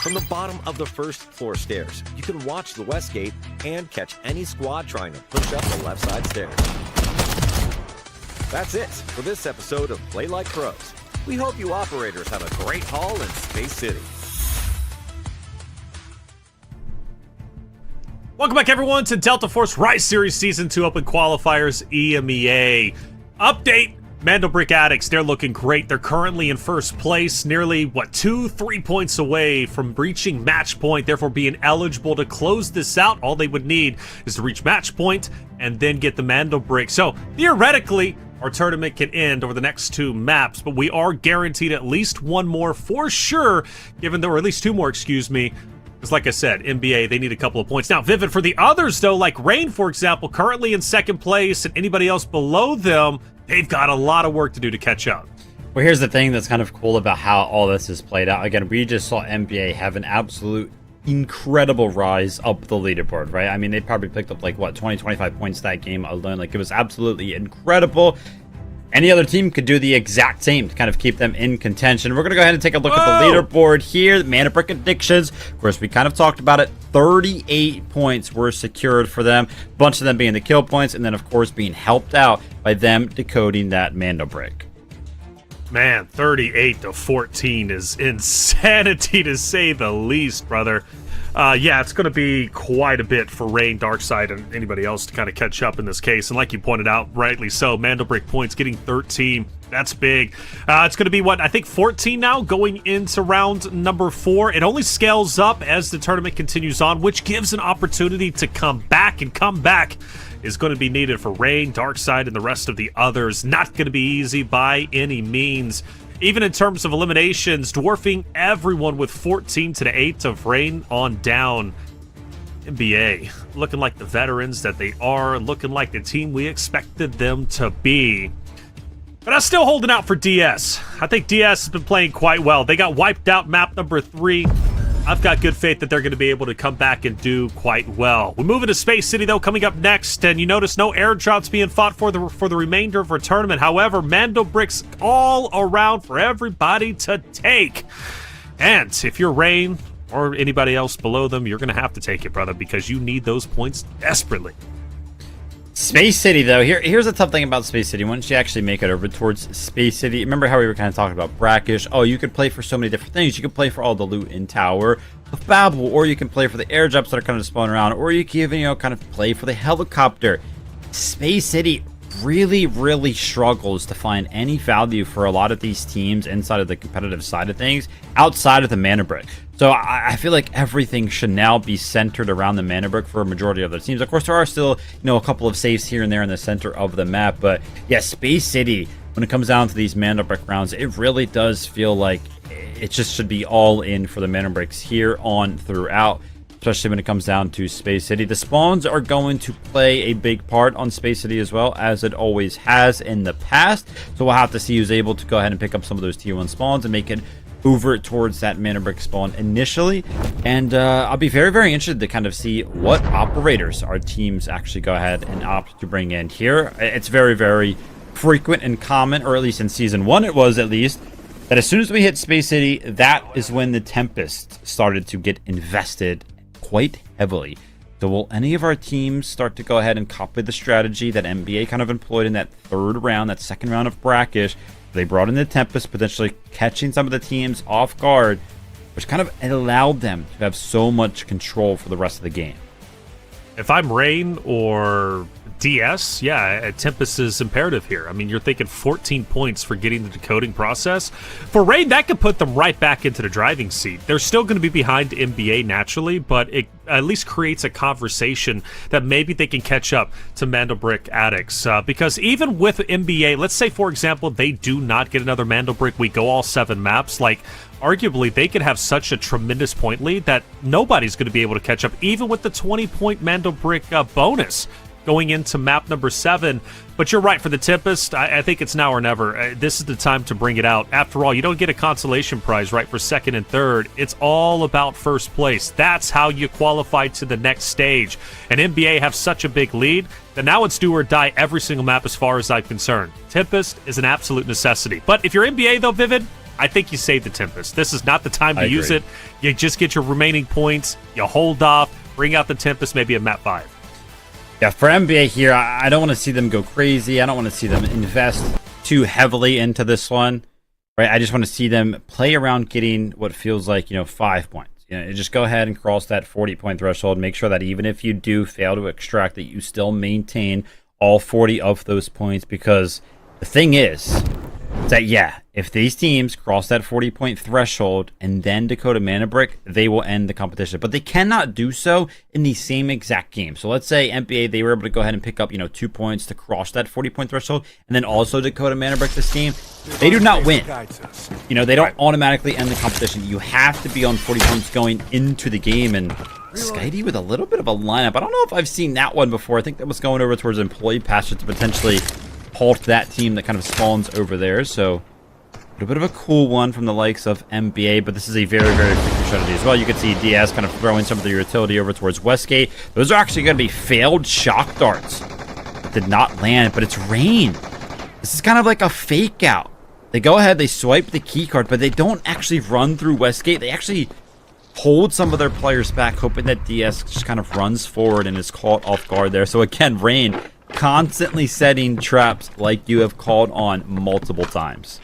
From the bottom of the first floor stairs, you can watch the Westgate and catch any squad trying to push up the left side stairs. That's it for this episode of Play Like Pros. We hope you operators have a great haul in Space City. Welcome back, everyone, to Delta Force Rise Series Season 2 Open Qualifiers EMEA. Update, Mandelbrick Addicts, they're looking great. They're currently in first place, nearly, 2-3 points away from reaching match point, therefore being eligible to close this out. All they would need is to reach match point and then get the Mandelbrick. So, theoretically, our tournament can end over the next 2 maps, but we are guaranteed at least one more for sure, given there were at least 2 more, because like I said, NBA, they need a couple of points. Now, Vivid, for the others, though, like Rain, for example, currently in second place, and anybody else below them, they've got a lot of work to do to catch up. Well, here's the thing that's kind of cool about how all this is played out. Again, we just saw NBA have an absolute incredible rise up the leaderboard, right? I mean, they probably picked up 20, 25 points that game alone. It was absolutely incredible. Any other team could do the exact same to kind of keep them in contention. We're going to go ahead and take a look at the leaderboard here. Mandelbrick Addictions, of course, we kind of talked about it. 38 points were secured for them. A bunch of them being the kill points, and then, of course, being helped out by them decoding that Mandelbrick. Man, 38-14 is insanity to say the least, brother. Yeah, it's going to be quite a bit for Rain, Darkside, and anybody else to kind of catch up in this case. And like you pointed out, rightly so, Mandelbrick points getting 13. That's big. It's going to be, what, I think 14 now going into round number 4. It only scales up as the tournament continues on, which gives an opportunity to come back, and come back is going to be needed for Rain, Darkside, and the rest of the others. Not going to be easy by any means. Even in terms of eliminations, dwarfing everyone with 14 to the 8 of Rain on down. EMEA looking like the veterans that they are, looking like the team we expected them to be. But I'm still holding out for DS. I think DS has been playing quite well. They got wiped out map number 3. I've got good faith that they're going to be able to come back and do quite well. We move into Space City, though, coming up next, and you notice no airdrops being fought for the remainder of our tournament. However, Mando bricks all around for everybody to take. And if you're Rain or anybody else below them, you're going to have to take it, brother, because you need those points desperately. Space City, though, here's a tough thing about Space City. Once you actually make it over towards Space City, remember how we were kind of talking about Brakkesh? Oh, you could play for so many different things. You could play for all the loot in Tower of Babel, or you can play for the airdrops that are kind of spawning around, or you can even, kind of play for the helicopter. Space City really struggles to find any value for a lot of these teams inside of the competitive side of things, outside of the mana brick. So I feel like everything should now be centered around the mana brick for a majority of the teams. Of course, there are still, a couple of saves here and there in the center of the map, but yeah, Space City, when it comes down to these mana brick rounds, it really does feel like it just should be all in for the mana bricks here on throughout, especially when it comes down to Space City. The spawns are going to play a big part on Space City as well, as it always has in the past. So we'll have to see who's able to go ahead and pick up some of those tier 1 spawns and make it over towards that mana brick spawn initially. And I'll be very interested to kind of see what operators our teams actually go ahead and opt to bring in here. It's very frequent and common, or at least in season 1 it was, at least, that as soon as we hit Space City, that is when the Tempest started to get invested quite heavily. So will any of our teams start to go ahead and copy the strategy that NBA kind of employed in that third round, that second round of Brakkesh? They brought in the Tempest, potentially catching some of the teams off guard, which kind of allowed them to have so much control for the rest of the game. If I'm Rain or DS, yeah, Tempest is imperative here. I mean, you're thinking 14 points for getting the decoding process. For Rain, that could put them right back into the driving seat. They're still going to be behind NBA naturally, but it at least creates a conversation that maybe they can catch up to Mando Brick addicts. Because even with NBA, let's say, for example, they do not get another Mando Brick, we go all 7 maps, like, arguably, they could have such a tremendous point lead that nobody's going to be able to catch up, even with the 20-point Mando Brick bonus going into map number 7. But you're right, for the Tempest, I think it's now or never. This is the time to bring it out. After all, you don't get a consolation prize, right, for 2nd and 3rd. It's all about first place. That's how you qualify to the next stage. And NBA have such a big lead that now it's do or die every single map as far as I'm concerned. Tempest is an absolute necessity. But if you're NBA, though, Vivid, I think you save the Tempest. This is not the time to use it. You just get your remaining points, you hold off, bring out the Tempest maybe at map 5. Yeah, for NBA here, I don't want to see them go crazy. I don't want to see them invest too heavily into this one, right? I just want to see them play around getting what feels like, 5 points. Just go ahead and cross that 40-point threshold. Make sure that even if you do fail to extract, that you still maintain all 40 of those points, because the thing is that, yeah, if these teams cross that 40-point threshold and then decode a mana brick, they will end the competition. But they cannot do so in the same exact game. So let's say NBA, they were able to go ahead and pick up, 2 points to cross that 40-point threshold and then also decode a mana brick this game. They do not win. They don't automatically end the competition. You have to be on 40 points going into the game. And Skydee with a little bit of a lineup. I don't know if I've seen that one before. I think that was going over towards employee pasture to potentially halt that team that kind of spawns over there. So a little bit of a cool one from the likes of NBA, but this is a very freaking strategy as well. You can see DS kind of throwing some of their utility over towards Westgate. Those are actually going to be failed shock darts that did not land, but it's Rain. This is kind of like a fake out. They go ahead, they swipe the key card, but they don't actually run through Westgate. They actually hold some of their players back, hoping that DS just kind of runs forward and is caught off guard there. So again, Rain constantly setting traps like you have called on multiple times.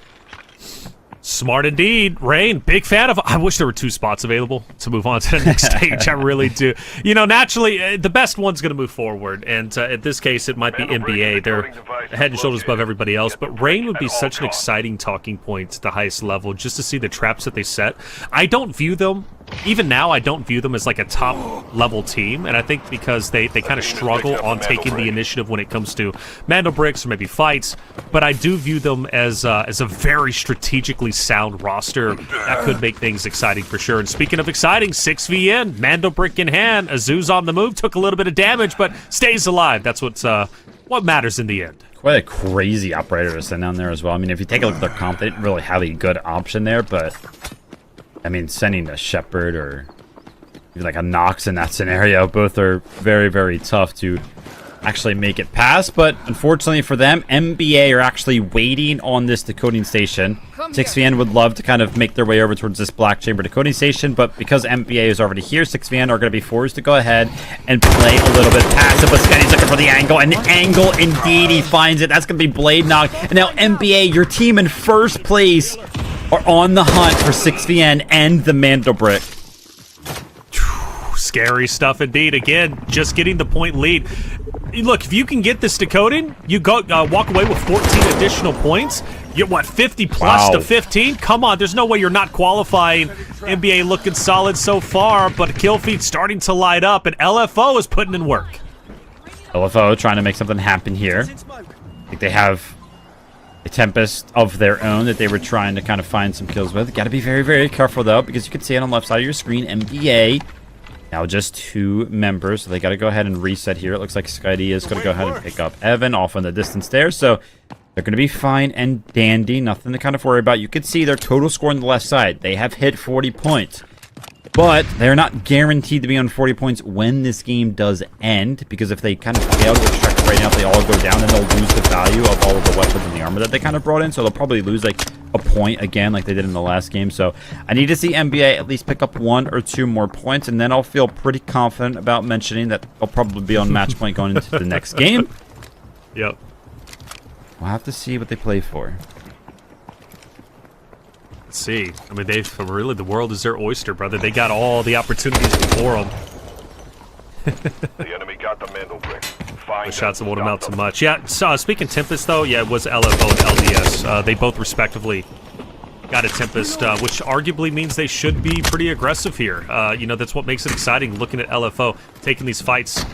Smart indeed. Rain, big fan of... I wish there were 2 spots available to move on to the next stage. I really do. You know, naturally, the best one's going to move forward. And in this case, it might be NBA. They're head and shoulders above everybody else. But Rain would be such an exciting talking point at the highest level just to see the traps that they set. I don't view them... Even now, I don't view them as like a top-level team, and I think because they kind of struggle on taking the initiative when it comes to Mando bricks or maybe fights, but I do view them as a very strategically sound roster that could make things exciting for sure. And speaking of exciting, 6v Mando brick in hand, Azu's on the move, took a little bit of damage, but stays alive. That's what matters in the end. Quite a crazy operator to send down there as well. I mean, if you take a look at their comp, they didn't really have a good option there, but... I mean, sending a Shepherd or even like a Nox in that scenario, both are very, very tough to actually make it past. But unfortunately for them, NBA are actually waiting on this decoding station. 6VN would love to kind of make their way over towards this black chamber decoding station, but because NBA is already here, 6VN are going to be forced to go ahead and play a little bit passive. But Spenny's looking for the angle, and the angle indeed he finds it. That's going to be Blade Knock. And now NBA, your team in first place, are on the hunt for 6VN and the Mando brick. Scary stuff indeed. Again, just getting the point lead. Look, if you can get this decoding, you go walk away with 14 additional points. You're what, 50 plus to 15? Come on, there's no way you're not qualifying. NBA looking solid so far, but kill feed starting to light up, and LFO is putting in work. LFO trying to make something happen here. I think they have a Tempest of their own that they were trying to kind of find some kills with. Got to be very, very careful, though, because you can see it on the left side of your screen, NBA. Now just 2 members, so they got to go ahead and reset here. It looks like Skydee is going to go ahead and pick up Evan off in the distance there, so they're going to be fine and dandy. Nothing to kind of worry about. You can see their total score on the left side. They have hit 40 points. But they're not guaranteed to be on 40 points when this game does end, because if they kind of fail to extract right now, if they all go down, then they'll lose the value of all of the weapons and the armor that they kind of brought in. So they'll probably lose like a point again like they did in the last game. So I need to see NBA at least pick up 1 or 2 more points, and then I'll feel pretty confident about mentioning that they'll probably be on match point going into the next game. Yep. We'll have to see what they play for. Let's see. I mean, really, the world is their oyster, brother. They got all the opportunities before them. The enemy got the Mando brick. The shots won't amount to much. Yeah, so speaking Tempest, though, yeah, it was LFO and LDS. They both respectively got a Tempest, which arguably means they should be pretty aggressive here. You know, that's what makes it exciting, looking at LFO taking these fights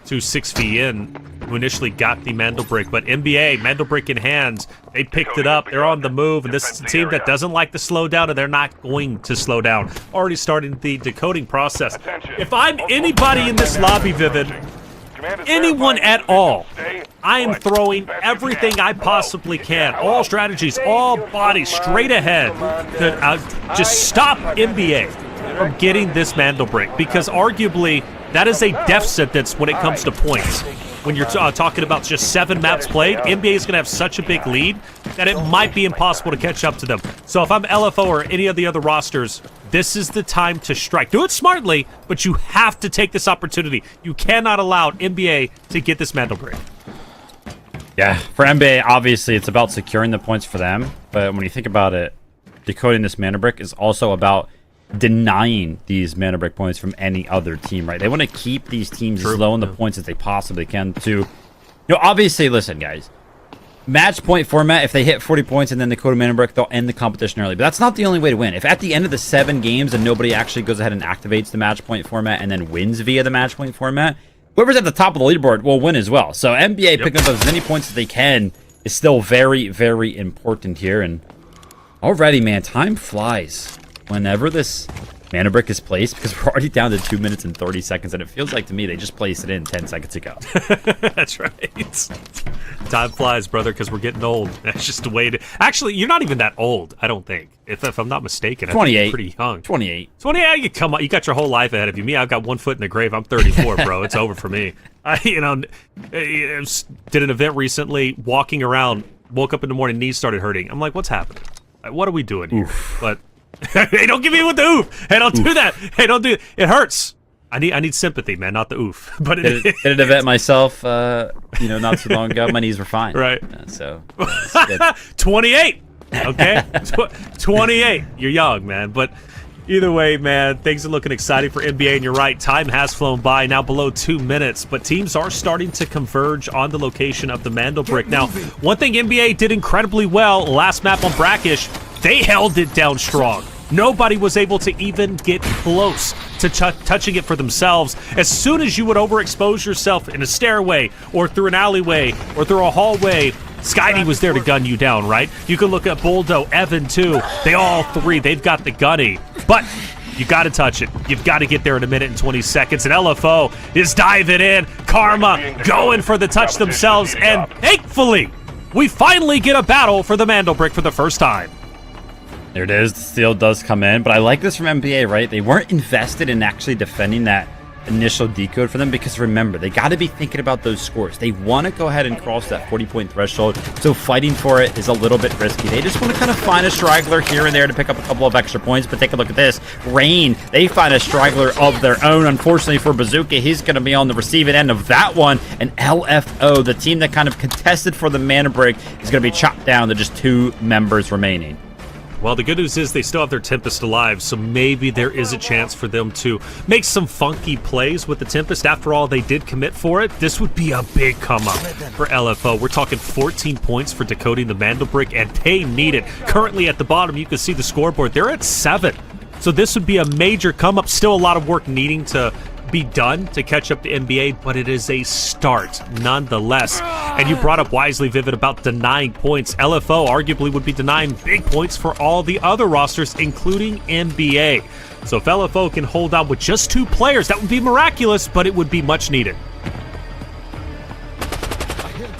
to 6VN, who initially got the Mando brick, but NBA, Mando brick in hand, they picked it up, they're on the move, and this is a team that doesn't like to slow down, and they're not going to slow down. Already starting the decoding process. If I'm anybody in this lobby, Vivid, anyone at all, I am throwing everything I possibly can, all strategies, all bodies, straight ahead, to just stop NBA from getting this Mando brick, because arguably, that is a death sentence when it comes to points. When you're talking about just 7 maps played, NBA is going to have such a big lead that it might be impossible to catch up to them. So if I'm LFO or any of the other rosters, this is the time to strike. Do it smartly, but you have to take this opportunity. You cannot allow NBA to get this Mando brick. Yeah, for NBA, obviously, it's about securing the points for them. But when you think about it, decoding this Mando brick is also about denying these Mando brick points from any other team, right? They want to keep these teams as low in the points as they possibly can to, you know, obviously, listen, guys, match point format, if they hit 40 points and then they code a Mando brick, they'll end the competition early. But that's not the only way to win. If at the end of the 7 games and nobody actually goes ahead and activates the match point format and then wins via the match point format, whoever's at the top of the leaderboard will win as well. So NBA picking up as many points as they can is still very, very important here. And already, man, time flies whenever this Mando brick is placed, because we're already down to 2 minutes and 30 seconds, and it feels like to me they just placed it in 10 seconds ago. That's right. Time flies, brother, because we're getting old. That's just the way to... Actually, you're not even that old, I don't think. If I'm not mistaken, I 28. think you're pretty young. 28. 28, you come on. You got your whole life ahead of you. Me, I've got 1 foot in the grave. I'm 34, bro. It's over for me. I did an event recently, walking around, woke up in the morning, knees started hurting. I'm like, what's happening? Like, what are we doing here? Oof. But... hey, don't give me with the oof. Hey, don't do that. Hey, don't do it. It hurts. I need sympathy, man, not the oof. But did an event myself, not too long ago. My knees were fine. Right. So 28. Okay? 28. You're young, man. But either way, man, things are looking exciting for NBA, and you're right, time has flown by, now below 2 minutes, but teams are starting to converge on the location of the Mandelbrick. Now, one thing NBA did incredibly well, last map on Brakkesh, they held it down strong. Nobody was able to even get close to touching it for themselves. As soon as you would overexpose yourself in a stairway or through an alleyway or through a hallway, Skydie was there to gun you down, right? You can look at Boldo, Evan too. They all three, they've got the gunny. But you got to touch it. You've got to get there in 1 minute and 20 seconds. And LFO is diving in. Karma going for the touch themselves. And thankfully, we finally get a battle for the Mandelbrick for the first time. There it is. The steal does come in. But I like this from NBA, right? They weren't invested in actually defending that initial decode for them because remember, they got to be thinking about those scores. They want to go ahead and cross that 40-point threshold, so fighting for it is a little bit risky. They just want to kind of find a straggler here and there to pick up a couple of extra points, but take a look at this. Rain, they find a straggler of their own. Unfortunately for Bazooka, he's going to be on the receiving end of that one, and LFO, the team that kind of contested for the mana break, is going to be chopped down to just 2 members remaining. Well, the good news is they still have their Tempest alive, so maybe there is a chance for them to make some funky plays with the Tempest. After all, they did commit for it. This would be a big come-up for LFO. We're talking 14 points for decoding the Mandelbrick, and they need it. Currently at the bottom, you can see the scoreboard. They're at 7. So this would be a major come-up. Still a lot of work needing to be done to catch up to NBA, but it is a start nonetheless. And you brought up wisely, Vivid, about denying points. LFO arguably would be denying big points for all the other rosters, including NBA. So if LFO can hold on with just 2 players, that would be miraculous, but it would be much needed.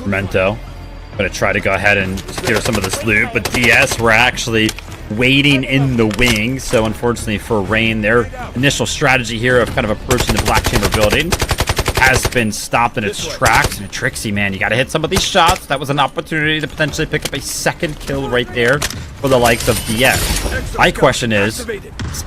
Memento going to try to go ahead and secure some of this loot, but DS were actually waiting in the wings. So unfortunately for Rain, their initial strategy here of kind of approaching the Black Chamber building has been stopped in its tracks. And Trixie, man, you got to hit some of these shots. That was an opportunity to potentially pick up a second kill right there for the likes of DS. My question is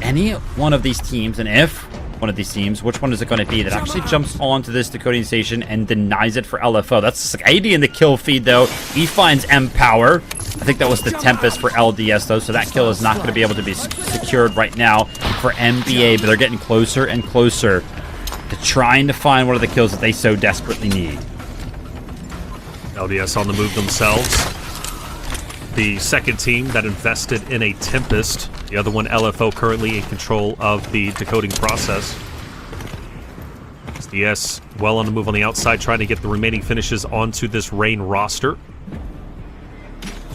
any one of these teams, and if one of these teams, which one is it going to be that actually jumps onto this decoding station and denies it for LFO? That's Skydie in the kill feed, though. He finds M-Power. I think that was the Tempest for LDS, though, so that kill is not going to be able to be secured right now for NBA, but they're getting closer and closer to trying to find one of the kills that they so desperately need. LDS on the move themselves. The second team that invested in a Tempest. The other one, LFO, currently in control of the decoding process. DS well on the move on the outside, trying to get the remaining finishes onto this Rain roster.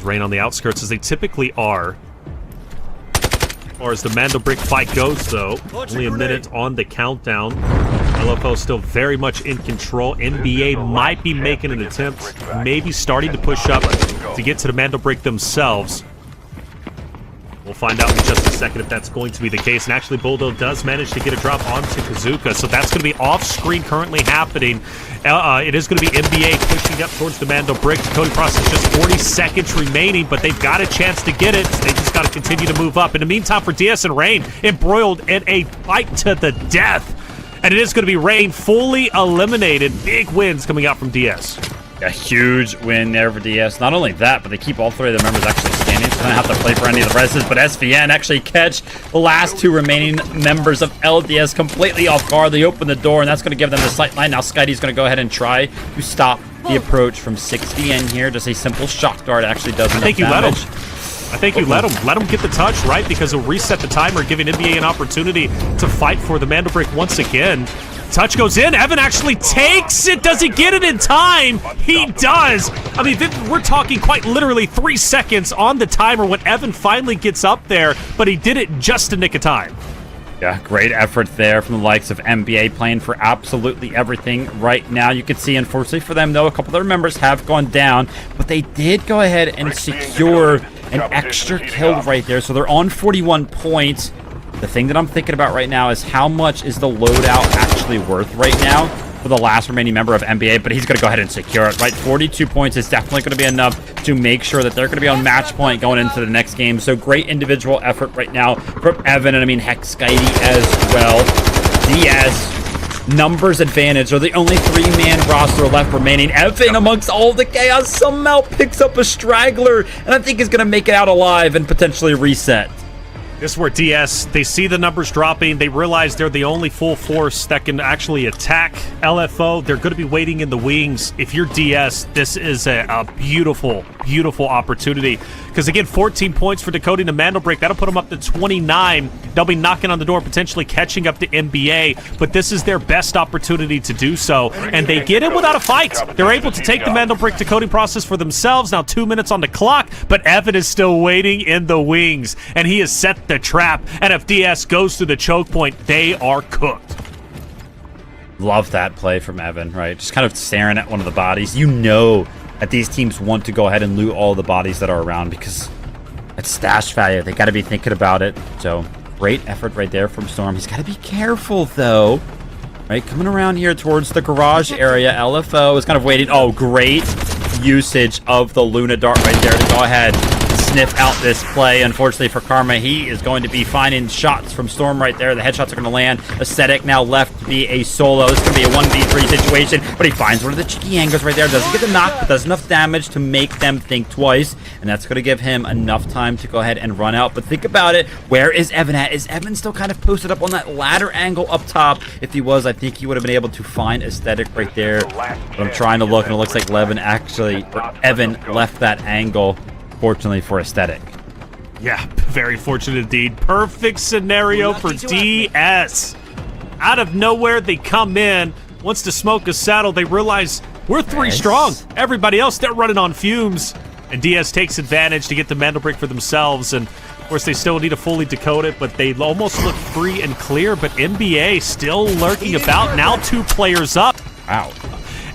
Rain on the outskirts, as they typically are. As far as the Mandelbrick fight goes, though, only a minute on the countdown. LFO still very much in control. NBA might be making an attempt, maybe starting to push up to get to the Mandelbrick themselves. We'll find out in just a second if that's going to be the case. And actually, Boldo does manage to get a drop onto Kazuka, so that's going to be off-screen currently happening. It is going to be NBA pushing up towards the Mandelbrick. Decoding process, just 40 seconds remaining, but they've got a chance to get it. So they just got to continue to move up. In the meantime, for DS and Rain, embroiled in a fight to the death. And it is going to be Rain fully eliminated. Big wins coming out from DS. A huge win there for DS. Not only that, but they keep all 3 of their members actually standing, so they don't have to play for any of the rests. But SVN actually catch the last 2 remaining members of LDS completely off guard. They open the door, and that's going to give them the sight line. Now Skydie's going to go ahead and try to stop the approach from 60 in here. Just a simple shock dart actually does enough damage. I think you let him get the touch, right? Because it'll reset the timer, giving NBA an opportunity to fight for the Mandelbrick once again. Touch goes in. Evan actually takes it. Does he get it in time? He does. I mean, we're talking quite literally 3 seconds on the timer when Evan finally gets up there, but he did it just in nick of time. Yeah, great effort there from the likes of NBA, playing for absolutely everything right now. You can see, unfortunately for them, though, a couple of their members have gone down, but they did go ahead and secure an extra kill right there, so they're on 41 points. The thing that I'm thinking about right now is how much is the loadout actually worth right now for the last remaining member of NBA, but he's going to go ahead and secure it, right? 42 points is definitely going to be enough to make sure that they're going to be on match point going into the next game. So great individual effort right now from Evan, and I mean, heck, Skydie as well. DS numbers advantage. They're the only 3-man roster left remaining. Evan, amongst all the chaos, somehow picks up a straggler, and I think he's going to make it out alive and potentially reset. This is where DS, they see the numbers dropping. They realize they're the only full force that can actually attack LFO. They're going to be waiting in the wings. If you're DS, this is a beautiful, beautiful opportunity. Because, again, 14 points for decoding the Mandel break. That'll put them up to 29. They'll be knocking on the door, potentially catching up to NBA. But this is their best opportunity to do so. And they get it without a fight. They're able to take the Mandel break decoding process for themselves. Now 2 minutes on the clock. But Evan is still waiting in the wings. And he has set the trap. And if DS goes through the choke point, they are cooked. Love that play from Evan, right? Just kind of staring at one of the bodies. You know that these teams want to go ahead and loot all the bodies that are around because it's stash value. They got to be thinking about it. So great effort right there from Storm. He's got to be careful, though. Right, coming around here towards the garage area. LFO is kind of waiting. Oh, great usage of the Luna Dart right there to go ahead sniff out this play. Unfortunately for Karma, he is going to be finding shots from Storm right there. The headshots are going to land. Aesthetic now left to be a solo. This is going to be a 1v3 situation, but he finds one of the cheeky angles right there. Doesn't get the knock, but does enough damage to make them think twice, and that's going to give him enough time to go ahead and run out. But think about it. Where is Evan at? Is Evan still kind of posted up on that ladder angle up top? If he was, I think he would have been able to find Aesthetic right there. But I'm trying to look, and it looks like Evan left that angle. Fortunately for Aesthetic. Yeah, very fortunate indeed. Perfect scenario for DS. Out of nowhere, they come in. Once the smoke is settled, they realize we're 3 strong. Everybody else, they're running on fumes. And DS takes advantage to get the Mandel break for themselves. And, of course, they still need to fully decode it, but they almost look free and clear. But NBA still lurking about. Now 2 players up. Wow.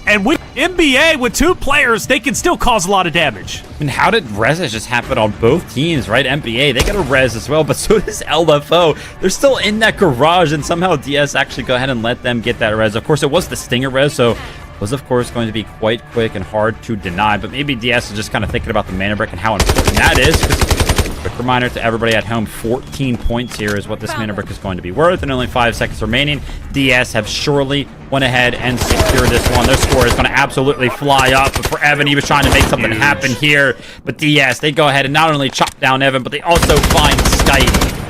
And with NBA, with 2 players, they can still cause a lot of damage. And how did reses just happen on both teams, right? NBA, they got a res as well, but so does LFO. They're still in that garage, and somehow DS actually go ahead and let them get that res. Of course, it was the Stinger res, so it was, of course, going to be quite quick and hard to deny, but maybe DS is just kind of thinking about the mana brick and how important that is. Quick reminder to everybody at home, 14 points here is what this mana brick is going to be worth, and only 5 seconds remaining. DS have surely went ahead and secured this one. Their score is going to absolutely fly up, but for Evan, he was trying to make something happen here. But DS, they go ahead and not only chop down Evan, but they also find Skype.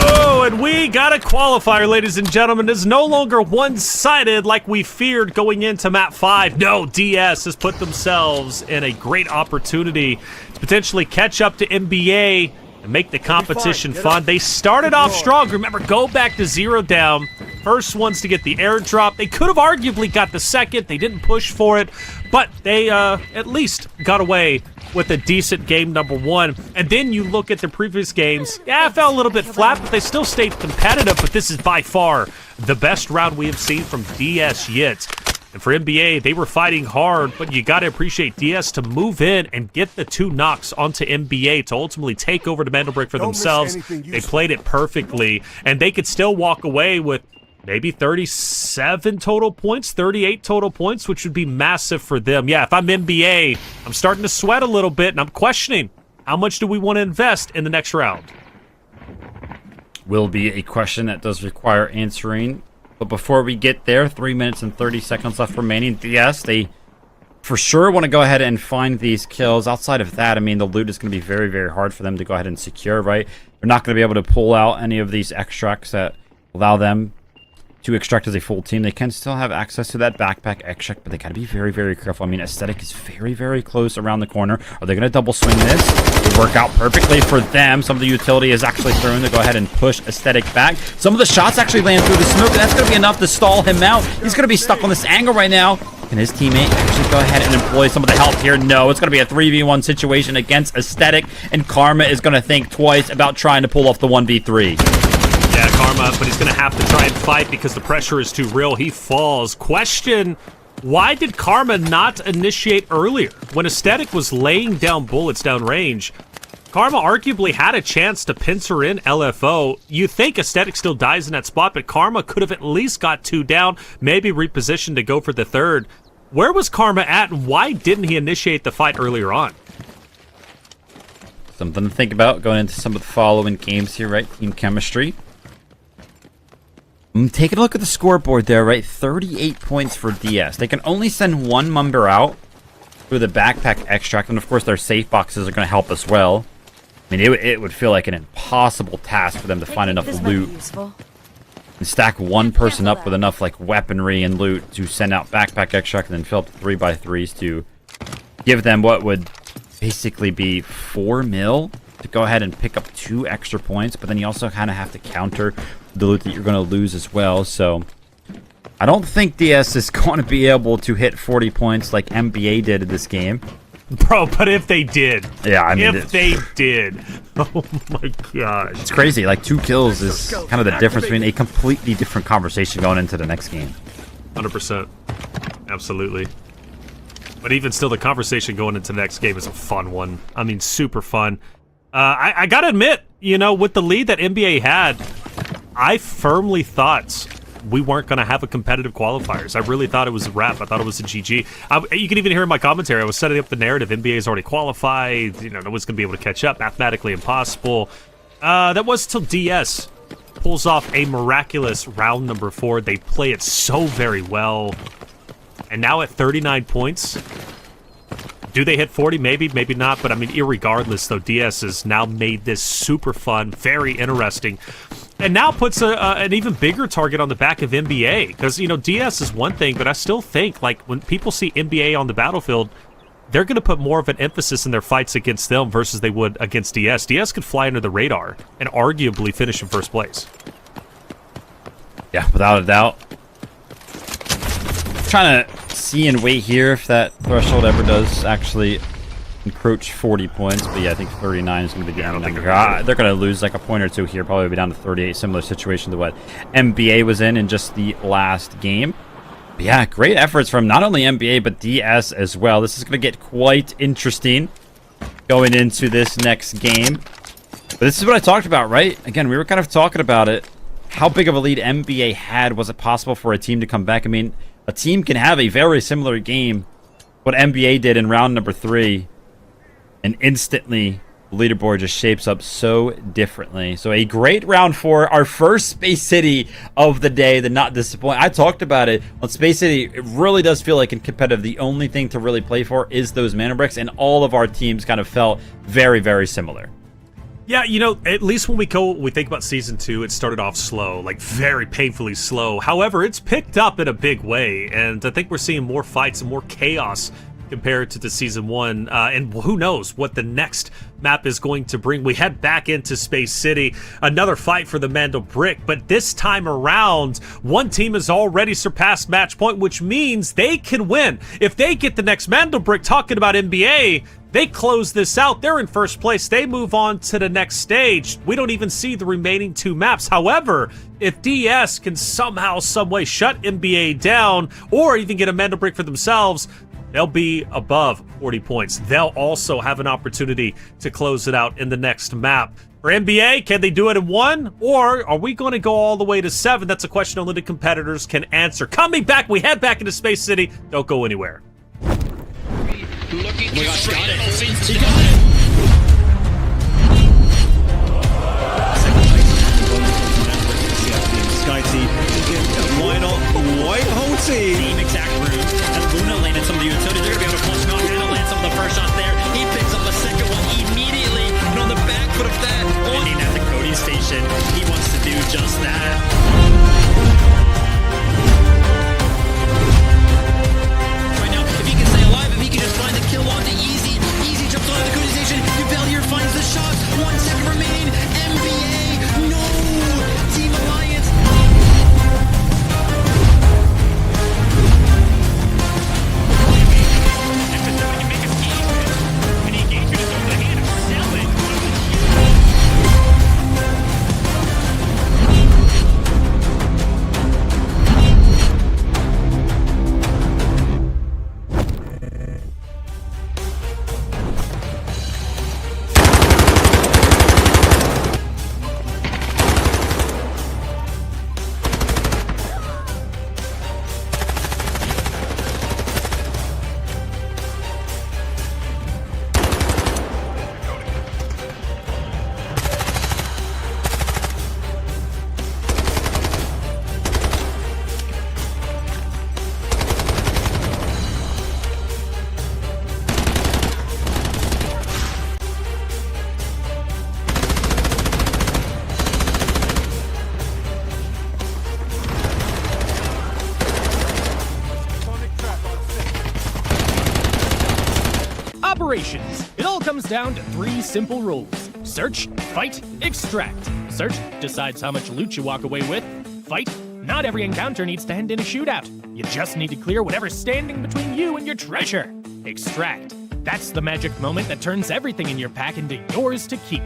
Oh, and we got a qualifier, ladies and gentlemen. It's no longer one-sided like we feared going into map 5. No, DS has put themselves in a great opportunity to potentially catch up to NBA and make the competition fun. They started off strong. Remember, go back to 0 down. First ones to get the airdrop. They could have arguably got the second. They didn't push for it, but they at least got away with a decent game number 1. And then you look at the previous games. Yeah, it fell a little bit flat, but they still stayed competitive. But this is by far the best round we have seen from DS yet. And for NBA, they were fighting hard, but you got to appreciate DS to move in and get the 2 knocks onto NBA to ultimately take over the Mandel break for themselves. They played it perfectly, and they could still walk away with maybe 37 total points, 38 total points, which would be massive for them. Yeah, if I'm NBA, I'm starting to sweat a little bit, and I'm questioning how much do we want to invest in the next round? Will be a question that does require answering. But before we get there, 3 minutes and 30 seconds left remaining. DS, they for sure want to go ahead and find these kills. Outside of that, I mean, the loot is going to be very, very hard for them to go ahead and secure, right? They're not going to be able to pull out any of these extracts that allow them to extract as a full team. They can still have access to that backpack extract, but they got to be very, very careful. I mean, Aesthetic is very, very close around the corner. Are they going to double swing this? It work out perfectly for them. Some of the utility is actually thrown to go ahead and push Aesthetic back. Some of the shots actually land through the smoke, and that's going to be enough to stall him out. He's going to be stuck on this angle right now. Can his teammate actually go ahead and employ some of the help here? No, it's going to be a 3v1 situation against Aesthetic, and Karma is going to think twice about trying to pull off the 1v3. Yeah, Karma, but he's going to have to try and fight because the pressure is too real. He falls. Question, why did Karma not initiate earlier? When Aesthetic was laying down bullets downrange, Karma arguably had a chance to pincer in LFO. You think Aesthetic still dies in that spot, but Karma could have at least got 2 down, maybe repositioned to go for the 3rd. Where was Karma at, and why didn't he initiate the fight earlier on? Something to think about going into some of the following games here, right? Team chemistry. I'm taking a look at the scoreboard there, right? 38 points for DS. They can only send one member out through the backpack extract, and of course their safe boxes are going to help as well. I mean, it would feel like an impossible task for them to find enough loot and stack one person up with enough like weaponry and loot to send out backpack extract and then fill up 3x3s to give them what would basically be 4 mil to go ahead and pick up 2 extra points, but then you also kind of have to counter the loot that you're going to lose as well. So I don't think DS is going to be able to hit 40 points like NBA did in this game. Bro, but if they did. Yeah, I mean, if they did. Oh my god. It's crazy. Like 2 kills is kind of the difference between a completely different conversation going into the next game. 100%. Absolutely. But even still, the conversation going into the next game is a fun one. I mean, super fun. I gotta admit, you know, with the lead that NBA had, I firmly thought we weren't going to have a competitive qualifiers. I really thought it was a wrap. I thought it was a GG. You can even hear in my commentary, I was setting up the narrative. NBA's already qualified. You know, no one's going to be able to catch up. Mathematically impossible. That was till DS pulls off a miraculous round number 4. They play it so very well. And now at 39 points, do they hit 40? Maybe, maybe not. But I mean, irregardless, though, DS has now made this super fun, very interesting. And now puts an even bigger target on the back of NBA. Because, you know, DS is one thing, but I still think, like, when people see NBA on the battlefield, they're going to put more of an emphasis in their fights against them versus they would against DS. DS could fly under the radar and arguably finish in first place. Yeah, without a doubt. Trying to see and wait here if that threshold ever does actually encroach 40 points, but yeah, I think 39 is going to be the end. They're going to lose like a point or two here, probably be down to 38. Similar situation to what NBA was in just the last game. But yeah, great efforts from not only NBA but DS as well. This is going to get quite interesting going into this next game. But this is what I talked about, right? Again, we were kind of talking about it. How big of a lead NBA had? Was it possible for a team to come back? I mean, a team can have a very similar game what NBA did in round number 3, and instantly the leaderboard just shapes up so differently. So a great round 4, our first Space City of the day, the not disappoint. I talked about it on Space City. It really does feel like in competitive, the only thing to really play for is those mana bricks, and all of our teams kind of felt very, very similar. Yeah, you know, at least when we think about Season 2, it started off slow, like very painfully slow. However, it's picked up in a big way, and I think we're seeing more fights and more chaos compared to the Season 1, and who knows what the next map is going to bring. We head back into Space City, another fight for the Mandel Brick, but this time around, one team has already surpassed match point, which means they can win. If they get the next Mandel Brick, talking about NBA, they close this out. They're in first place. They move on to the next stage. We don't even see the remaining 2 maps. However, if DS can somehow, some way shut NBA down or even get a Mandel Brick for themselves, they'll be above 40 points. They'll also have an opportunity to close it out in the next map. For NBA, can they do it in 1? Or are we going to go all the way to 7? That's a question only the competitors can answer. Coming back, we head back into Space City. Don't go anywhere. Looking got it. He got it. Sky team. Why not? White hole team. Same exact route. And Luna landed some of the utilities. They're going to be able to punch him out. Hannah lands some of the first shots there. He picks up the second one immediately. And on the back foot of that, landing at the coding station, he wants to do just that. Kill onto Easy. Easy jumps onto the coding station. Duvalier finds the shot. 1 second remaining. NBA. No. Team Alliance. Operations. It all comes down to 3 simple rules. Search, fight, extract. Search decides how much loot you walk away with. Fight, not every encounter needs to end in a shootout. You just need to clear whatever's standing between you and your treasure. Extract. That's the magic moment that turns everything in your pack into yours to keep.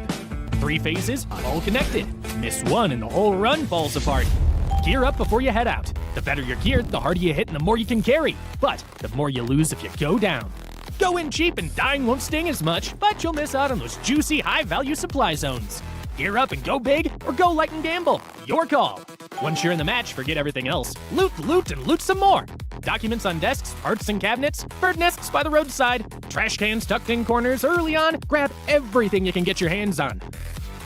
3 phases, all connected. Miss one and the whole run falls apart. Gear up before you head out. The better you're geared, the harder you hit and the more you can carry. But the more you lose if you go down. Go in cheap and dying won't sting as much, but you'll miss out on those juicy, high-value supply zones. Gear up and go big, or go light and gamble. Your call. Once you're in the match, forget everything else. Loot, loot, and loot some more. Documents on desks, parts and cabinets, bird nests by the roadside, trash cans tucked in corners early on. Grab everything you can get your hands on.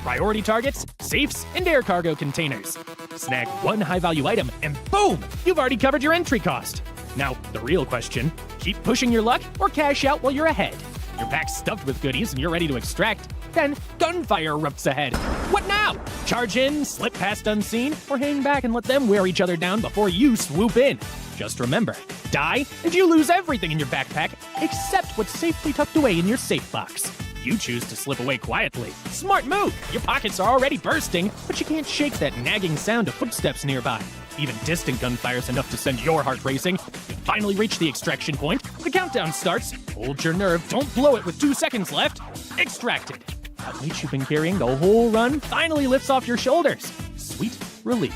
Priority targets, safes, and air cargo containers. Snag one high-value item, and boom! You've already covered your entry cost. Now, the real question, keep pushing your luck or cash out while you're ahead. Your pack's stuffed with goodies and you're ready to extract. Then, gunfire erupts ahead. What now? Charge in, slip past unseen, or hang back and let them wear each other down before you swoop in. Just remember, die and you lose everything in your backpack except what's safely tucked away in your safe box. You choose to slip away quietly. Smart move! Your pockets are already bursting, but you can't shake that nagging sound of footsteps nearby. Even distant gunfire's enough to send your heart racing. You finally reach the extraction point. The countdown starts. Hold your nerve, don't blow it with 2 seconds left. Extracted. That weight you've been carrying the whole run finally lifts off your shoulders. Sweet relief.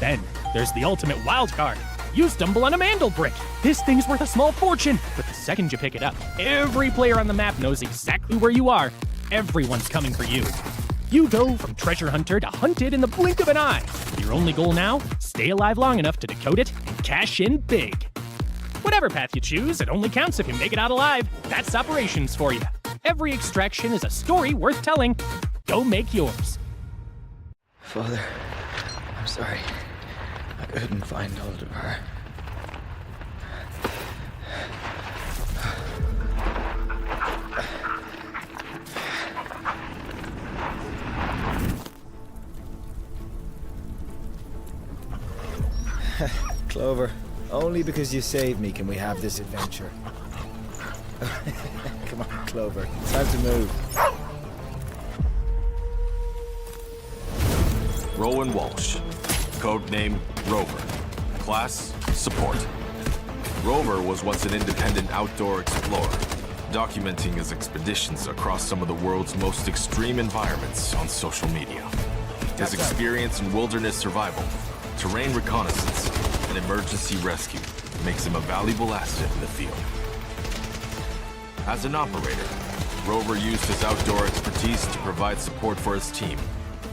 Then, there's the ultimate wild card. You stumble on a mandel brick. This thing's worth a small fortune, but the second you pick it up, every player on the map knows exactly where you are. Everyone's coming for you. You go from treasure hunter to hunted in the blink of an eye. Your only goal now? Stay alive long enough to decode it and cash in big. Whatever path you choose, it only counts if you make it out alive. That's operations for you. Every extraction is a story worth telling. Go make yours. Father, I'm sorry. I couldn't find hold of her. Clover, only because you saved me can we have this adventure. Come on, Clover. It's time to move. Rowan Walsh. Codename Rover. Class, Support. Rover was once an independent outdoor explorer, documenting his expeditions across some of the world's most extreme environments on social media. His experience in wilderness survival, terrain reconnaissance, and emergency rescue makes him a valuable asset in the field. As an operator, Rover used his outdoor expertise to provide support for his team.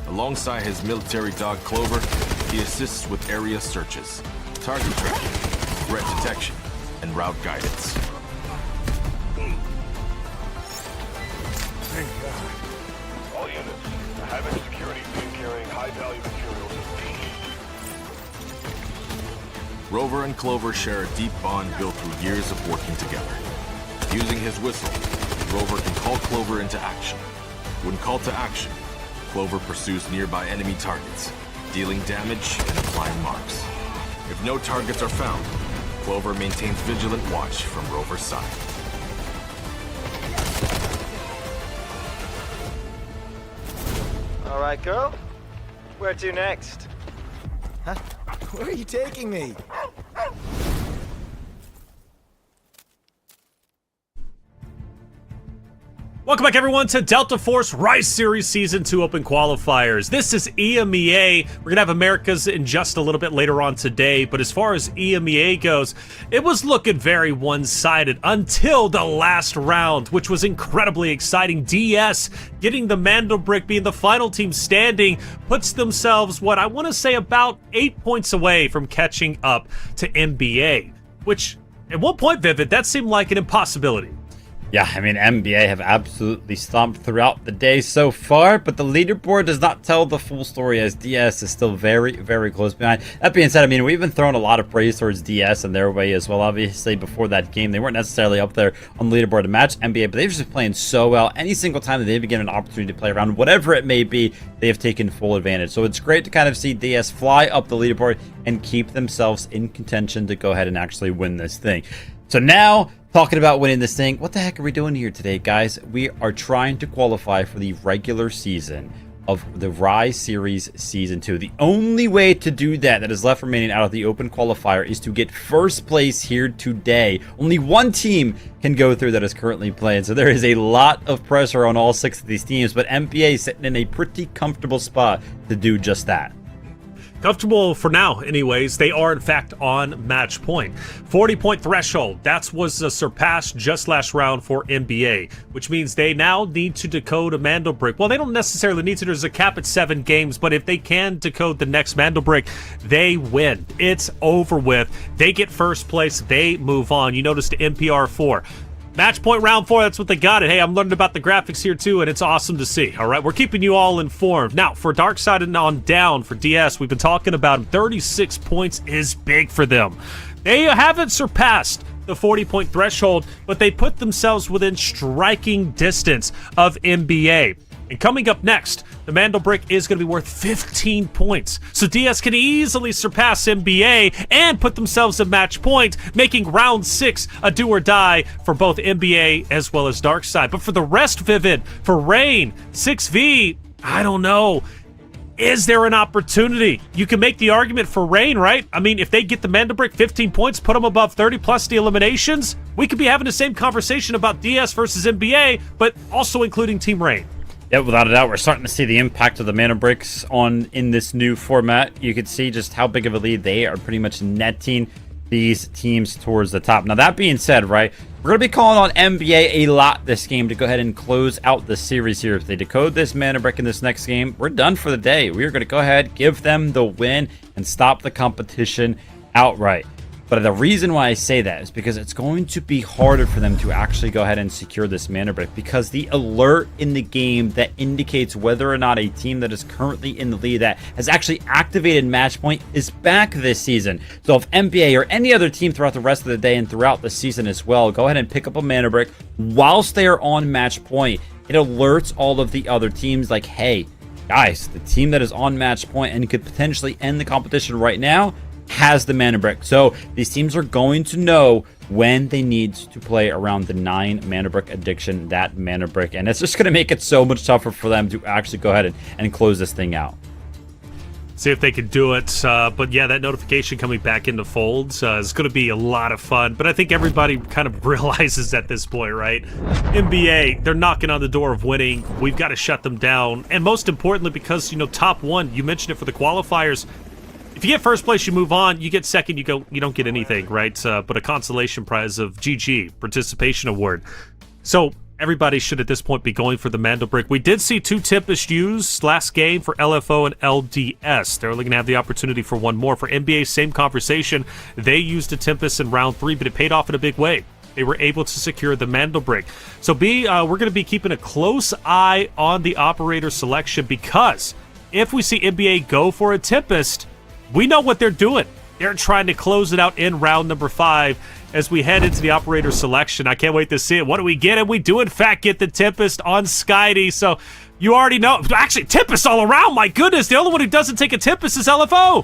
Alongside his military dog Clover, he assists with area searches, target tracking, threat detection, and route guidance. Thank God. All units, the Havoc security team carrying high-value materials is Rover and Clover share a deep bond built through years of working together. Using his whistle, Rover can call Clover into action. When called to action, Clover pursues nearby enemy targets, dealing damage and applying marks. If no targets are found, Clover maintains vigilant watch from Rover's side. All right, girl. Where to next? Huh? Where are you taking me? Welcome back, everyone, to Delta Force Rise Series Season 2 Open Qualifiers. This is EMEA. We're going to have Americas in just a little bit later on today, but as far as EMEA goes, it was looking very one-sided until the last round, which was incredibly exciting. DS getting the Mandelbrick, being the final team standing, puts themselves, what I want to say, about 8 points away from catching up to NBA, which, at one point, Vivid, that seemed like an impossibility. Yeah, I mean, NBA have absolutely stomped throughout the day so far, but the leaderboard does not tell the full story as DS is still very, very close behind. That being said, I mean, we've been throwing a lot of praise towards DS and their way as well. Obviously, before that game, they weren't necessarily up there on the leaderboard to match NBA, but they've just been playing so well. Any single time that they've been given an opportunity to play around, whatever it may be, they have taken full advantage. So it's great to kind of see DS fly up the leaderboard and keep themselves in contention to go ahead and actually win this thing. So now, talking about winning this thing. What the heck are we doing here today, guys? We are trying to qualify for the regular season of the Rise Series Season 2. The only way to do that is left remaining out of the Open Qualifier is to get first place here today. Only one team can go through that is currently playing, so there is a lot of pressure on all 6 of these teams, but EMEA is sitting in a pretty comfortable spot to do just that. Comfortable for now, anyways. They are, in fact, on match point. 40-point threshold. That was surpassed just last round for EMEA, which means they now need to decode a Mando Brick. Well, they don't necessarily need to. There's a cap at 7 games, but if they can decode the next Mando Brick, they win. It's over with. They get first place. They move on. You notice the NPR 4. Match point round 4, that's what they got it. Hey, I'm learning about the graphics here too, and it's awesome to see. All right, we're keeping you all informed. Now, for Darkside and on down for DS, we've been talking about 36 points is big for them. They haven't surpassed the 40-point threshold, but they put themselves within striking distance of EMEA. And coming up next, the Mando Brick is going to be worth 15 points. So DS can easily surpass EMEA and put themselves at match point, making round 6 a do or die for both EMEA as well as Darkside. But for the rest, Vivid, for Rain, 6v, I don't know. Is there an opportunity? You can make the argument for Rain, right? I mean, if they get the Mando Brick 15 points, put them above 30 plus the eliminations, we could be having the same conversation about DS versus EMEA, but also including Team Rain. Yeah, without a doubt, we're starting to see the impact of the Mana Bricks in this new format. You can see just how big of a lead they are pretty much netting these teams towards the top. Now, that being said, right, we're going to be calling on EMEA a lot this game to go ahead and close out the series here. If they decode this Mana Brick in this next game, we're done for the day. We are going to go ahead, give them the win, and stop the competition outright. But the reason why I say that is because it's going to be harder for them to actually go ahead and secure this Mana Brick, because the alert in the game that indicates whether or not a team that is currently in the lead that has actually activated match point is back this season. So if EMEA or any other team throughout the rest of the day and throughout the season as well go ahead and pick up a Mana Brick whilst they are on match point, it alerts all of the other teams like, hey, guys, the team that is on match point and could potentially end the competition right now has the Mana Brick. So these teams are going to know when they need to play around the 9 Mana Brick addiction, that Mana Brick, and it's just going to make it so much tougher for them to actually go ahead and close this thing out. See if they can do it. But yeah, that notification coming back into folds is going to be a lot of fun. But I think everybody kind of realizes at this point, right? EMEA, they're knocking on the door of winning. We've got to shut them down. And most importantly, because, you know, top 1, you mentioned it for the qualifiers. If you get first place, you move on. You get second, you don't get anything, right? But a consolation prize of GG, participation award. So everybody should at this point be going for the Mando Brick. We did see 2 Tempest used last game for LFO and LDS. They're only going to have the opportunity for 1 more. For EMEA, same conversation. They used a Tempest in round 3, but it paid off in a big way. They were able to secure the Mando Brick. So we're going to be keeping a close eye on the operator selection, because if we see EMEA go for a Tempest, we know what they're doing. They're trying to close it out in round number 5 as we head into the operator selection. I can't wait to see it. What do we get? And we do, in fact, get the Tempest on Skydie. So you already know. Actually, Tempest all around. My goodness. The only one who doesn't take a Tempest is LFO.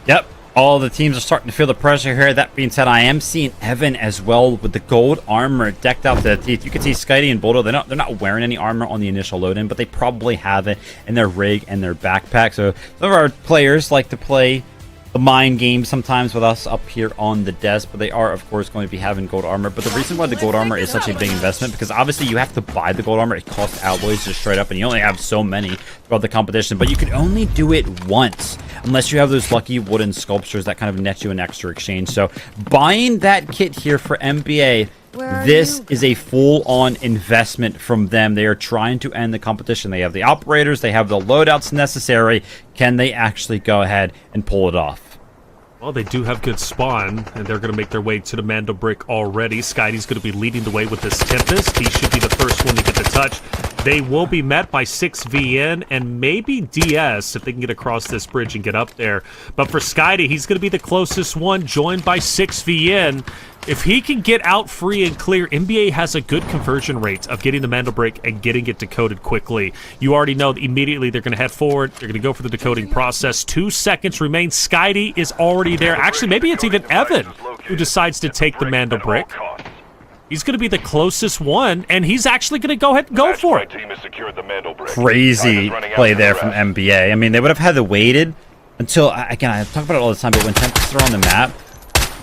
Yep. All the teams are starting to feel the pressure here. That being said, I am seeing Evan as well with the gold armor decked out to the teeth. You can see Skydie and Boldo, they're not wearing any armor on the initial load-in, but they probably have it in their rig and their backpack. So some of our players like to play the mind game sometimes with us up here on the desk, but they are, of course, going to be having gold armor. But the reason why the gold armor is such a big investment, because obviously you have to buy the gold armor. It costs alloys just straight up, and you only have so many throughout the competition, but you can only do it once unless you have those lucky wooden sculptures that kind of net you an extra exchange. So buying that kit here for EMEA, this is a full-on investment from them. They are trying to end the competition. They have the operators, they have the loadouts necessary. Can they actually go ahead and pull it off? Well, they do have good spawn, and they're going to make their way to the Mando Brick already. Skydie's going to be leading the way with this Tempest. He should be the first one to get the touch. They will be met by 6VN and maybe DS if they can get across this bridge and get up there. But for Skydie, he's going to be the closest one, joined by 6VN. If he can get out free and clear, EMEA has a good conversion rate of getting the Mando Brick and getting it decoded quickly. You already know that immediately they're going to head forward. They're going to go for the decoding process. 2 seconds remain. Skydie is already there. Actually, maybe it's even Evan who decides to take the Mando Brick. He's going to be the closest one, and he's actually going to go ahead and go for it. Crazy play there from NBA. I mean, they would have had to waited until, again, I talk about it all the time, but when Tempests are on the map,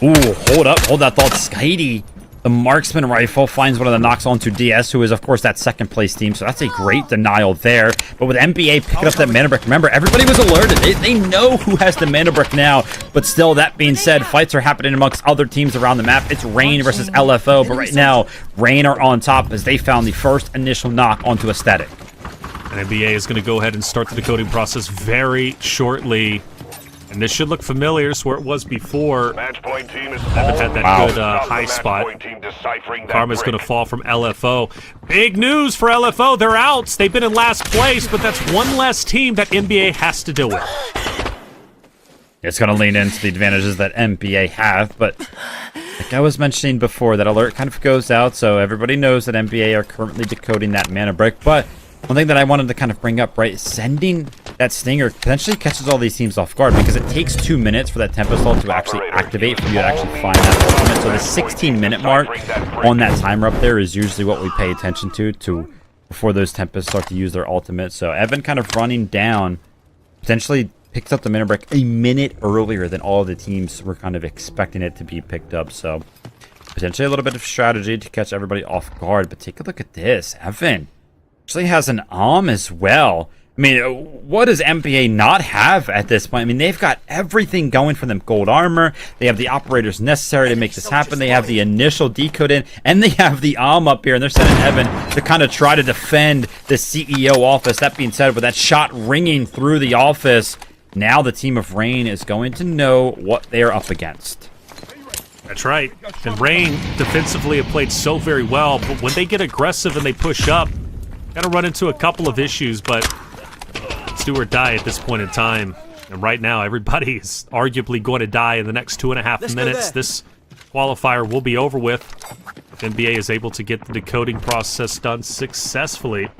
ooh, hold that thought. Skydie, the marksman rifle, finds one of the knocks onto DS, who is, of course, that second place team. So that's a great denial there. But with NBA picking up that mana brick, remember, everybody was alerted. They know who has the mana brick now. But still, that being said, fights are happening amongst other teams around the map. It's Rain versus LFO. But right now, Rain are on top as they found the first initial knock onto Aesthetic. And NBA is going to go ahead and start the decoding process very shortly. And this should look familiar to where it was before. Haven't had that good high spot. Karma's going to fall from LFO. Big news for LFO. They're out. They've been in last place, but that's one less team that NBA has to deal with. It's going to lean into the advantages that NBA have, but like I was mentioning before, that alert kind of goes out, so everybody knows that NBA are currently decoding that mana brick. But one thing that I wanted to kind of bring up, right, sending that stinger potentially catches all these teams off guard, because it takes 2 minutes for that Tempest ult to actually activate, for you to actually find that ultimate. So the 16-minute mark on that timer up there is usually what we pay attention to before those Tempests start to use their ultimate. So Evan kind of running down potentially picks up the mana brick a minute earlier than all of the teams were kind of expecting it to be picked up. So potentially a little bit of strategy to catch everybody off guard. But take a look at this. Evan actually has an as well. I mean, what does NBA not have at this point? I mean, they've got everything going for them. Gold armor. They have the operators necessary to make this happen. They have the initial decode in, and they have the up here. And they're sending Evan to kind of try to defend the CEO office. That being said, with that shot ringing through the office, now the team of Rain is going to know what they're up against. That's right. And Rain defensively have played so very well, but when they get aggressive and they push up, got to run into a couple of issues, but it's do or die at this point in time. And right now, everybody is arguably going to die in the next 2.5 minutes. This qualifier will be over with if NBA is able to get the decoding process done successfully.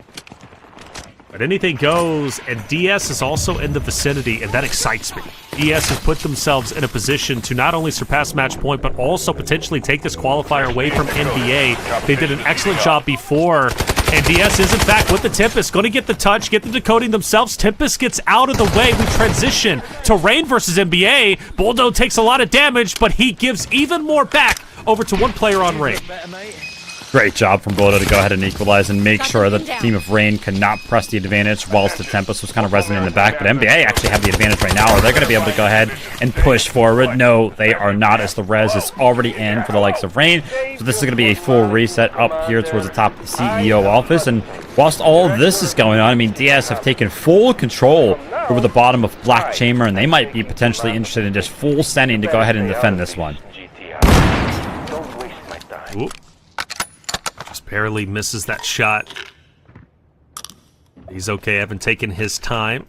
But anything goes, and DS is also in the vicinity, and that excites me. DS has put themselves in a position to not only surpass match point, but also potentially take this qualifier away from NBA. They did an excellent job before, and DS is, in fact, with the Tempest, going to get the touch, get the decoding themselves. Tempest gets out of the way. We transition to Rain versus NBA. Boldo takes a lot of damage, but he gives even more back over to one player on Rain. Great job from Boldo to go ahead and equalize and make sure that the team of Rain could not press the advantage whilst the Tempest was kind of resting in the back. But NBA actually have the advantage right now. Are they going to be able to go ahead and push forward? No, they are not, as the res is already in for the likes of Rain. So this is going to be a full reset up here towards the top of the CEO office. And whilst all of this is going on, I mean, DS have taken full control over the bottom of Black Chamber, and they might be potentially interested in just full sending to go ahead and defend this one. Ooh. Barely misses that shot. He's okay. Evan taking his time.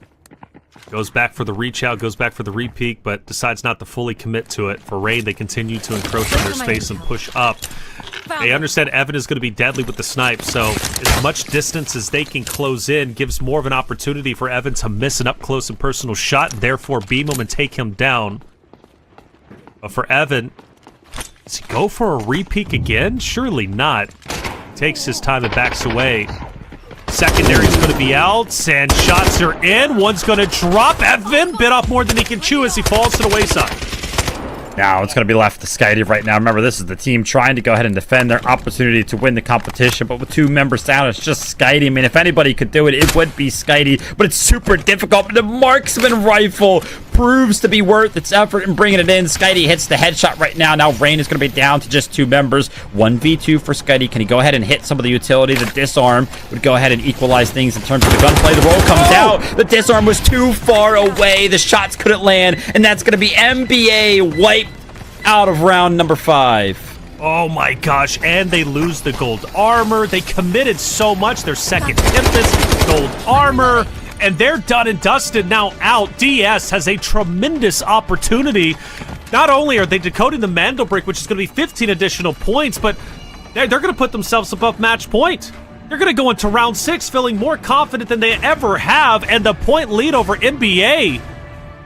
Goes back for the reach out, goes back for the re-peek, but decides not to fully commit to it. For Rain, they continue to encroach on their space and push up. They understand Evan is going to be deadly with the snipe, so as much distance as they can close in gives more of an opportunity for Evan to miss an up-close and personal shot, and therefore beam him and take him down. But for Evan, does he go for a re-peek again? Surely not. Takes his time and backs away. Secondary's going to be out, and shots are in. One's going to drop. Evan bit off more than he can chew as he falls to the wayside. Now it's going to be left to Skydie right now. Remember, this is the team trying to go ahead and defend their opportunity to win the competition, but with 2 members down, it's just Skydie. I mean, if anybody could do it, it would be Skydie, but it's super difficult. But the marksman rifle proves to be worth its effort in bringing it in. Skydie hits the headshot right now. Now Rain is going to be down to just 2 members. 1v2 for Skydie. Can he go ahead and hit some of the utility? The disarm would go ahead and equalize things in terms of the gunplay. The roll comes out. The disarm was too far away. The shots couldn't land, and that's going to be NBA wiped out of round number 5. Oh my gosh, and they lose the gold armor. They committed so much. Their second Tempest, gold armor, and they're done and dusted now out. DS has a tremendous opportunity. Not only are they decoding the Mandel Brick, which is going to be 15 additional points, but they're going to put themselves above match point. They're going to go into round 6 feeling more confident than they ever have, and the point lead over NBA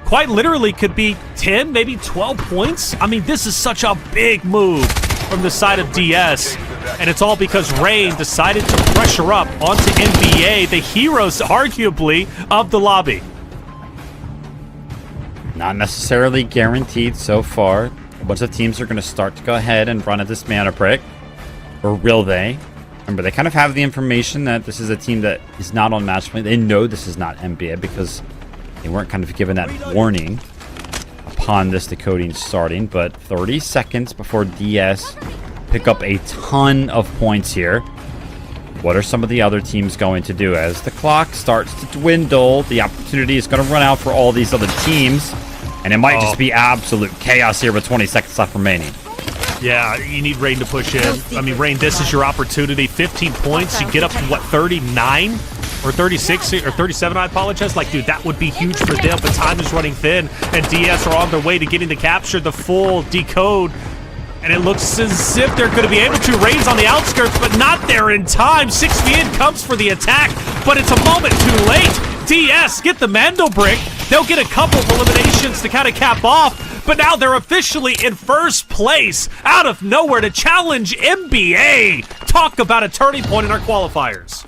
quite literally could be 10, maybe 12 points. I mean, this is such a big move from the side of DS. And it's all because Rain decided to pressure up onto NBA, the heroes, arguably, of the lobby. Not necessarily guaranteed so far. A bunch of teams are going to start to go ahead and run at this mana brick. Or will they? Remember, they kind of have the information that this is a team that is not on match point. They know this is not NBA because they weren't kind of given that warning upon this decoding starting. But 30 seconds before DS pick up a ton of points here. What are some of the other teams going to do? As the clock starts to dwindle, the opportunity is going to run out for all these other teams. And it might just be absolute chaos here with 20 seconds left remaining. Yeah, you need Rain to push in. I mean, Rain, this is your opportunity. 15 points. You get up to, what, 39? Or 36? Or 37, I apologize. Like, dude, that would be huge for them. But time is running thin. And DS are on their way to getting to capture the full decode. And it looks as if they're going to be able to. Rain's on the outskirts, but not there in time. 6v in comes for the attack, but it's a moment too late. DS get the Mando brick. They'll get a couple of eliminations to kind of cap off, but now they're officially in first place out of nowhere to challenge NBA. Talk about a turning point in our qualifiers.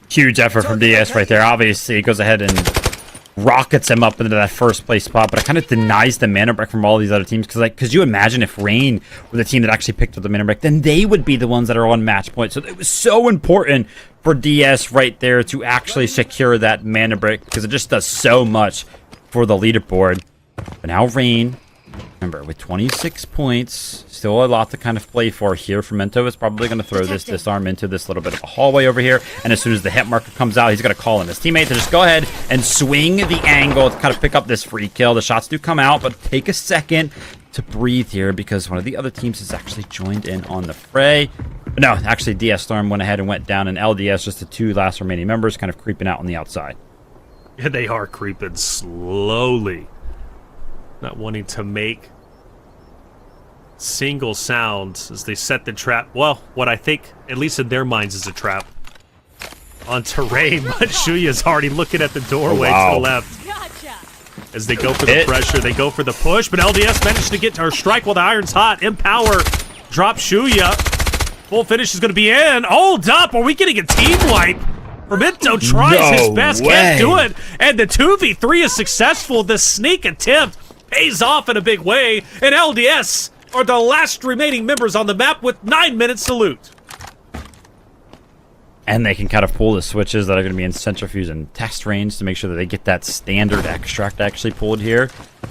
Huge effort from DS right there. Obviously, he goes ahead and rockets him up into that first place spot, but it kind of denies the mana brick from all these other teams because you imagine if Rain were the team that actually picked up the mana brick, then they would be the ones that are on match point. So it was so important for DS right there to actually secure that mana brick because it just does so much for the leaderboard. But now Rain, remember, with 26 points, still a lot to kind of play for here. Fermento is probably going to throw this disarm into this little bit of a hallway over here. And as soon as the hit marker comes out, he's going to call in his teammate to just go ahead and swing the angle to kind of pick up this free kill. The shots do come out, but take a second to breathe here because one of the other teams has actually joined in on the fray. But no, actually DS Storm went ahead and went down, and LDS, just the two last remaining members, kind of creeping out on the outside. Yeah, they are creeping slowly. Not wanting to make single sounds as they set the trap. Well, what I think, at least in their minds, is a trap. On terrain, but Shuya's already looking at the doorway to the left. As they go for the pressure, they go for the push, but LDS managed to get her strike while the iron's hot. Empower drop Shuya. Full finish is going to be in. Hold up, are we getting a team wipe? Fermento tries his best, can't do it. And the 2v3 is successful. The sneak attempt pays off in a big way. And LDS are the last remaining members on the map with 9 minutes to loot. And they can kind of pull the switches that are going to be in centrifuge and test range to make sure that they get that standard extract actually pulled here,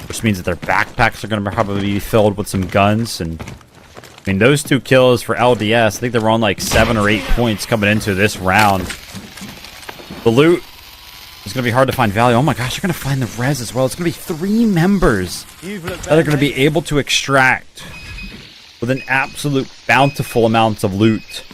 which means that their backpacks are going to probably be filled with some guns. And I mean, those two kills for LDS, I think they were on like 7 or 8 points coming into this round. The loot is going to be hard to find value. Oh my gosh, you're going to find the res as well. It's going to be 3 members that are going to be able to extract with an absolute bountiful amount of loot.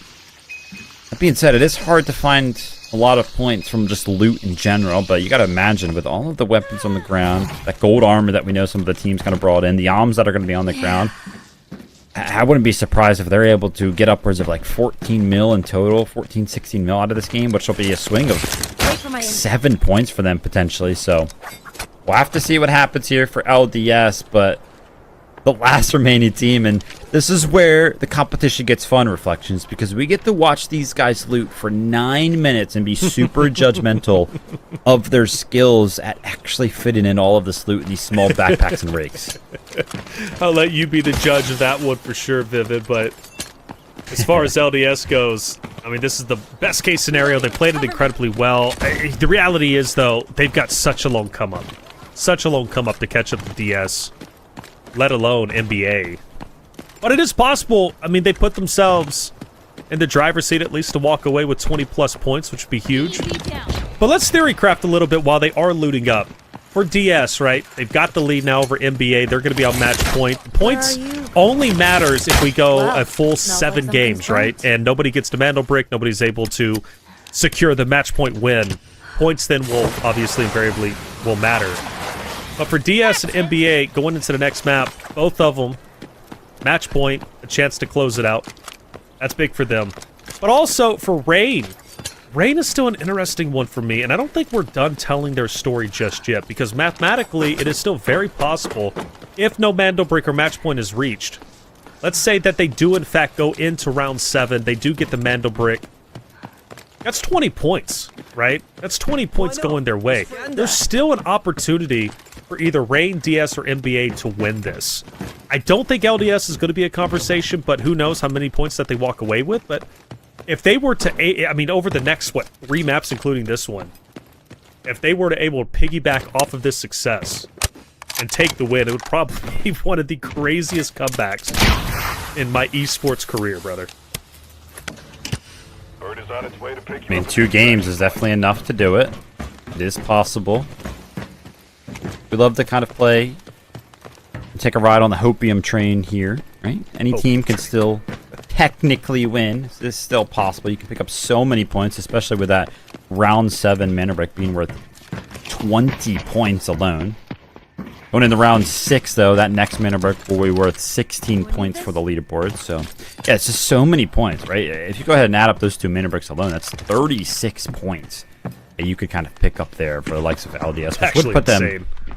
That being said, it is hard to find a lot of points from just loot in general, but you got to imagine with all of the weapons on the ground, that gold armor that we know some of the teams kind of brought in, the arms that are going to be on the ground, I wouldn't be surprised if they're able to get upwards of like 14 mil in total, 14, 16 mil out of this game, which will be a swing of 7 points for them potentially. So we'll have to see what happens here for LDS, but the last remaining team, and this is where the competition gets fun, Reflections, because we get to watch these guys loot for 9 minutes and be super judgmental of their skills at actually fitting in all of this loot in these small backpacks and rigs. I'll let you be the judge of that one for sure, Vivid, but as far as LDS goes, I mean, this is the best case scenario. They played it incredibly well. The reality is, though, they've got such a long come up. Such a long come up to catch up to DS, let alone NBA. But it is possible. I mean, they put themselves in the driver's seat at least to walk away with 20-plus points, which would be huge. But let's theorycraft a little bit while they are looting up. For DS, right, they've got the lead now over NBA. They're going to be on match point. Points only matters if we go a full 7 games, right? And nobody gets to Mando Brick. Nobody's able to secure the match point win. Points then will obviously invariably will matter. But for DS and NBA, going into the next map, both of them, match point, a chance to close it out. That's big for them. But also for Rain. Rain is still an interesting one for me, and I don't think we're done telling their story just yet, because mathematically, it is still very possible, if no Mando Break or match point is reached, let's say that they do in fact go into round 7. They do get the Mandelbrick. That's 20 points, right? That's 20 points going their way. There's still an opportunity for either Rain, DS, or MBA to win this. I don't think LDS is going to be a conversation, but who knows how many points that they walk away with. But if they were to, I mean, over the next, 3 maps, including this one, if they were to able to piggyback off of this success and take the win, it would probably be one of the craziest comebacks in my esports career, brother. I mean, 2 games is definitely enough to do it. It is possible. We love to kind of play and take a ride on the hopium train here, right? Any team can still technically win. This is still possible. You can pick up so many points, especially with that round 7 mana break being worth 20 points alone. Going into round 6, though, that next mana break will be worth 16 points for the leaderboard. So, yeah, it's just so many points, right? If you go ahead and add up those 2 mana breaks alone, that's 36 points that you could kind of pick up there for the likes of LDS, which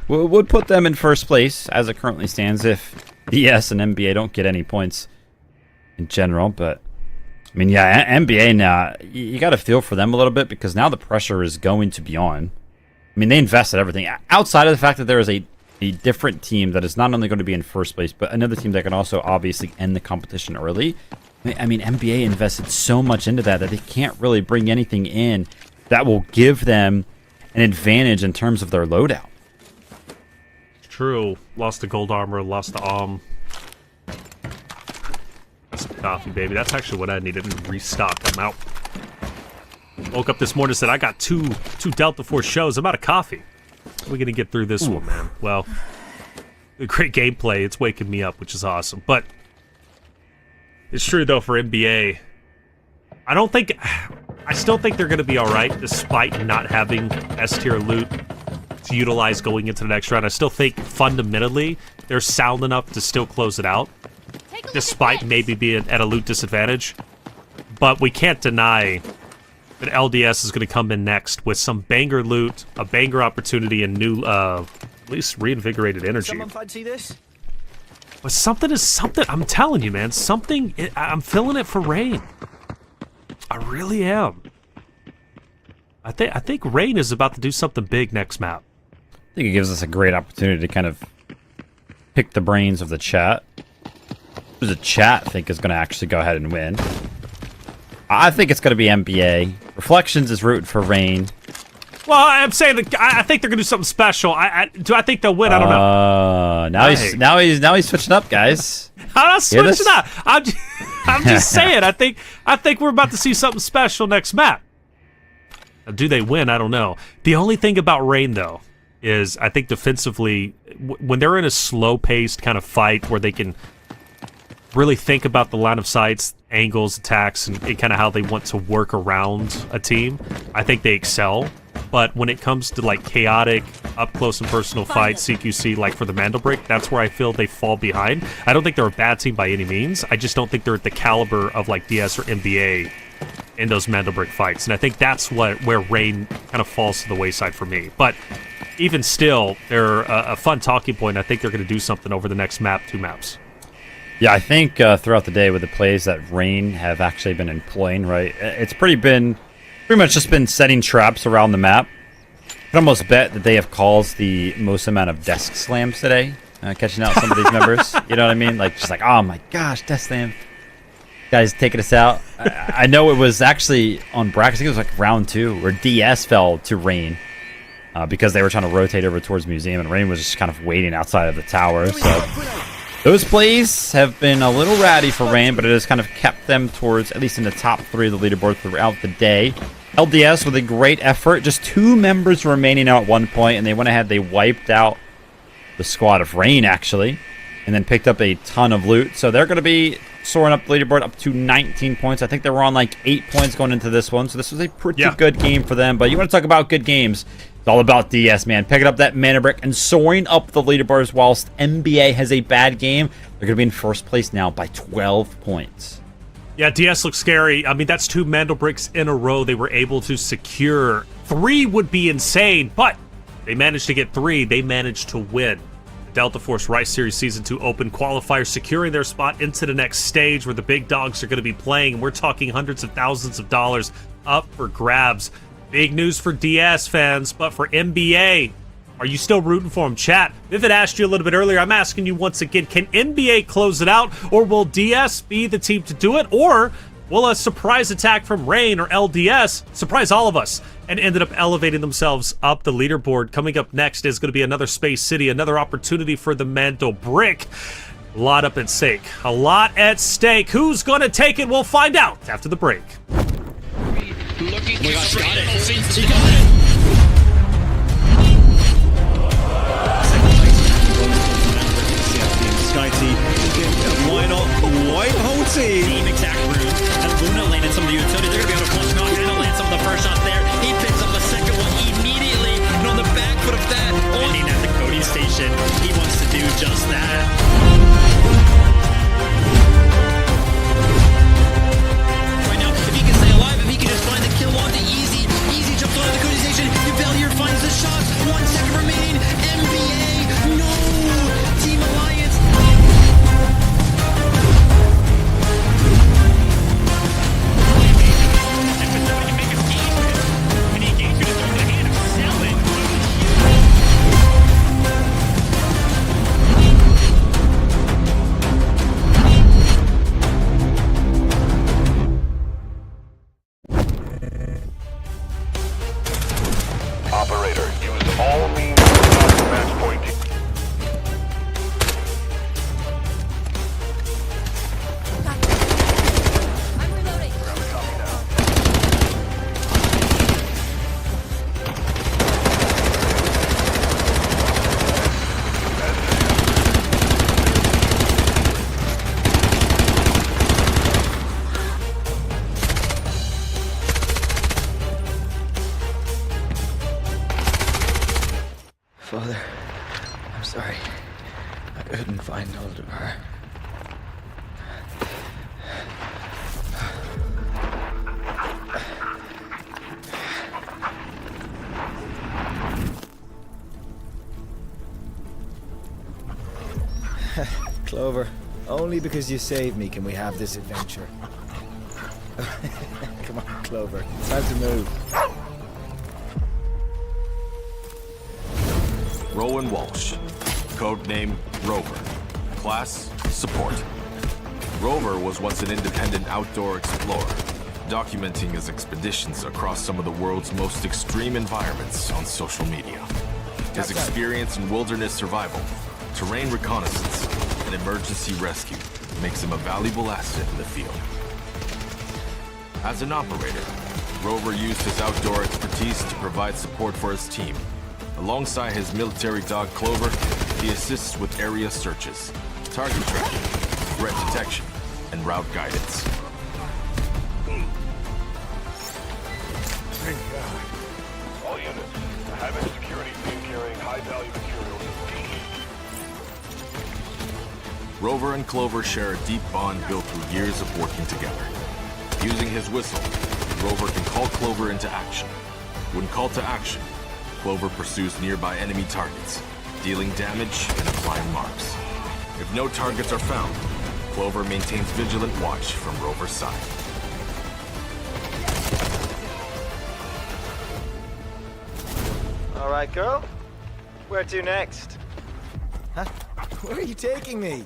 would put them in first place as it currently stands if DS and NBA don't get any points in general. But I mean, yeah, NBA now, you got to feel for them a little bit because now the pressure is going to be on. I mean, they invested everything outside of the fact that there is a different team that is not only going to be in first place, but another team that can also obviously end the competition early. I mean, NBA invested so much into that they can't really bring anything in that will give them an advantage in terms of their loadout. True. Lost the gold armor, lost the some coffee, baby. That's actually what I needed to restock. I'm out. Woke up this morning and said, I got two Delta Force shows. I'm out of coffee. We're going to get through this one, man. Well, great gameplay. It's waking me up, which is awesome. But it's true, though, for NBA. I still think they're going to be all right, despite not having S-tier loot to utilize going into the next round. I still think, fundamentally, they're sound enough to still close it out, despite maybe being at a loot disadvantage. But we can't deny that LDS is going to come in next with some banger loot, a banger opportunity, and new, at least reinvigorated energy. Someone fancy this? But something is something. I'm telling you, man. Something. I'm feeling it for Rain. I really am. I think Rain is about to do something big next map. I think it gives us a great opportunity to kind of pick the brains of the chat. Who the chat think is going to actually go ahead and win? I think it's going to be NBA. Reflections is rooting for Rain. Well, I'm saying I think they're going to do something special. Do I think they'll win? I don't know. Now he's switching up, guys. I'm not switching up. I'm just saying. I think we're about to see something special next map. Now, do they win? I don't know. The only thing about Rain, though, is I think defensively, when they're in a slow-paced kind of fight where they can really think about the line of sights, angles, attacks, and kind of how they want to work around a team, I think they excel. But when it comes to like chaotic, up close and personal fights, CQC, like for the Mandelbrick, that's where I feel they fall behind. I don't think they're a bad team by any means. I just don't think they're at the caliber of like DS or NBA in those Mandelbrick fights. And I think that's where Rain kind of falls to the wayside for me. But even still, they're a fun talking point. I think they're going to do something over the next 2 maps. Yeah, I think throughout the day with the plays that Rain have actually been employing, right, it's pretty much just been setting traps around the map. I can almost bet that they have caused the most amount of desk slams today, catching out some of these members. You know what I mean? Like, just like, oh my gosh, desk slam. Guys taking us out. I know it was actually on Brakkesh, I think it was like round 2, where DS fell to Rain because they were trying to rotate over towards Museum, and Rain was just kind of waiting outside of the tower. So those plays have been a little ratty for Rain, but it has kind of kept them towards at least in the top 3 of the leaderboard throughout the day. LDS with a great effort. Just 2 members remaining out at one point, and they went ahead, they wiped out the squad of Rain, actually, and then picked up a ton of loot. So they're going to be soaring up the leaderboard up to 19 points. I think they were on like 8 points going into this one, so this was a pretty good game for them. But you want to talk about good games, it's all about DS, man. Picking up that mana brick and soaring up the leaderboards whilst NBA has a bad game. They're going to be in first place now by 12 points. Yeah, DS looks scary. I mean, that's 2 Mandelbricks in a row they were able to secure. 3 would be insane, but they managed to get 3. They managed to win. Delta Force Rise Series Season 2 Open Qualifier securing their spot into the next stage where the big dogs are going to be playing. We're talking hundreds of thousands of dollars up for grabs. Big news for DS fans, but for NBA, are you still rooting for them? Chat, Vivid asked you a little bit earlier. I'm asking you once again, can NBA close it out, or will DS be the team to do it, or will a surprise attack from Rain or LDS surprise all of us and ended up elevating themselves up the leaderboard? Coming up next is going to be another Space City, another opportunity for the Mantle Brick. A lot up at stake. A lot at stake. Who's going to take it? We'll find out after the break. Looking oh my gosh, got it. He got it. Sky T, why not wipe the whole team? Same exact route. And Luna landed some of the utility. They're going to be able to flush knock and land some of the first shots there. He picks up the second one immediately. And on the back foot of that, ending at the coding station, he wants to do just that. Right now, if he can stay alive, if he can just find the kill on the easy jumps on the coding station. Yvellier finds the shot. 1 second remaining. NBA, no! Team Alliance. Operator, use all means to stop the match point. I'm reloading. Father, I'm sorry. I couldn't find hold of her. Clover, only because you saved me can we have this adventure. Come on, Clover. Time to move. Rowan Walsh, codename Rover, class Support. Rover was once an independent outdoor explorer, documenting his expeditions across some of the world's most extreme environments on social media. His experience in wilderness survival, terrain reconnaissance, and emergency rescue makes him a valuable asset in the field. As an operator, Rover used his outdoor expertise to provide support for his team. Alongside his military dog Clover, he assists with area searches, target tracking, threat detection, and route guidance. Thank God. All units, the Havoc security team carrying high-value materials is Rover and Clover share a deep bond built through years of working together. Using his whistle, Rover can call Clover into action. When called to action, Clover pursues nearby enemy targets, dealing damage and applying marks. If no targets are found, Clover maintains vigilant watch from Rover's side. All right, girl. Where to next? Huh? Where are you taking me?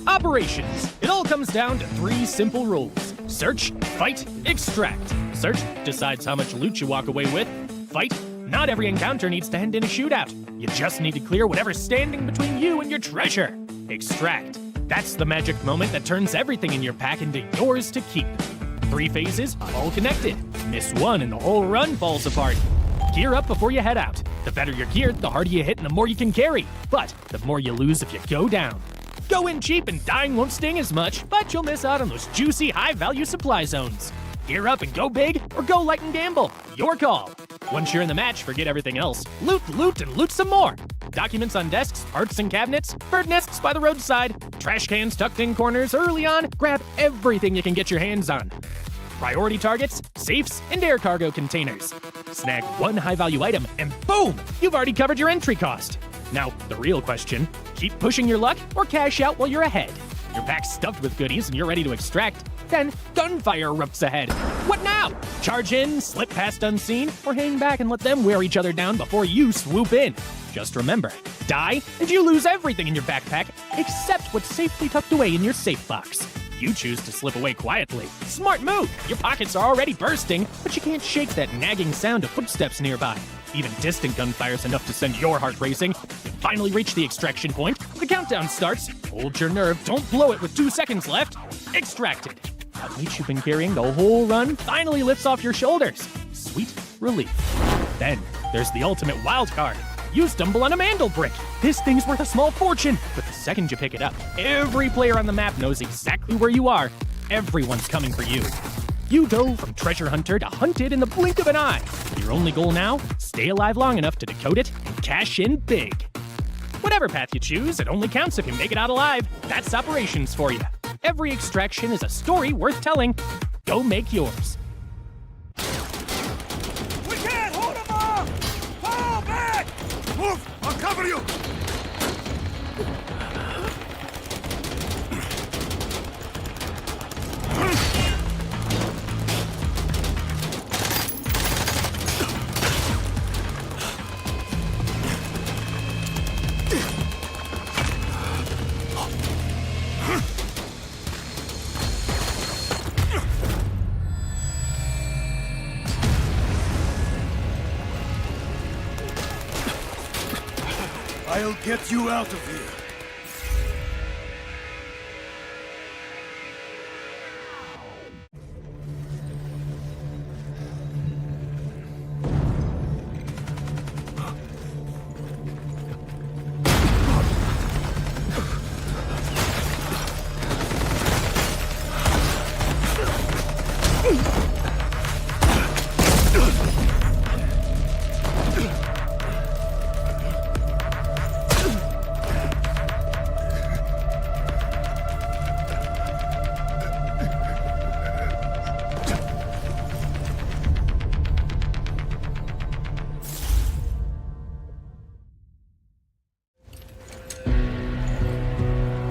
Operations. It all comes down to 3 simple rules. Search, fight, extract. Search decides how much loot you walk away with. Fight, not every encounter needs to end in a shootout. You just need to clear whatever's standing between you and your treasure. Extract. That's the magic moment that turns everything in your pack into yours to keep. 3 phases, all connected. Miss one and the whole run falls apart. Gear up before you head out. The better you're geared, the harder you hit and the more you can carry. But the more you lose if you go down. Go in cheap and dying won't sting as much, but you'll miss out on those juicy, high-value supply zones. Gear up and go big, or go light and gamble. Your call. Once you're in the match, forget everything else. Loot, and loot some more. Documents on desks, parts and cabinets, bird nests by the roadside, trash cans tucked in corners early on. Grab everything you can get your hands on. priority targets, safes, and air cargo containers. Snag one high-value item, and boom! You've already covered your entry cost. Now, the real question, keep pushing your luck or cash out while you're ahead. Your pack's stuffed with goodies and you're ready to extract. Then, gunfire erupts ahead. What now? Charge in, slip past unseen, or hang back and let them wear each other down before you swoop in? Just remember, die and you lose everything in your backpack except what's safely tucked away in your safe box. You choose to slip away quietly. Smart move! Your pockets are already bursting, but you can't shake that nagging sound of footsteps nearby. Even distant gunfire's enough to send your heart racing. You finally reach the extraction point. The countdown starts. Hold your nerve, don't blow it with 2 seconds left. Extracted. That weight you've been carrying the whole run finally lifts off your shoulders. Sweet relief. Then, there's the ultimate wild card. You stumble on a mandel brick. This thing's worth a small fortune, but the second you pick it up, every player on the map knows exactly where you are. Everyone's coming for you. You go from treasure hunter to hunted in the blink of an eye. Your only goal now, stay alive long enough to decode it and cash in big. Whatever path you choose, it only counts if you make it out alive. That's operations for you. Every extraction is a story worth telling. Go make yours. We can't hold him off! Fall back! Move! I'll cover you! I'll get you out of here.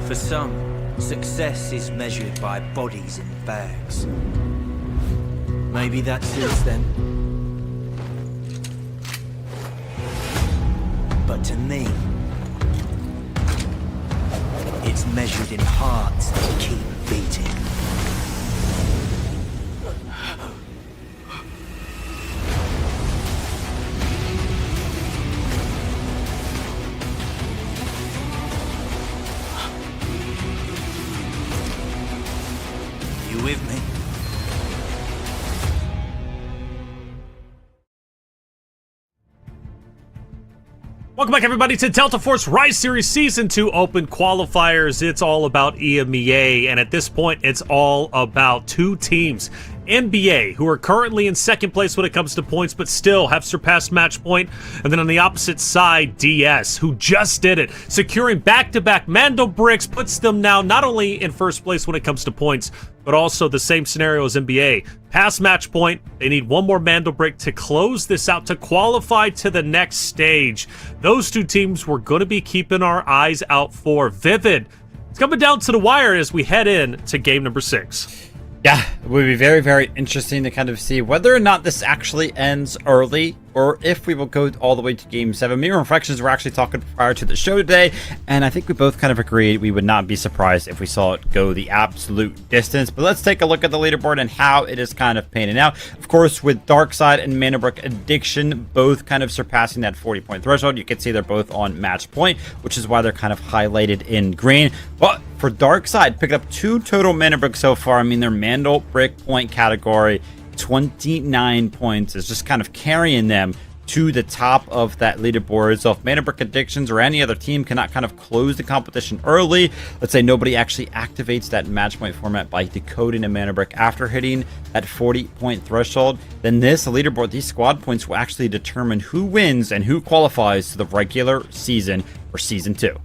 For some, success is measured by bodies in bags. Maybe that suits them. But to me, it's measured in hearts that keep beating. You with me? Welcome back, everybody, to Delta Force Rise Series Season 2 Open Qualifiers. It's all about EMEA, and at this point, it's all about two teams. NBA, who are currently in second place when it comes to points, but still have surpassed match point. And then on the opposite side, DS, who just did it. Securing back-to-back Mandel bricks puts them now not only in first place when it comes to points, but also the same scenario as NBA. Past match point, they need one more Mandel brick to close this out to qualify to the next stage. Those two teams we're going to be keeping our eyes out for. Vivid, it's coming down to the wire as we head in to game number 6. Yeah, it would be very, very interesting to kind of see whether or not this actually ends early, or if we will go all the way to Game 7. Me and Reflections were actually talking prior to the show today, and I think we both kind of agreed we would not be surprised if we saw it go the absolute distance. But let's take a look at the leaderboard and how it is kind of painted out. Of course, with Darkside and Manabrook Addiction both kind of surpassing that 40-point threshold, you can see they're both on match point, which is why they're kind of highlighted in green. But for Darkside, picked up 2 total Manabrook so far. I mean, their Mandel brick point category, 29 points, is just kind of carrying them to the top of that leaderboard. So if Manabrook Addictions or any other team cannot kind of close the competition early, let's say nobody actually activates that match point format by decoding a Manabrook after hitting that 40-point threshold, then this leaderboard, these squad points will actually determine who wins and who qualifies to the regular season or Season 2.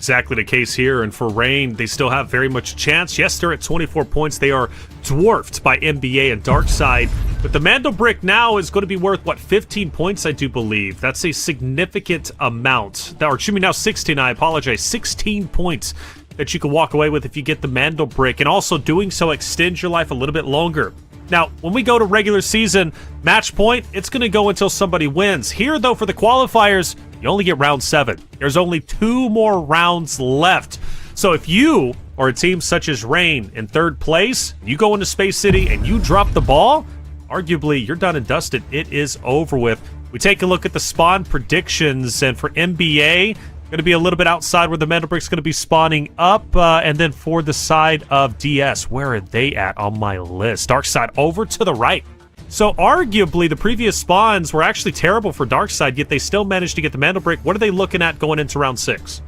Exactly the case here, and for Rain, they still have very much a chance. Yes, they're at 24 points. They are dwarfed by NBA and Darkside, but the Mando Brick now is going to be worth, what, 15 points, I do believe. That's a significant amount. Or, excuse me, now 16, I apologize. 16 points that you can walk away with if you get the Mando Brick, and also doing so extends your life a little bit longer. Now, when we go to regular season, match point, it's going to go until somebody wins. Here, though, for the qualifiers, you only get round 7. There's only 2 more rounds left. So if you or a team such as Rain in 3rd place, you go into Space City and you drop the ball, arguably you're done and dusted. It is over with. We take a look at the spawn predictions, and for NBA, going to be a little bit outside where the Mando Brick's going to be spawning up, and then for the side of DS, where are they at on my list? Darkside over to the right. So arguably, the previous spawns were actually terrible for Darkside, yet they still managed to get the Mando Brick. What are they looking at going into round 6?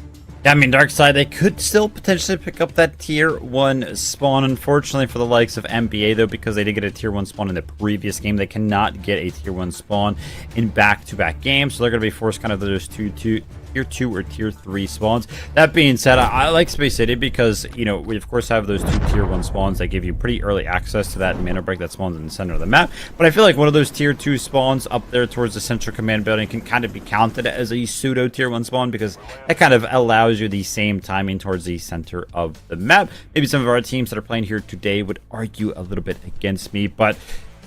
Yeah, I mean, Darkside, they could still potentially pick up that tier 1 spawn. Unfortunately for the likes of NBA, though, because they did get a tier 1 spawn in the previous game, they cannot get a tier 1 spawn in back-to-back games. So they're going to be forced kind of those tier 2 or tier 3 spawns. That being said, I like Space City because, you know, we of course have those 2 tier 1 spawns that give you pretty early access to that Mando Brick that spawns in the center of the map. But I feel like one of those tier 2 spawns up there towards the central command building can kind of be counted as a pseudo tier 1 spawn, because that kind of allows you the same timing towards the center of the map. Maybe some of our teams that are playing here today would argue a little bit against me, but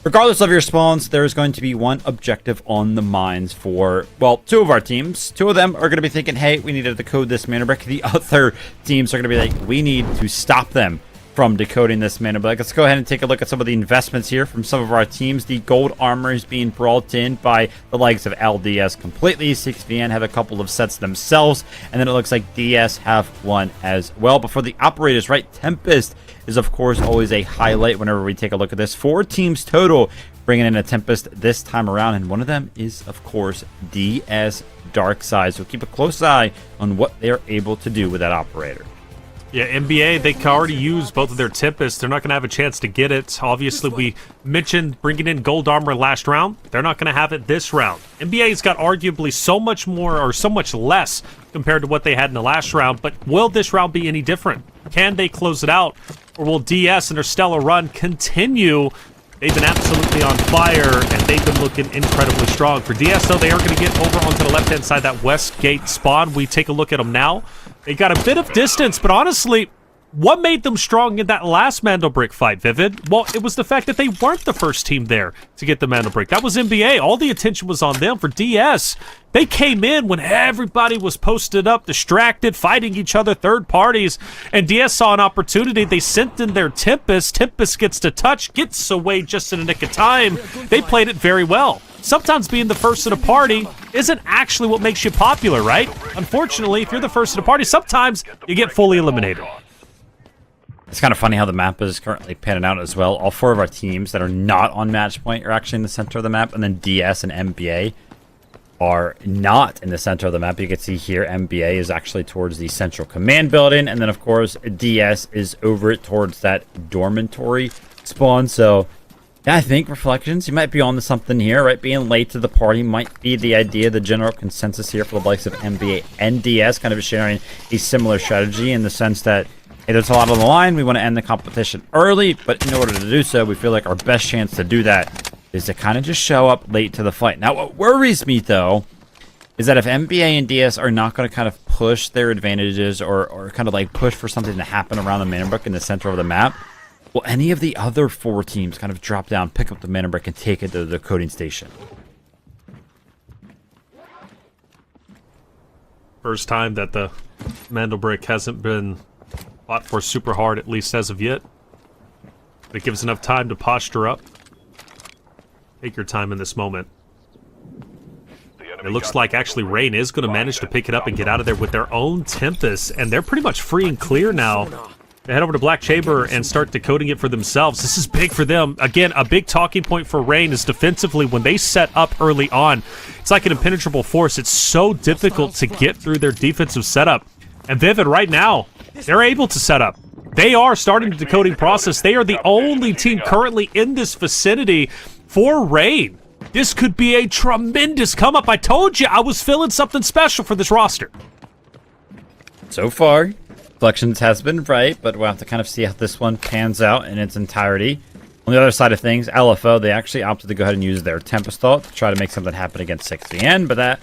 regardless of your spawns, there's going to be one objective on the mines for, well, 2 of our teams. 2 of them are going to be thinking, hey, we need to decode this Mando Brick. The other teams are going to be like, we need to stop them from decoding this Mando Brick. Let's go ahead and take a look at some of the investments here from some of our teams. The gold armor is being brought in by the likes of LDS completely. 6VN have a couple of sets themselves, and then it looks like DS have one as well. But for the operators, right, Tempest is of course always a highlight whenever we take a look at this. 4 teams total bringing in a Tempest this time around, and one of them is of course DS Darkside. So keep a close eye on what they're able to do with that operator. Yeah, NBA, they can already use both of their Tempests. They're not going to have a chance to get it. Obviously, we mentioned bringing in gold armor last round. They're not going to have it this round. NBA's got arguably so much more, or so much less, compared to what they had in the last round. But will this round be any different? Can they close it out? Or will DS and their stellar run continue? They've been absolutely on fire, and they've been looking incredibly strong. For DS, though, they are going to get over onto the left-hand side, that west gate spawn. We take a look at them now. They got a bit of distance, but honestly, what made them strong in that last Mando Brick fight, Vivid? Well, it was the fact that they weren't the first team there to get the Mando Brick. That was NBA. All the attention was on them. For DS, they came in when everybody was posted up, distracted, fighting each other, third parties, and DS saw an opportunity. They sent in their Tempest. Tempest gets to touch, gets away just in the nick of time. They played it very well. Sometimes being the first at a party isn't actually what makes you popular, right? Unfortunately, if you're the first at a party, sometimes you get fully eliminated. It's kind of funny how the map is currently panning out as well. All 4 of our teams that are not on match point are actually in the center of the map, and then DS and NBA are not in the center of the map. You can see here NBA is actually towards the central command building, and then of course DS is over towards that dormitory spawn. So yeah, I think Reflections, you might be on to something here, right? Being late to the party might be the idea, the general consensus here for the likes of NBA and DS, kind of sharing a similar strategy in the sense that, hey, there's a lot on the line. We want to end the competition early, but in order to do so, we feel like our best chance to do that is to kind of just show up late to the fight. Now, what worries me, though, is that if NBA and DS are not going to kind of push their advantages or kind of like push for something to happen around the Mando Brick in the center of the map, will any of the other 4 teams kind of drop down, pick up the Mando Brick, and take it to the coding station? First time that the Mando Brick hasn't been fought for super hard, at least as of yet. But it gives enough time to posture up. Take your time in this moment. It looks like actually Rain is going to manage to pick it up and get out of there with their own Tempest, and they're pretty much free and clear now. They head over to Black Chamber and start decoding it for themselves. This is big for them. Again, a big talking point for Rain is defensively when they set up early on. It's like an impenetrable force. It's so difficult to get through their defensive setup. And Vivid, right now, they're able to set up. They are starting the decoding process. They are the only team currently in this vicinity for Rain. This could be a tremendous come-up. I told you I was feeling something special for this roster. So far, Reflections has been right, but we'll have to kind of see how this one pans out in its entirety. On the other side of things, LFO, they actually opted to go ahead and use their Tempest Ult to try to make something happen against 6VN, but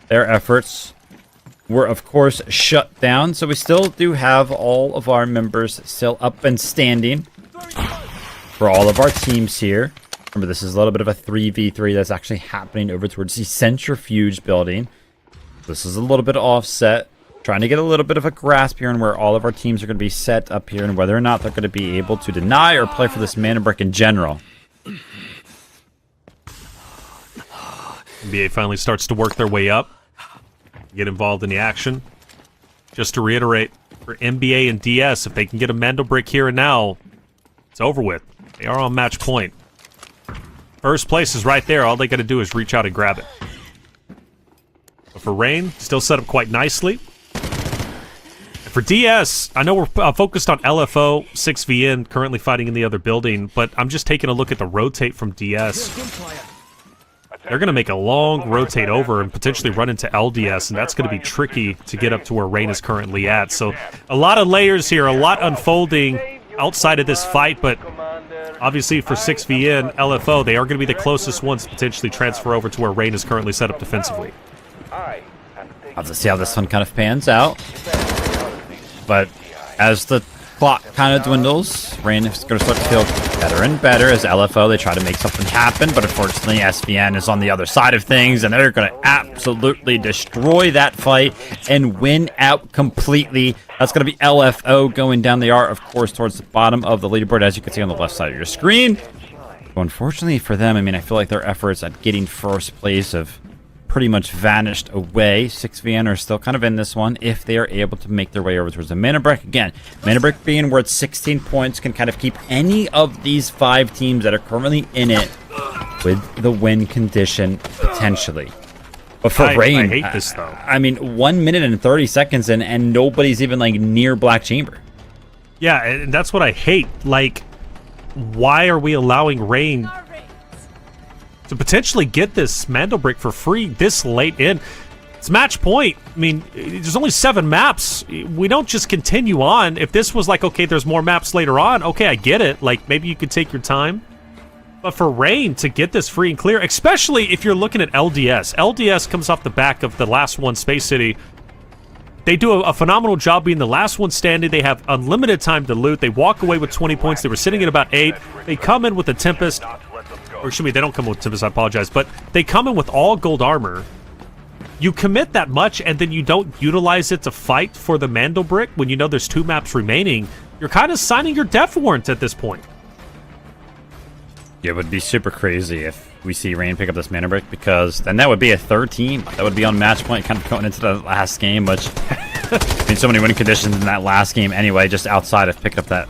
their efforts were, of course, shut down. So we still do have all of our members still up and standing for all of our teams here. Remember, this is a little bit of a 3v3 that's actually happening over towards the Centrifuge building. This is a little bit offset. Trying to get a little bit of a grasp here on where all of our teams are going to be set up here and whether or not they're going to be able to deny or play for this mana brick in general. NBA finally starts to work their way up, get involved in the action. Just to reiterate, for NBA and DS, if they can get a Mando brick here and now, it's over with. They are on match point. First place is right there. All they got to do is reach out and grab it. But for Rain, still set up quite nicely. For DS, I know we're focused on LFO, 6VN, currently fighting in the other building, but I'm just taking a look at the rotate from DS. They're going to make a long rotate over and potentially run into LDS, and that's going to be tricky to get up to where Rain is currently at. So a lot of layers here, a lot unfolding outside of this fight, but obviously for 6VN, LFO, they are going to be the closest ones to potentially transfer over to where Rain is currently set up defensively. I'll have to see how this one kind of pans out. But as the clock kind of dwindles, Rain is going to start to feel better and better as LFO. They try to make something happen, but unfortunately SVN is on the other side of things, and they're going to absolutely destroy that fight and win out completely. That's going to be LFO going down. They are, of course, towards the bottom of the leaderboard, as you can see on the left side of your screen. But unfortunately for them, I mean, I feel like their efforts at getting first place have pretty much vanished away. 6VN are still kind of in this one if they are able to make their way over towards the mana brick. Again, mana brick being worth 16 points can kind of keep any of these 5 teams that are currently in it with the win condition potentially. But for Rain, I hate this though. I mean, 1 minute and 30 seconds in, and nobody's even like near Black Chamber. Yeah, and that's what I hate. Like, why are we allowing Rain to potentially get this Mando brick for free this late in? It's match point. I mean, there's only 7 maps. We don't just continue on. If this was like, okay, there's more maps later on, okay, I get it. Like, maybe you could take your time. But for Rain to get this free and clear, especially if you're looking at LDS. LDS comes off the back of the last one, Space City. They do a phenomenal job being the last one standing. They have unlimited time to loot. They walk away with 20 points. They were sitting at about 8. They come in with a Tempest. Or excuse me, they don't come with Tempest, I apologize. But they come in with all gold armor. You commit that much and then you don't utilize it to fight for the Mando brick when you know there's 2 maps remaining. You're kind of signing your death warrant at this point. It would be super crazy if we see Rain pick up this mana brick, because then that would be a 3rd team. That would be on match point kind of going into the last game, which I mean, so many winning conditions in that last game anyway, just outside of picking up that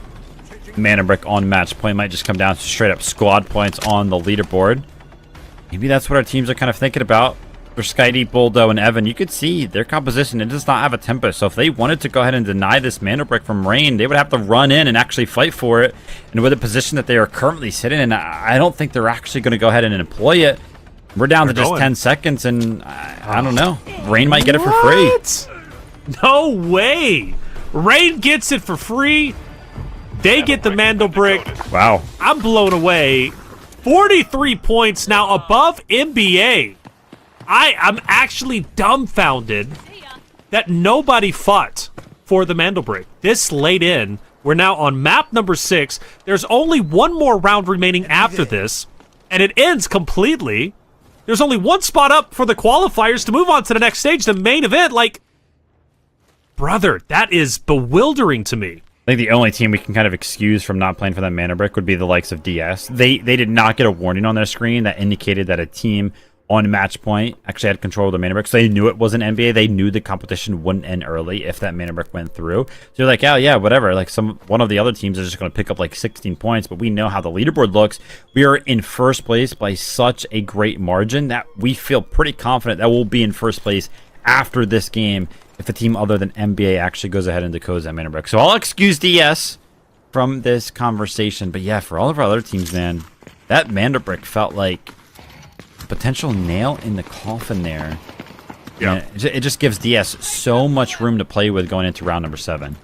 mana brick on match point. Might just come down to straight up squad points on the leaderboard. Maybe that's what our teams are kind of thinking about. For Skydee, Buldo, and Evan, you could see their composition, it does not have a Tempest. So if they wanted to go ahead and deny this mana brick from Rain, they would have to run in and actually fight for it. And with the position that they are currently sitting in, I don't think they're actually going to go ahead and employ it. We're down to just 10 seconds, and I don't know. Rain might get it for free. No way! Rain gets it for free. They get the Mando brick. Wow. I'm blown away. 43 points now above NBA. I'm actually dumbfounded that nobody fought for the Mando brick this late in. We're now on map number 6. There's only one more round remaining after this, and it ends completely. There's only one spot up for the qualifiers to move on to the next stage, the main event. Like, brother, that is bewildering to me. I think the only team we can kind of excuse from not playing for that mana brick would be the likes of DS. They did not get a warning on their screen that indicated that a team on match point actually had control of the mana brick. So they knew it was an NBA. They knew the competition wouldn't end early if that mana brick went through. So you're like, oh yeah, whatever. Like one of the other teams is just going to pick up like 16 points, but we know how the leaderboard looks. We are in first place by such a great margin that we feel pretty confident that we'll be in first place after this game if a team other than NBA actually goes ahead and decodes that mana brick. So I'll excuse DS from this conversation. But yeah, for all of our other teams, man, that mana brick felt like a potential nail in the coffin there Yeah. It just gives DS so much room to play with going into round number 7.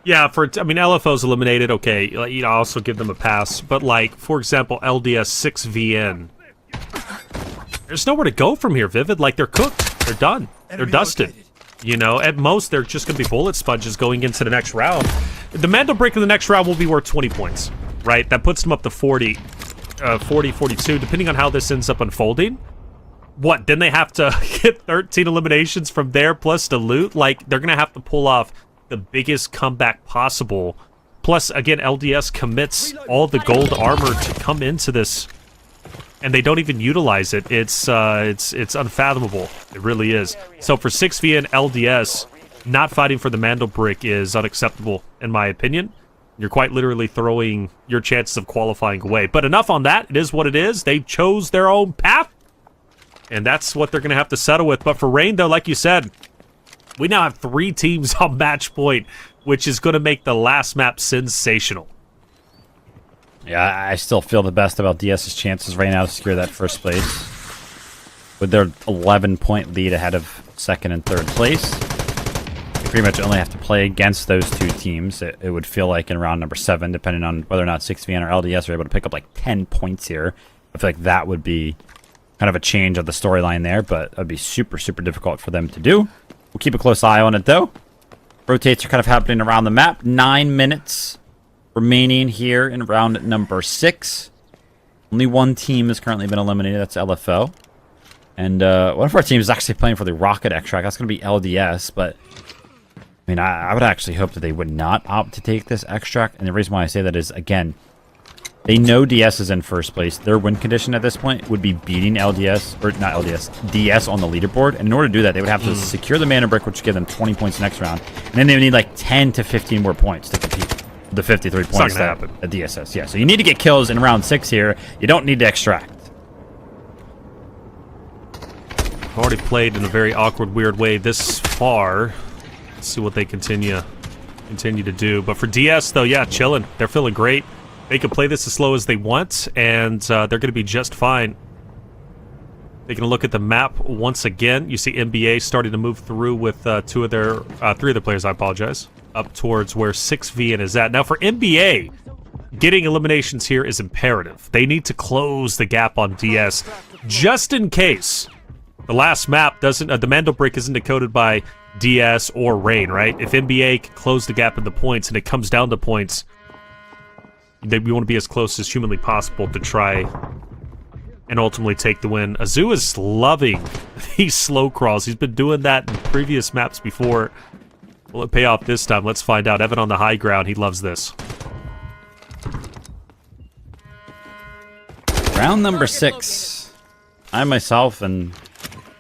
Yeah, I mean, LFO's eliminated, okay, you know, I'll also give them a pass. But, like, for example, LDS 6VN. There's nowhere to go from here, Vivid. Like, they're cooked. They're done. They're dusted. You know, at most, they're just going to be bullet sponges going into the next round. The Mandel break in the next round will be worth 20 points, right? That puts them up to 40, 42, depending on how this ends up unfolding. What, then they have to get 13 eliminations from there plus the loot? Like, they're going to have to pull off the biggest comeback possible. Plus, again, LDS commits all the gold armor to come into this, and they don't even utilize it. It's unfathomable. It really is. So for 6V and LDS, not fighting for the Mandel brick is unacceptable, in my opinion. You're quite literally throwing your chances of qualifying away. But enough on that. It is what it is. They chose their own path, and that's what they're going to have to settle with. But for Rain, though, like you said, we now have 3 teams on match point, which is going to make the last map sensational. Yeah, I still feel the best about DS's chances right now to secure that first place. With their 11-point lead ahead of 2nd and 3rd place. They pretty much only have to play against those 2 teams, it would feel like, in round number 7, depending on whether or not 6VN or LDS are able to pick up like 10 points here. I feel like that would be kind of a change of the storyline there, but it would be super, super difficult for them to do. We'll keep a close eye on it, though. Rotates are kind of happening around the map. 9 minutes remaining here in round number 6. Only one team has currently been eliminated. That's LFO. And one of our teams is actually playing for the Rocket extract. That's going to be LDS, but I mean, I would actually hope that they would not opt to take this extract. And the reason why I say that is, again, they know DS is in first place. Their win condition at this point would be beating LDS, or not LDS, DS on the leaderboard. And in order to do that, they would have to secure the mana brick, which would give them 20 points next round. And then they would need like 10 to 15 more points to compete with the 53 points that DS has. Yeah, so you need to get kills in round 6 here. You don't need to extract. Already played in a very awkward, weird way this far. Let's see what they continue to do. But for DS, though, yeah, chilling. They're feeling great. They can play this as slow as they want, and they're going to be just fine. Taking a look at the map once again, you see NBA starting to move through with 3 of their players, I apologize, up towards where 6V is at. Now for NBA, getting eliminations here is imperative. They need to close the gap on DS, just in case the last map doesn't, the Mandel break isn't decoded by DS or Rain, right? If NBA can close the gap in the points and it comes down to points, we want to be as close as humanly possible to try and ultimately take the win. Azu is loving these slow crawls. He's been doing that in previous maps before. Will it pay off this time? Let's find out. Evan on the high ground. He loves this. Round number 6. I myself and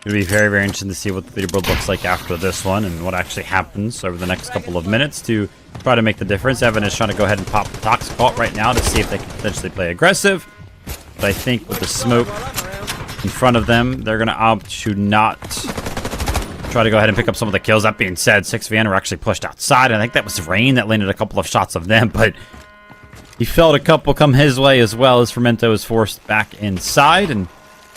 it would be very, very interesting to see what the leaderboard looks like after this one and what actually happens over the next couple of minutes to try to make the difference. Evan is trying to go ahead and pop the Toxic Vault right now to see if they can potentially play aggressive. But I think with the smoke in front of them, they're going to opt to not try to go ahead and pick up some of the kills. That being said, 6VN were actually pushed outside. I think that was Rain that landed a couple of shots of them, but he felt a couple come his way as well as Fermento is forced back inside, and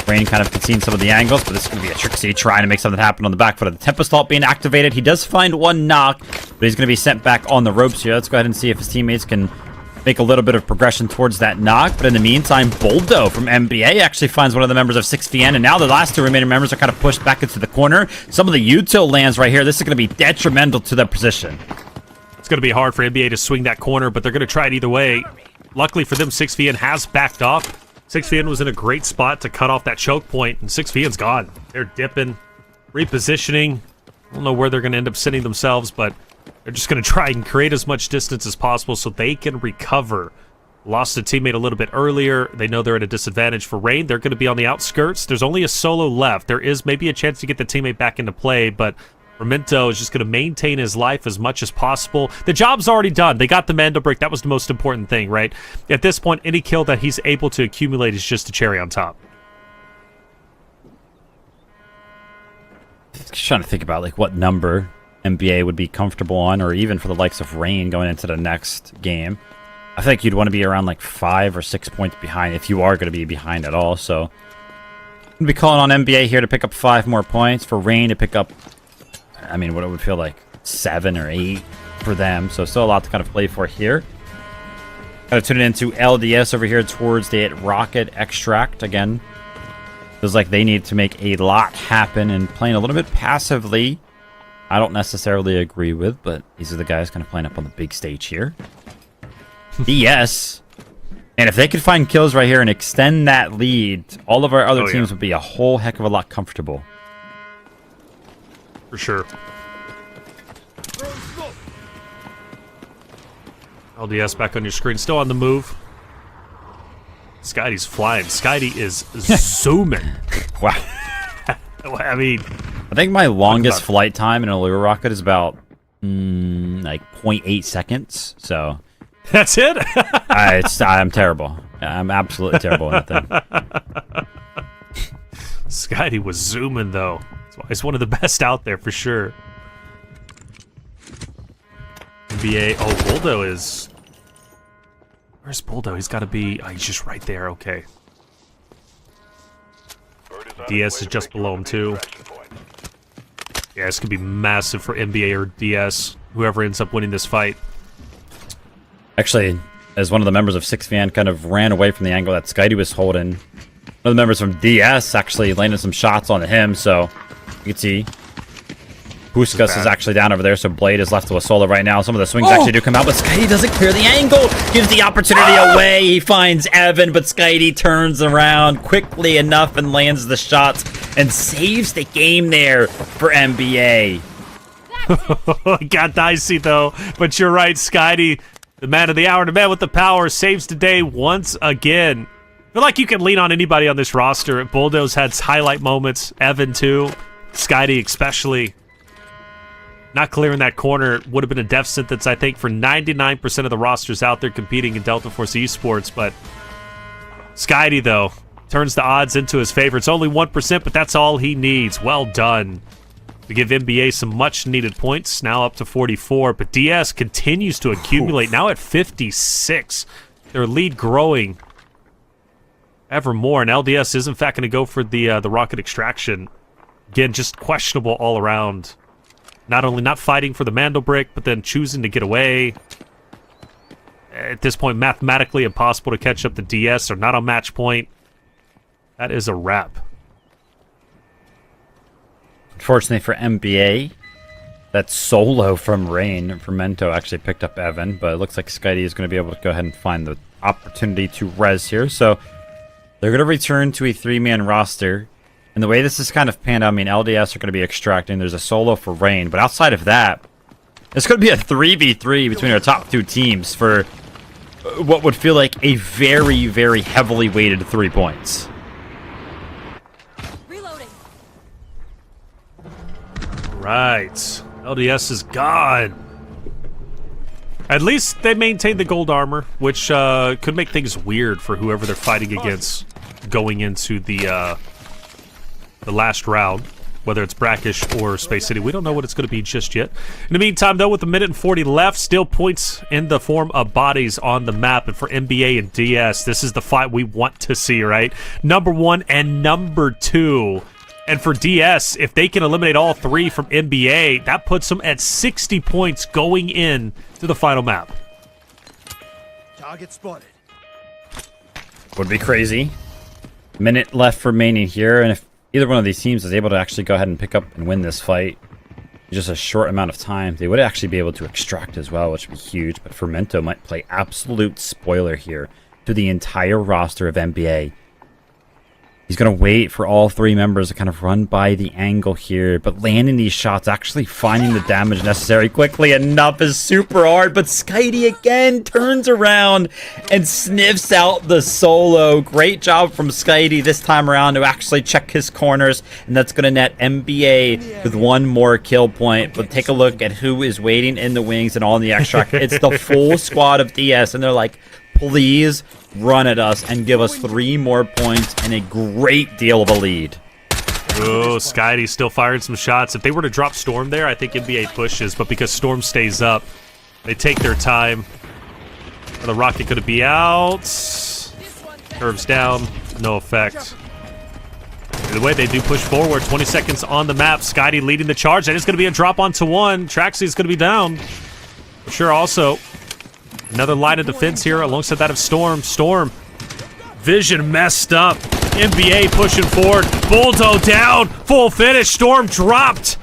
Rain kind of conceding some of the angles, but this is going to be a Trixie trying to make something happen on the back foot of the Tempest Vault being activated. He does find one knock, but he's going to be sent back on the ropes here. Let's go ahead and see if his teammates can make a little bit of progression towards that knock. But in the meantime, Boldo from NBA actually finds one of the members of 6VN, and now the last 2 remaining members are kind of pushed back into the corner. Some of the util lands right here. This is going to be detrimental to their position. It's going to be hard for NBA to swing that corner, but they're going to try it either way. Luckily for them, 6VN has backed off. 6VN was in a great spot to cut off that choke point, and 6VN's gone. They're dipping, repositioning. I don't know where they're going to end up sitting themselves, but they're just going to try and create as much distance as possible so they can recover. Lost a teammate a little bit earlier. They know they're at a disadvantage for Rain. They're going to be on the outskirts. There's only a solo left. There is maybe a chance to get the teammate back into play, but Memento is just going to maintain his life as much as possible. The job's already done. They got the Mando break. That was the most important thing, right? At this point, any kill that he's able to accumulate is just a cherry on top. Just trying to think about like what number NBA would be comfortable on, or even for the likes of Rain going into the next game. I think you'd want to be around like 5 or 6 points behind if you are going to be behind at all. So We'll be calling on NBA here to pick up 5 more points. For Rain to pick up, I mean, what it would feel like 7 or 8 for them. So still a lot to kind of play for here. Got to tune it into LDS over here towards the Rocket Extract. Again, feels like they need to make a lot happen, and playing a little bit passively, I don't necessarily agree with, but these are the guys kind of playing up on the big stage here. DS. And if they could find kills right here and extend that lead, all of our other teams would be a whole heck of a lot comfortable. For sure. LDS back on your screen, still on the move. Skydie's flying. Skydie is zooming. Wow. I mean, I think my longest flight time in a lure rocket is about like 0.8 seconds. So that's it. I'm terrible. I'm absolutely terrible at that thing. Skydie was zooming though. That's why he's one of the best out there for sure. NBA. Oh, Buldo is. Where's Buldo? He's got to be. Oh, he's just right there. Okay. DS is just below him too. Yeah, this could be massive for NBA or DS. Whoever ends up winning this fight. Actually, as one of the members of 6van kind of ran away from the angle that Skydie was holding, one of the members from DS actually landed some shots on him. So you can see Puskas is actually down over there, so Blade is left to a solo right now. Some of the swings actually do come out, but Skydie doesn't clear the angle. Gives the opportunity away. He finds Evan, but Skydie turns around quickly enough and lands the shots and saves the game there for NBA. It got dicey, though. But you're right, Skydie, the man of the hour, the man with the power, saves today once again. I feel like you can lean on anybody on this roster. Bulldoze had highlight moments. Evan, too. Skydie, especially. Not clearing that corner would have been a death sentence, I think, for 99% of the rosters out there competing in Delta Force Esports. But Skydie, though, turns the odds into his favor. It's only 1%, but that's all he needs. Well done. To give NBA some much-needed points, now up to 44. But DS continues to accumulate, now at 56. Their lead growing ever more. And LDS is, in fact, going to go for the rocket extraction. Again, just questionable all around. Not only not fighting for the Mando brick, but then choosing to get away. At this point, mathematically impossible to catch up the DS. They're not on match point. That is a wrap. Unfortunately for NBA, that solo from Rain, Fermento actually picked up Evan, but it looks like Skydie is going to be able to go ahead and find the opportunity to res here. So they're going to return to a 3-man roster. And the way this is kind of panned out, I mean, LDS are going to be extracting. There's a solo for Rain. But outside of that, it's going to be a 3v3 between our top 2 teams for what would feel like a very, very heavily weighted 3 points. Reloading. Right. LDS is gone. At least they maintained the gold armor, which could make things weird for whoever they're fighting against going into the last round, whether it's Brakkesh or Space City. We don't know what it's going to be just yet. In the meantime, though, with a minute and 40 left, still points in the form of bodies on the map. And for NBA and DS, this is the fight we want to see, right? Number 1 and number 2. And for DS, if they can eliminate all 3 from NBA, that puts them at 60 points going in to the final map. Target spotted. Would be crazy. Minute left remaining here, and if either one of these teams is able to actually go ahead and pick up and win this fight in just a short amount of time, they would actually be able to extract as well, which would be huge. But Fermento might play absolute spoiler here to the entire roster of NBA. He's going to wait for all 3 members to kind of run by the angle here, but landing these shots, actually finding the damage necessary quickly enough is super hard. But Skydie again turns around and sniffs out the solo. Great job from Skydie this time around to actually check his corners, and that's going to net NBA with 1 more kill point. But take a look at who is waiting in the wings and all in the extract. It's the full squad of DS, and they're like, please run at us and give us 3 more points and a great deal of a lead. Oh, Skydie's still firing some shots. If they were to drop Storm there, I think NBA pushes, but because Storm stays up, they take their time. The rocket could be out. Curves down, no effect. Either way, they do push forward. 20 seconds on the map. Skydie leading the charge. And it's going to be a drop onto one. Traxy's going to be down. For sure, also, another line of defense here alongside that of Storm. Storm, vision messed up. NBA pushing forward. Boldo down. Full finish. Storm dropped.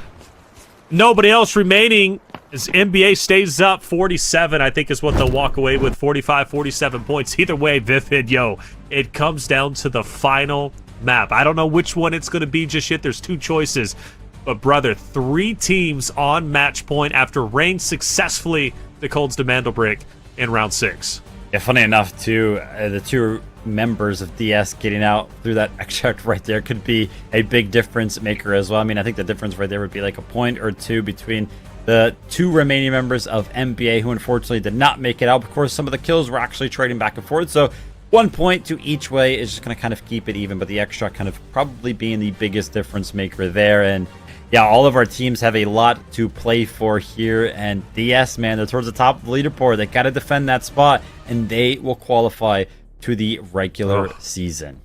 Nobody else remaining as NBA stays up. 47, I think, is what they'll walk away with. 45, 47 points. Either way, Vivid, yo, it comes down to the final map. I don't know which one it's going to be just yet. There's two choices. But, brother, 3 teams on match point after Rain successfully the Colds to Mandelbrick in round 6. Yeah, funny enough, too, the 2 members of DS getting out through that extract right there could be a big difference maker as well. I mean, I think the difference right there would be like a point or 2 between the 2 remaining members of NBA who unfortunately did not make it out. Of course, some of the kills were actually trading back and forth, so 1 point to each way is just going to kind of keep it even, but the extract kind of probably being the biggest difference maker there. And yeah, all of our teams have a lot to play for here, and DS, man, they're towards the top of the leaderboard. They got to defend that spot, and they will qualify to the regular season.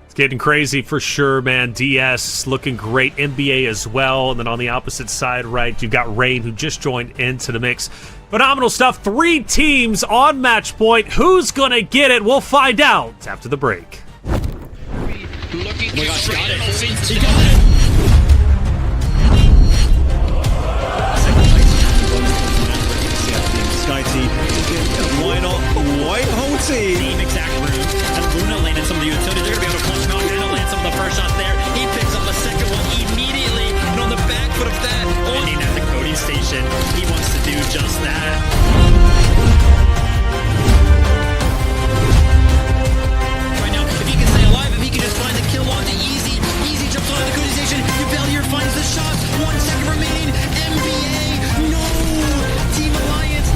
It's getting crazy for sure, man. DS looking great. NBA as well. And then on the opposite side, right, you've got Rain, who just joined into the mix. Phenomenal stuff. 3 teams on match point. Who's going to get it? We'll find out after the break. Looking got it. He got it. Sky team. Why not? White hole team. Same exact room. And Luna landed some of the utilities. They're going to be able to punch knock and land some of the first shots there. He picks up the second one immediately. And on the back foot of that, landing at the coding station, he wants to do just that. Right now, if he can stay alive, if he can just find the kill on to Easy jumps on the coding station. Rebellion finds the shot. 1 second remaining. NBA, no! Team Alliance.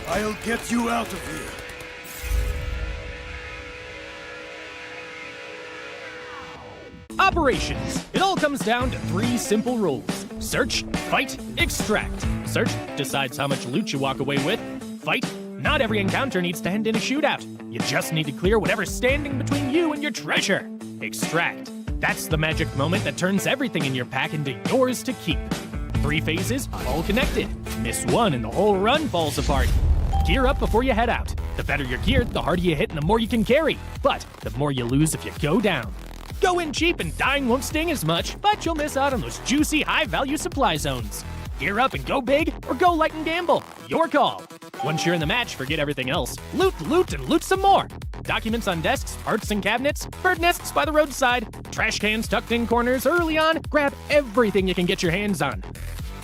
I'll get you out of here. Operations. It all comes down to 3 simple rules. Search, fight, extract. Search decides how much loot you walk away with. Fight, not every encounter needs to end in a shootout. You just need to clear whatever's standing between you and your treasure. Extract. That's the magic moment that turns everything in your pack into yours to keep. 3 phases, all connected. Miss one and the whole run falls apart. Gear up before you head out. The better you're geared, the harder you hit and the more you can carry. But the more you lose if you go down. Go in cheap and dying won't sting as much, but you'll miss out on those juicy, high-value supply zones. Gear up and go big, or go light and gamble. Your call. Once you're in the match, forget everything else. Loot, and loot some more. Documents on desks, parts and cabinets, bird nests by the roadside, trash cans tucked in corners early on. Grab everything you can get your hands on.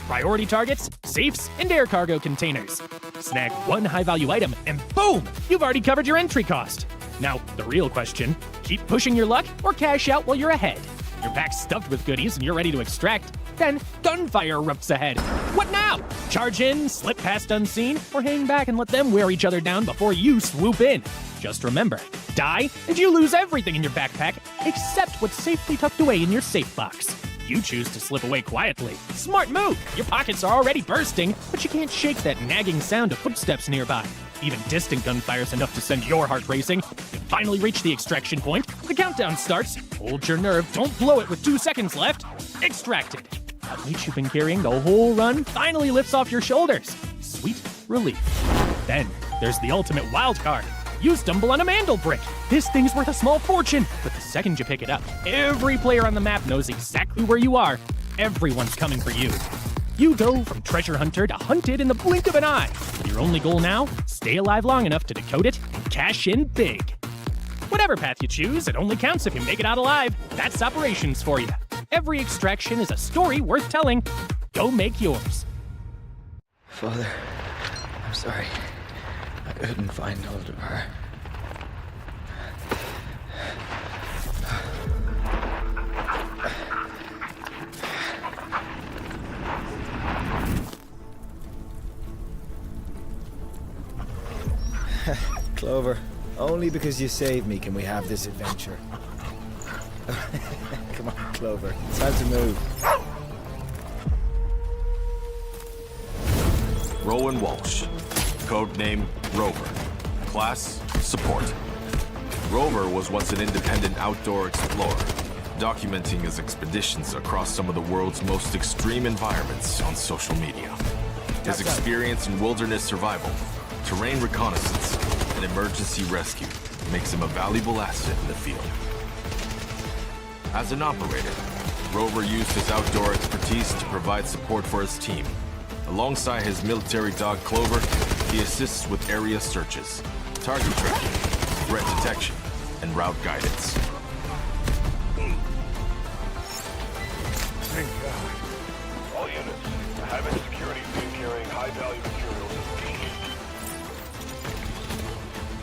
Priority targets, safes, and air cargo containers. Snag 1 high-value item, and boom! You've already covered your entry cost. Now, the real question, keep pushing your luck or cash out while you're ahead. Your pack's stuffed with goodies and you're ready to extract. Then, gunfire erupts ahead. What now? Charge in, slip past unseen, or hang back and let them wear each other down before you swoop in. Just remember, die and you lose everything in your backpack except what's safely tucked away in your safe box. You choose to slip away quietly. Smart move! Your pockets are already bursting, but you can't shake that nagging sound of footsteps nearby. Even distant gunfire's enough to send your heart racing. You finally reach the extraction point. The countdown starts. Hold your nerve, don't blow it with 2 seconds left. Extracted. That weight you've been carrying the whole run finally lifts off your shoulders. Sweet relief. Then, there's the ultimate wild card. You stumble on a mandel brick. This thing's worth a small fortune, but the second you pick it up, every player on the map knows exactly where you are. Everyone's coming for you. You go from treasure hunter to hunted in the blink of an eye. Your only goal now, stay alive long enough to decode it and cash in big. Whatever path you choose, it only counts if you make it out alive. That's operations for you. Every extraction is a story worth telling. Go make yours. Father, I'm sorry. I couldn't find hold of her. Clover, only because you saved me can we have this adventure. Come on, Clover. It's time to move. Rowan Walsh. Codename Rover. Class Support. Rover was once an independent outdoor explorer, documenting his expeditions across some of the world's most extreme environments on social media. His experience in wilderness survival, terrain reconnaissance, and emergency rescue makes him a valuable asset in the field. As an operator, Rover used his outdoor expertise to provide support for his team. Alongside his military dog Clover, he assists with area searches, target tracking, threat detection, and route guidance. Thank God. All units, the Havoc security team carrying high-value materials is engaged.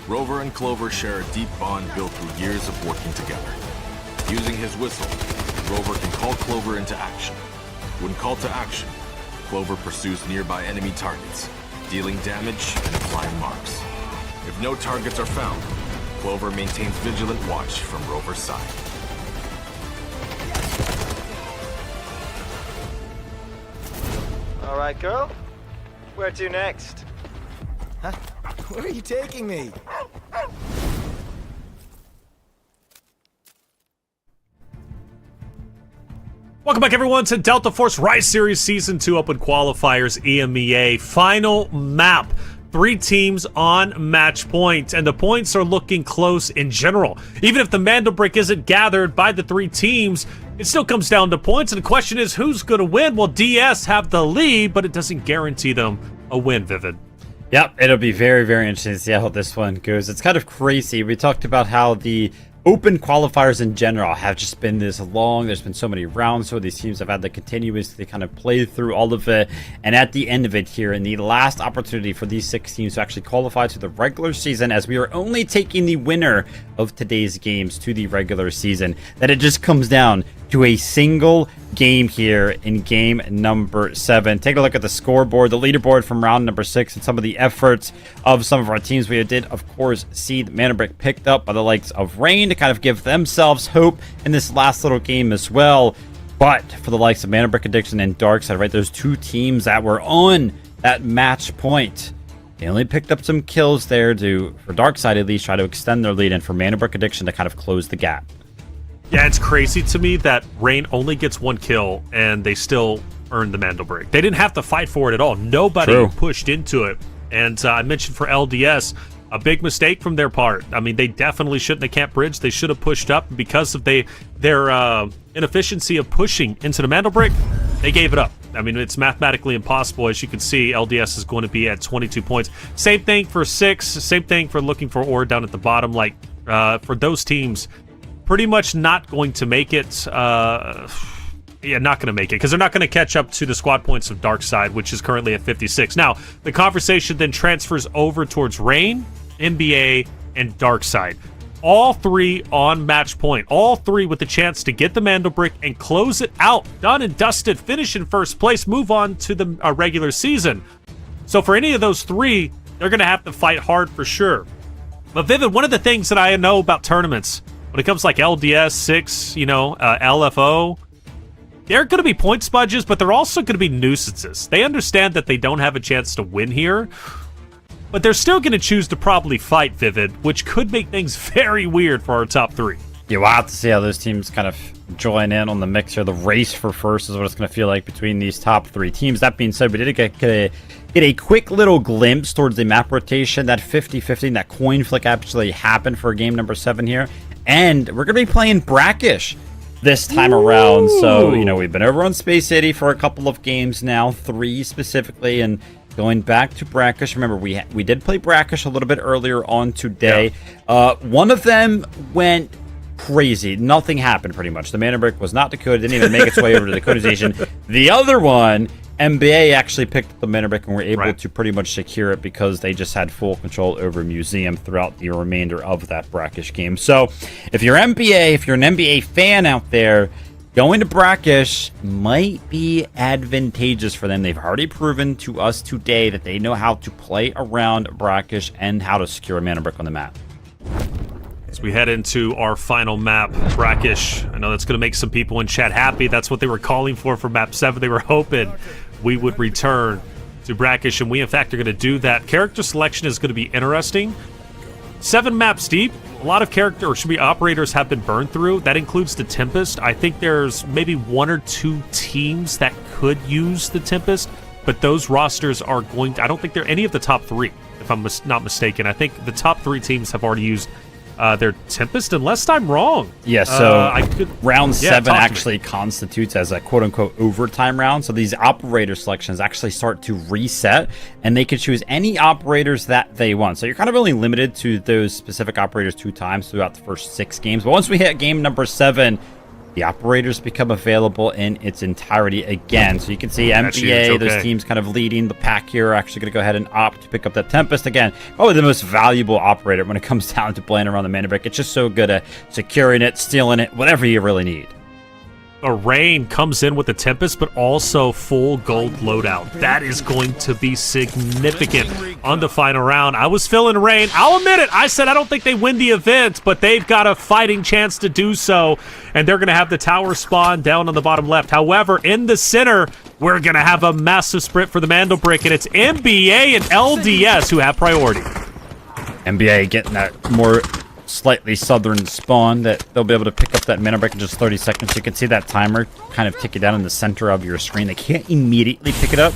Rover and Clover share a deep bond built through years of working together. Using his whistle, Rover can call Clover into action. When called to action, Clover pursues nearby enemy targets, dealing damage and applying marks. If no targets are found, Clover maintains vigilant watch from Rover's side. All right, girl. Where to next? Huh? Where are you taking me? Welcome back, everyone, to Delta Force Rise Series Season 2 Open Qualifiers EMEA final map. 3 teams on match point, and the points are looking close in general. Even if the Mandel Brick isn't gathered by the 3 teams, it still comes down to points, and the question is who's going to win? Well, DS have the lead, but it doesn't guarantee them a win, Vivid. Yep, it'll be very, very interesting to see how this one goes. It's kind of crazy. We talked about how the Open Qualifiers in general have just been this long. There's been so many rounds, so these teams have had to continuously kind of play through all of it. And at the end of it here, in the last opportunity for these 6 teams to actually qualify to the regular season, as we are only taking the winner of today's games to the regular season, that it just comes down to a single game here in game number 7. Take a look at the scoreboard, the leaderboard from round number 6, and some of the efforts of some of our teams. We did, of course, see the Mana Brick picked up by the likes of Rain to kind of give themselves hope in this last little game as well. But for the likes of Mana Brick Addiction and Darkside, right, those 2 teams that were on that match point, they only picked up some kills there to, for Darkside at least, try to extend their lead, and for Mana Brick Addiction to kind of close the gap. Yeah, it's crazy to me that Rain only gets 1 kill and they still earn the Mandel Break. They didn't have to fight for it at all. Nobody pushed into it. And I mentioned for LDS, a big mistake from their part. I mean, they definitely shouldn't have camped bridge. They should have pushed up. Because of their inefficiency of pushing into the Mandel Brick, they gave it up. I mean, it's mathematically impossible. As you can see, LDS is going to be at 22 points. Same thing for 6. Same thing for looking for ore down at the bottom. Like, for those teams, pretty much not going to make it. Yeah, not going to make it, because they're not going to catch up to the squad points of Darkside, which is currently at 56. Now, the conversation then transfers over towards Rain, NBA, and Darkside. All 3 on match point. All 3 with the chance to get the Mandel Brick and close it out. Done and dusted. Finish in first place. Move on to the regular season. So for any of those 3, they're going to have to fight hard for sure. But Vivid, one of the things that I know about tournaments, when it comes to like LDS, 6, LFO, they're going to be point smudges, but they're also going to be nuisances. They understand that they don't have a chance to win here, but they're still going to choose to probably fight Vivid, which could make things very weird for our top 3. Yeah, we'll have to see how those teams kind of join in on the mix here. The race for first is what it's going to feel like between these top 3 teams. That being said, we did get a quick little glimpse towards the map rotation. That 50-50, that coin flick actually happened for game number 7 here. And we're going to be playing Brakkesh this time around. So, you know, we've been over on Space City for a couple of games now, 3 specifically, and going back to Brakkesh. Remember, we did play Brakkesh a little bit earlier on today. Yeah. One of them went crazy. Nothing happened pretty much. The mana brick was not decoded, didn't even make its way over to the decoding station. The other one, EMEA actually picked up the mana brick and were able to pretty much secure it because they just had full control over Museum throughout the remainder of that Brakkesh game. So if you're EMEA, if you're an NBA fan out there, going to Brakkesh might be advantageous for them. They've already proven to us today that they know how to play around Brakkesh and how to secure a mana brick on the map. As we head into our final map, Brakkesh, I know that's going to make some people in chat happy. That's what they were calling for map 7. They were hoping we would return to Brakkesh, and we, in fact, are going to do that. Character selection is going to be interesting. 7 maps deep. A lot of operators have been burned through. That includes the Tempest. I think there's maybe 1 or 2 teams that could use the Tempest, but those rosters are going to... I don't think they're any of the top 3, if I'm not mistaken. I think the top 3 teams have already used their Tempest, unless I'm wrong. Yeah, so round 7 actually constitutes as a quote-unquote overtime round. So these operator selections actually start to reset, and they can choose any operators that they want. So you're kind of only limited to those specific operators 2 times throughout the first 6 games. But once we hit game number 7, the operators become available in its entirety again. So you can see EMEA, those teams kind of leading the pack here, are actually going to go ahead and opt to pick up that Tempest. Again, probably the most valuable operator when it comes down to playing around the mana brick. It's just so good at securing it, stealing it, whatever you really need. A Rain comes in with the Tempest, but also full gold loadout. That is going to be significant on the final round. I was feeling Rain. I'll admit it. I said I don't think they win the event, but they've got a fighting chance to do so, and they're going to have the tower spawn down on the bottom left. However, in the center, we're going to have a massive sprint for the Mandel Brick, and it's EMEA and LDS who have priority. EMEA getting that more slightly southern spawn that they'll be able to pick up that mana brick in just 30 seconds. You can see that timer kind of ticking down in the center of your screen. They can't immediately pick it up.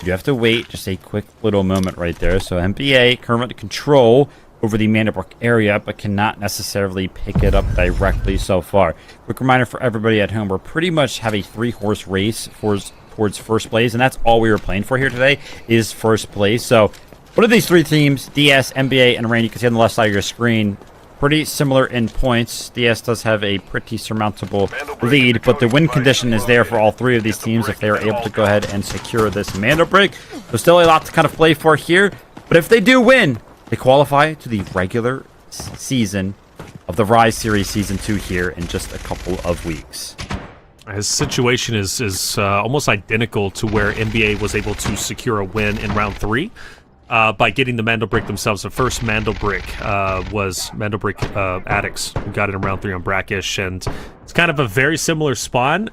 You have to wait just a quick little moment right there. So EMEA current control over the mana brick area, but cannot necessarily pick it up directly so far. Quick reminder for everybody at home, we're pretty much have a 3-horse race towards first place, and that's all we were playing for here today is first place. So what are these 3 teams? DS, EMEA, and Rain. You can see on the left side of your screen, pretty similar in points. DS does have a pretty surmountable lead, but the win condition is there for all 3 of these teams if they are able to go ahead and secure this Mandel Break. There's still a lot to kind of play for here, but if they do win, they qualify to the regular season of the Rise Series Season 2 here in just a couple of weeks. His situation is almost identical to where EMEA was able to secure a win in round 3. By getting the Mandel Brick themselves. The first Mandel Brick was Mandel Brick Addicts, who got it in round 3 on Brakkesh, and it's kind of a very similar spawn.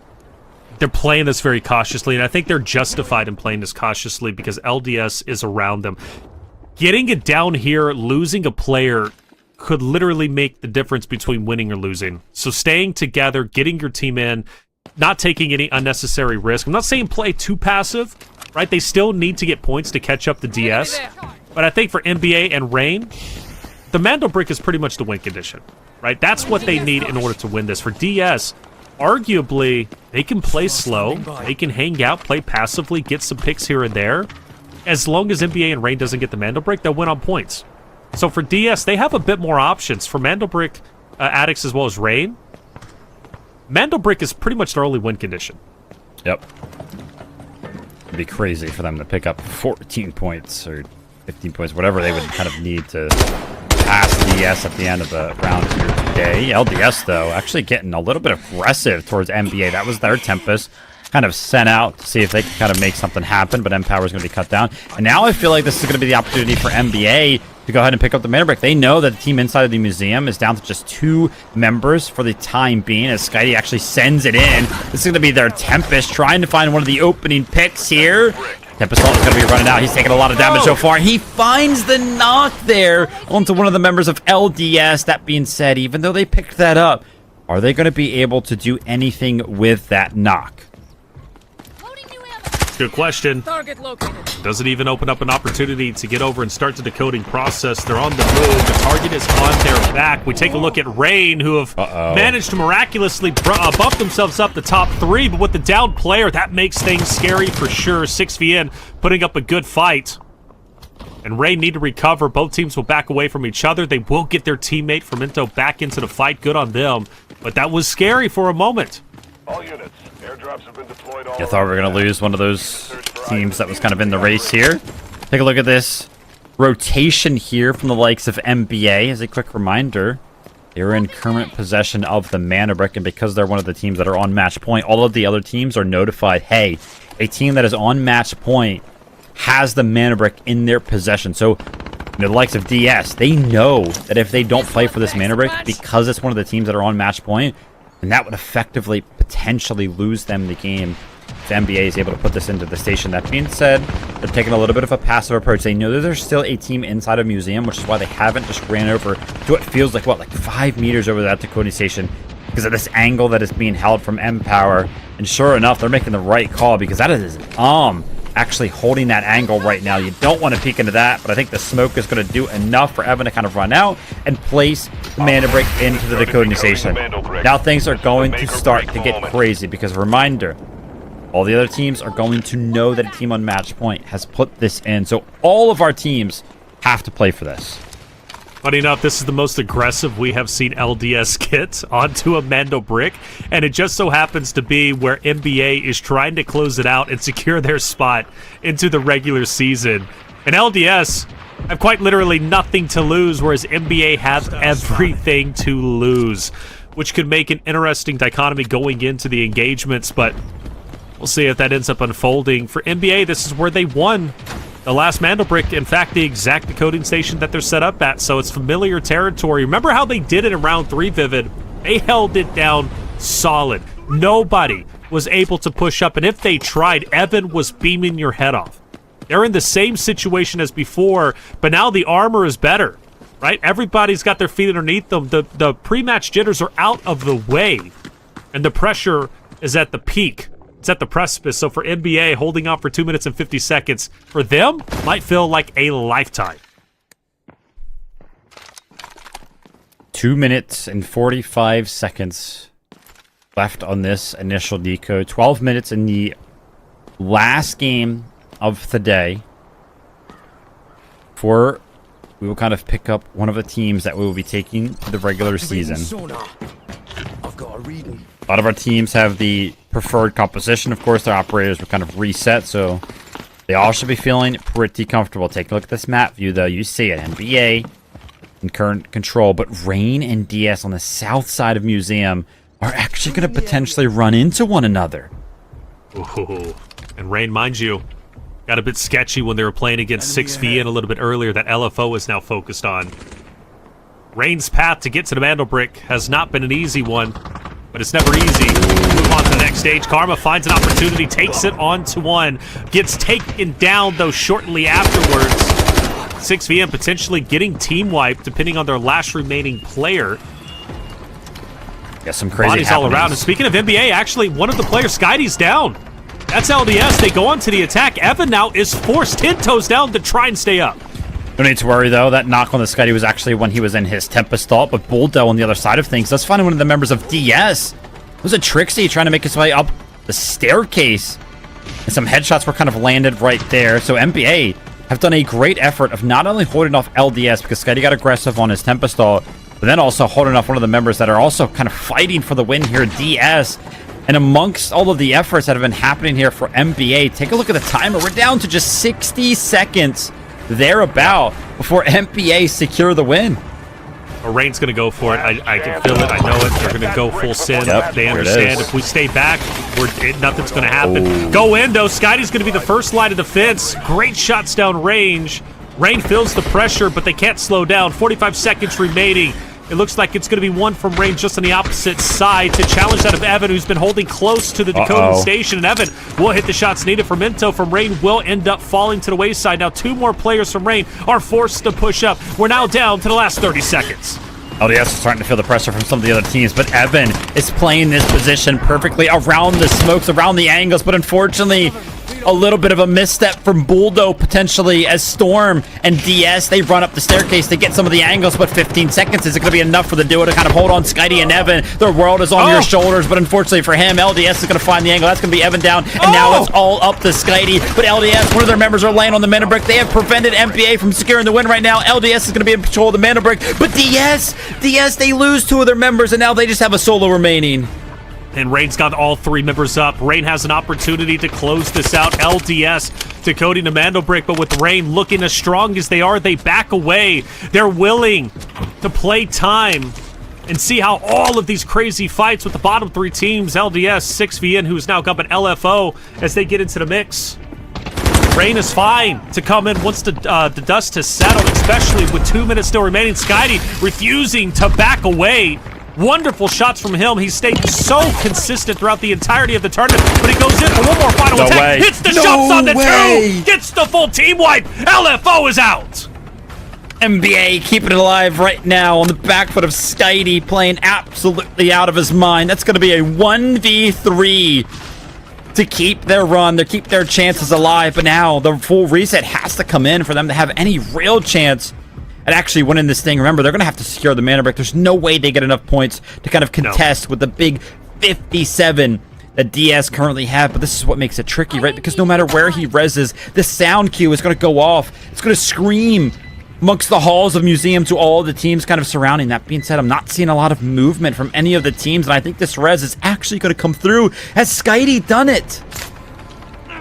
They're playing this very cautiously, and I think they're justified in playing this cautiously because LDS is around them. Getting it down here, losing a player, could literally make the difference between winning or losing. So staying together, getting your team in, not taking any unnecessary risk. I'm not saying play too passive, right? They still need to get points to catch up to DS. But I think for EMEA and Rain, the Mandel Brick is pretty much the win condition, right? That's what they need in order to win this. For DS, arguably, they can play slow. They can hang out, play passively, get some picks here and there. As long as EMEA and Rain doesn't get the Mandel Brick, they'll win on points. So for DS, they have a bit more options. For Mandel Brick Addicts as well as Rain, Mandel Brick is pretty much their only win condition. Yep. It'd be crazy for them to pick up 14 points or 15 points, whatever they would kind of need to pass DS at the end of the round here today. LDS, though, actually getting a little bit aggressive towards EMEA. That was their Tempest. kind of sent out to see if they can kind of make something happen, but Empower is going to be cut down. And now I feel like this is going to be the opportunity for NBA to go ahead and pick up the mana brick. They know that the team inside of the museum is down to just 2 members for the time being, as Skydie actually sends it in. This is going to be their Tempest trying to find one of the opening picks here. Tempest is going to be running out. He's taking a lot of damage so far. He finds the knock there onto one of the members of LDS. That being said, even though they picked that up, are they going to be able to do anything with that knock? Good question. Target located. Does it even open up an opportunity to get over and start the decoding process? They're on the move. The target is on their back. We take a look at Rain, who have managed to miraculously bump themselves up the top 3, but with the down player, that makes things scary for sure. 6v putting up a good fight. And Rain need to recover. Both teams will back away from each other. They will get their teammate from Minto back into the fight. Good on them. But that was scary for a moment. All units, airdrops have been deployed all I thought we were going to lose one of those teams that was kind of in the race here. Take a look at this rotation here from the likes of NBA. As a quick reminder, they're in current possession of the mana brick, and because they're one of the teams that are on match point, all of the other teams are notified, hey, a team that is on match point has the mana brick in their possession. So, the likes of DS, they know that if they don't play for this mana brick, because it's one of the teams that are on match point, and that would effectively potentially lose them the game if NBA is able to put this into the station. That being said, they're taking a little bit of a passive approach. They know that there's still a team inside a museum, which is why they haven't just ran over to what feels like, like 5 meters over that decoding station, because of this angle that is being held from Empower. And sure enough, they're making the right call, because that is actually holding that angle right now. You don't want to peek into that, but I think the smoke is going to do enough for Evan to kind of run out and place the mana brick into the decoding station. Now things are going to start to get crazy, because reminder, all the other teams are going to know that a team on match point has put this in. So all of our teams have to play for this. Funny enough, this is the most aggressive we have seen LDS get onto a Mando brick, and it just so happens to be where NBA is trying to close it out and secure their spot into the regular season. And LDS have quite literally nothing to lose, whereas NBA has everything to lose, which could make an interesting dichotomy going into the engagements, but we'll see if that ends up unfolding. For NBA, this is where they won the last Mando brick, in fact, the exact decoding station that they're set up at, so it's familiar territory. Remember how they did it in round 3, Vivid? They held it down solid. Nobody was able to push up, and if they tried, Evan was beaming your head off. They're in the same situation as before, but now the armor is better, right? Everybody's got their feet underneath them. The pre-match jitters are out of the way, and the pressure is at the peak. It's at the precipice. So for NBA, holding out for 2 minutes and 50 seconds, for them, might feel like a lifetime. 2 minutes and 45 seconds left on this initial decode. 12 minutes in the last game of the day. We will kind of pick up one of the teams that we will be taking to the regular season. I've got a reading. A lot of our teams have the preferred composition. Of course, their operators were kind of reset, so they all should be feeling pretty comfortable. Take a look at this map view, though. You see it. NBA in current control, but Rain and DS on the south side of Museum are actually going to potentially run into one another. Ooh. And Rain, mind you, got a bit sketchy when they were playing against 6v a little bit earlier that LFO is now focused on. Rain's path to get to the Mando brick has not been an easy one, but it's never easy. Move on to the next stage. Karma finds an opportunity, takes it on to one. Gets taken down, though, shortly afterwards. 6VM potentially getting team wiped, depending on their last remaining player. Yeah, some crazy bodies all around. And speaking of NBA, actually, one of the players, Skydie's down. That's LDS. They go on to the attack. Evan now is forced 10 toes down to try and stay up. No need to worry, though. That knock on the Skydie was actually when he was in his Tempest Thought, but Bulldell on the other side of things. Let's find one of the members of DS. It was a Trixie trying to make his way up the staircase. And some headshots were kind of landed right there. So NBA have done a great effort of not only holding off LDS, because Skydie got aggressive on his Tempest Thought, but then also holding off one of the members that are also kind of fighting for the win here, DS. And amongst all of the efforts that have been happening here for NBA, take a look at the timer. We're down to just 60 seconds thereabout before NBA secure the win. Rain's going to go for it. I can feel it. I know it. They're going to go full sin. They understand if we stay back, nothing's going to happen. Go in, though. Skydie's going to be the first line of defense. Great shots down range. Rain feels the pressure, but they can't slow down. 45 seconds remaining. It looks like it's going to be one from Rain just on the opposite side to challenge that of Evan, who's been holding close to the decoding station. And Evan will hit the shots needed for Minto. From Rain will end up falling to the wayside. Now 2 more players from Rain are forced to push up. We're now down to the last 30 seconds. LDS is starting to feel the pressure from some of the other teams, but Evan is playing this position perfectly around the smokes, around the angles, but unfortunately, a little bit of a misstep from Buldo potentially as Storm and DS, they run up the staircase to get some of the angles, but 15 seconds is it going to be enough for the duo to kind of hold on Skydie and Evan? Their world is on your shoulders, but unfortunately for him, LDS is going to find the angle. That's going to be Evan down, and now it's all up to Skydie, but LDS, one of their members are laying on the mana brick. They have prevented MPA from securing the win right now. LDS is going to be in control of the mana brick, but DS, they lose 2 of their members, and now they just have a solo remaining. And Rain's got all 3 members up. Rain has an opportunity to close this out. LDS decoding the Mando Brick, but with Rain looking as strong as they are, they back away. They're willing to play time and see how all of these crazy fights with the bottom 3 teams, LDS, 6VN, who's now got an LFO, as they get into the mix. Rain is fine to come in once the dust has settled, especially with 2 minutes still remaining. Skydie refusing to back away. Wonderful shots from him. He's stayed so consistent throughout the entirety of the tournament, but he goes in for one more final attack. Hits the shots on the 2! Gets the full team wipe! LFO is out! NBA keeping it alive right now on the back foot of Skydie, playing absolutely out of his mind. That's going to be a 1v3 to keep their run, to keep their chances alive, but now the full reset has to come in for them to have any real chance at actually winning this thing. Remember, they're going to have to secure the mana brick. There's no way they get enough points to kind of contest with the big 57 that DS currently have, but this is what makes it tricky, right? Because no matter where he reses, the sound cue is going to go off. It's going to scream amongst the halls of museum to all the teams kind of surrounding. That being said, I'm not seeing a lot of movement from any of the teams, and I think this res is actually going to come through. Has Skydie done it?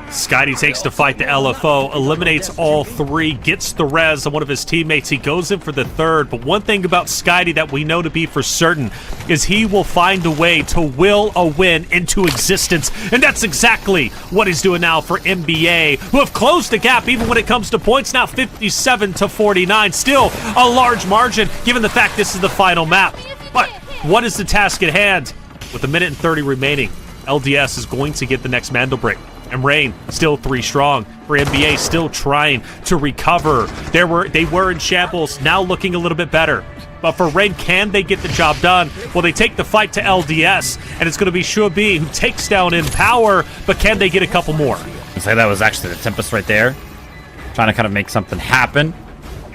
Skydie takes to fight the LFO, eliminates all 3, gets the res on one of his teammates. He goes in for the 3rd, but one thing about Skydie that we know to be for certain is he will find a way to will a win into existence, and that's exactly what he's doing now for NBA, who have closed the gap even when it comes to points, now 57-49. Still a large margin given the fact this is the final map. But what is the task at hand? With 1 minute and 30 remaining, LDS is going to get the next Mando Brick. And Rain still 3 strong. For NBA, still trying to recover. They were in shambles, now looking a little bit better. But for Rain, can they get the job done? Well, they take the fight to LDS, and it's going to be Shuabi who takes down in power, but can they get a couple more? Looks like that was actually the Tempest right there, trying to kind of make something happen.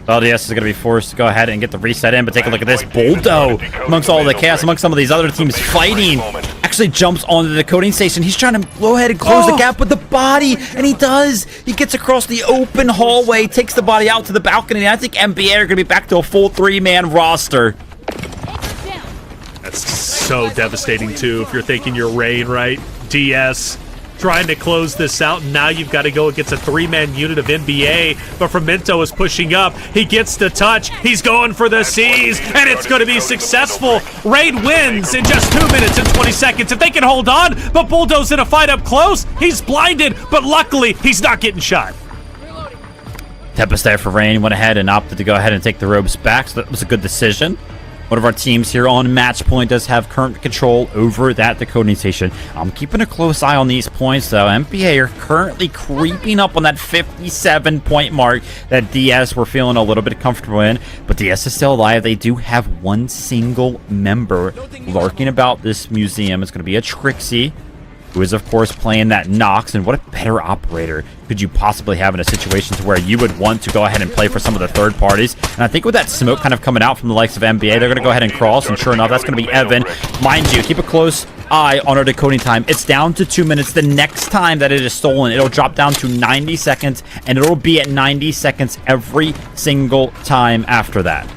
LDS is going to be forced to go ahead and get the reset in, but take a look at this. Buldo, amongst all the chaos, amongst some of these other teams fighting, actually jumps onto the decoding station. He's trying to go ahead and close the gap with the body, and he does. He gets across the open hallway, takes the body out to the balcony, and I think NBA are going to be back to a full 3-man roster. That's so devastating, too, if you're thinking you're Rain, right? DS trying to close this out, and now you've got to go against a 3-man unit of NBA, but Fermento is pushing up. He gets the touch. He's going for the C's, and it's going to be successful. Raid wins in just 2 minutes and 20 seconds. If they can hold on, but Bulldo's in a fight up close. He's blinded, but luckily, he's not getting shot. Tempest there for Rain, went ahead and opted to go ahead and take the ropes back, so that was a good decision. One of our teams here on match point does have current control over that decoding station. I'm keeping a close eye on these points, though. MPA are currently creeping up on that 57-point mark that DS were feeling a little bit comfortable in. But DS is still alive. They do have one single member lurking about this museum. It's going to be a Trixie, who is, of course, playing that Nox. And what a better operator could you possibly have in a situation to where you would want to go ahead and play for some of the third parties. And I think with that smoke kind of coming out from the likes of NBA, they're going to go ahead and cross, and sure enough, that's going to be Evan. Mind you, keep a close eye on our decoding time. It's down to 2 minutes. The next time that it is stolen, it'll drop down to 90 seconds, and it'll be at 90 seconds every single time after that.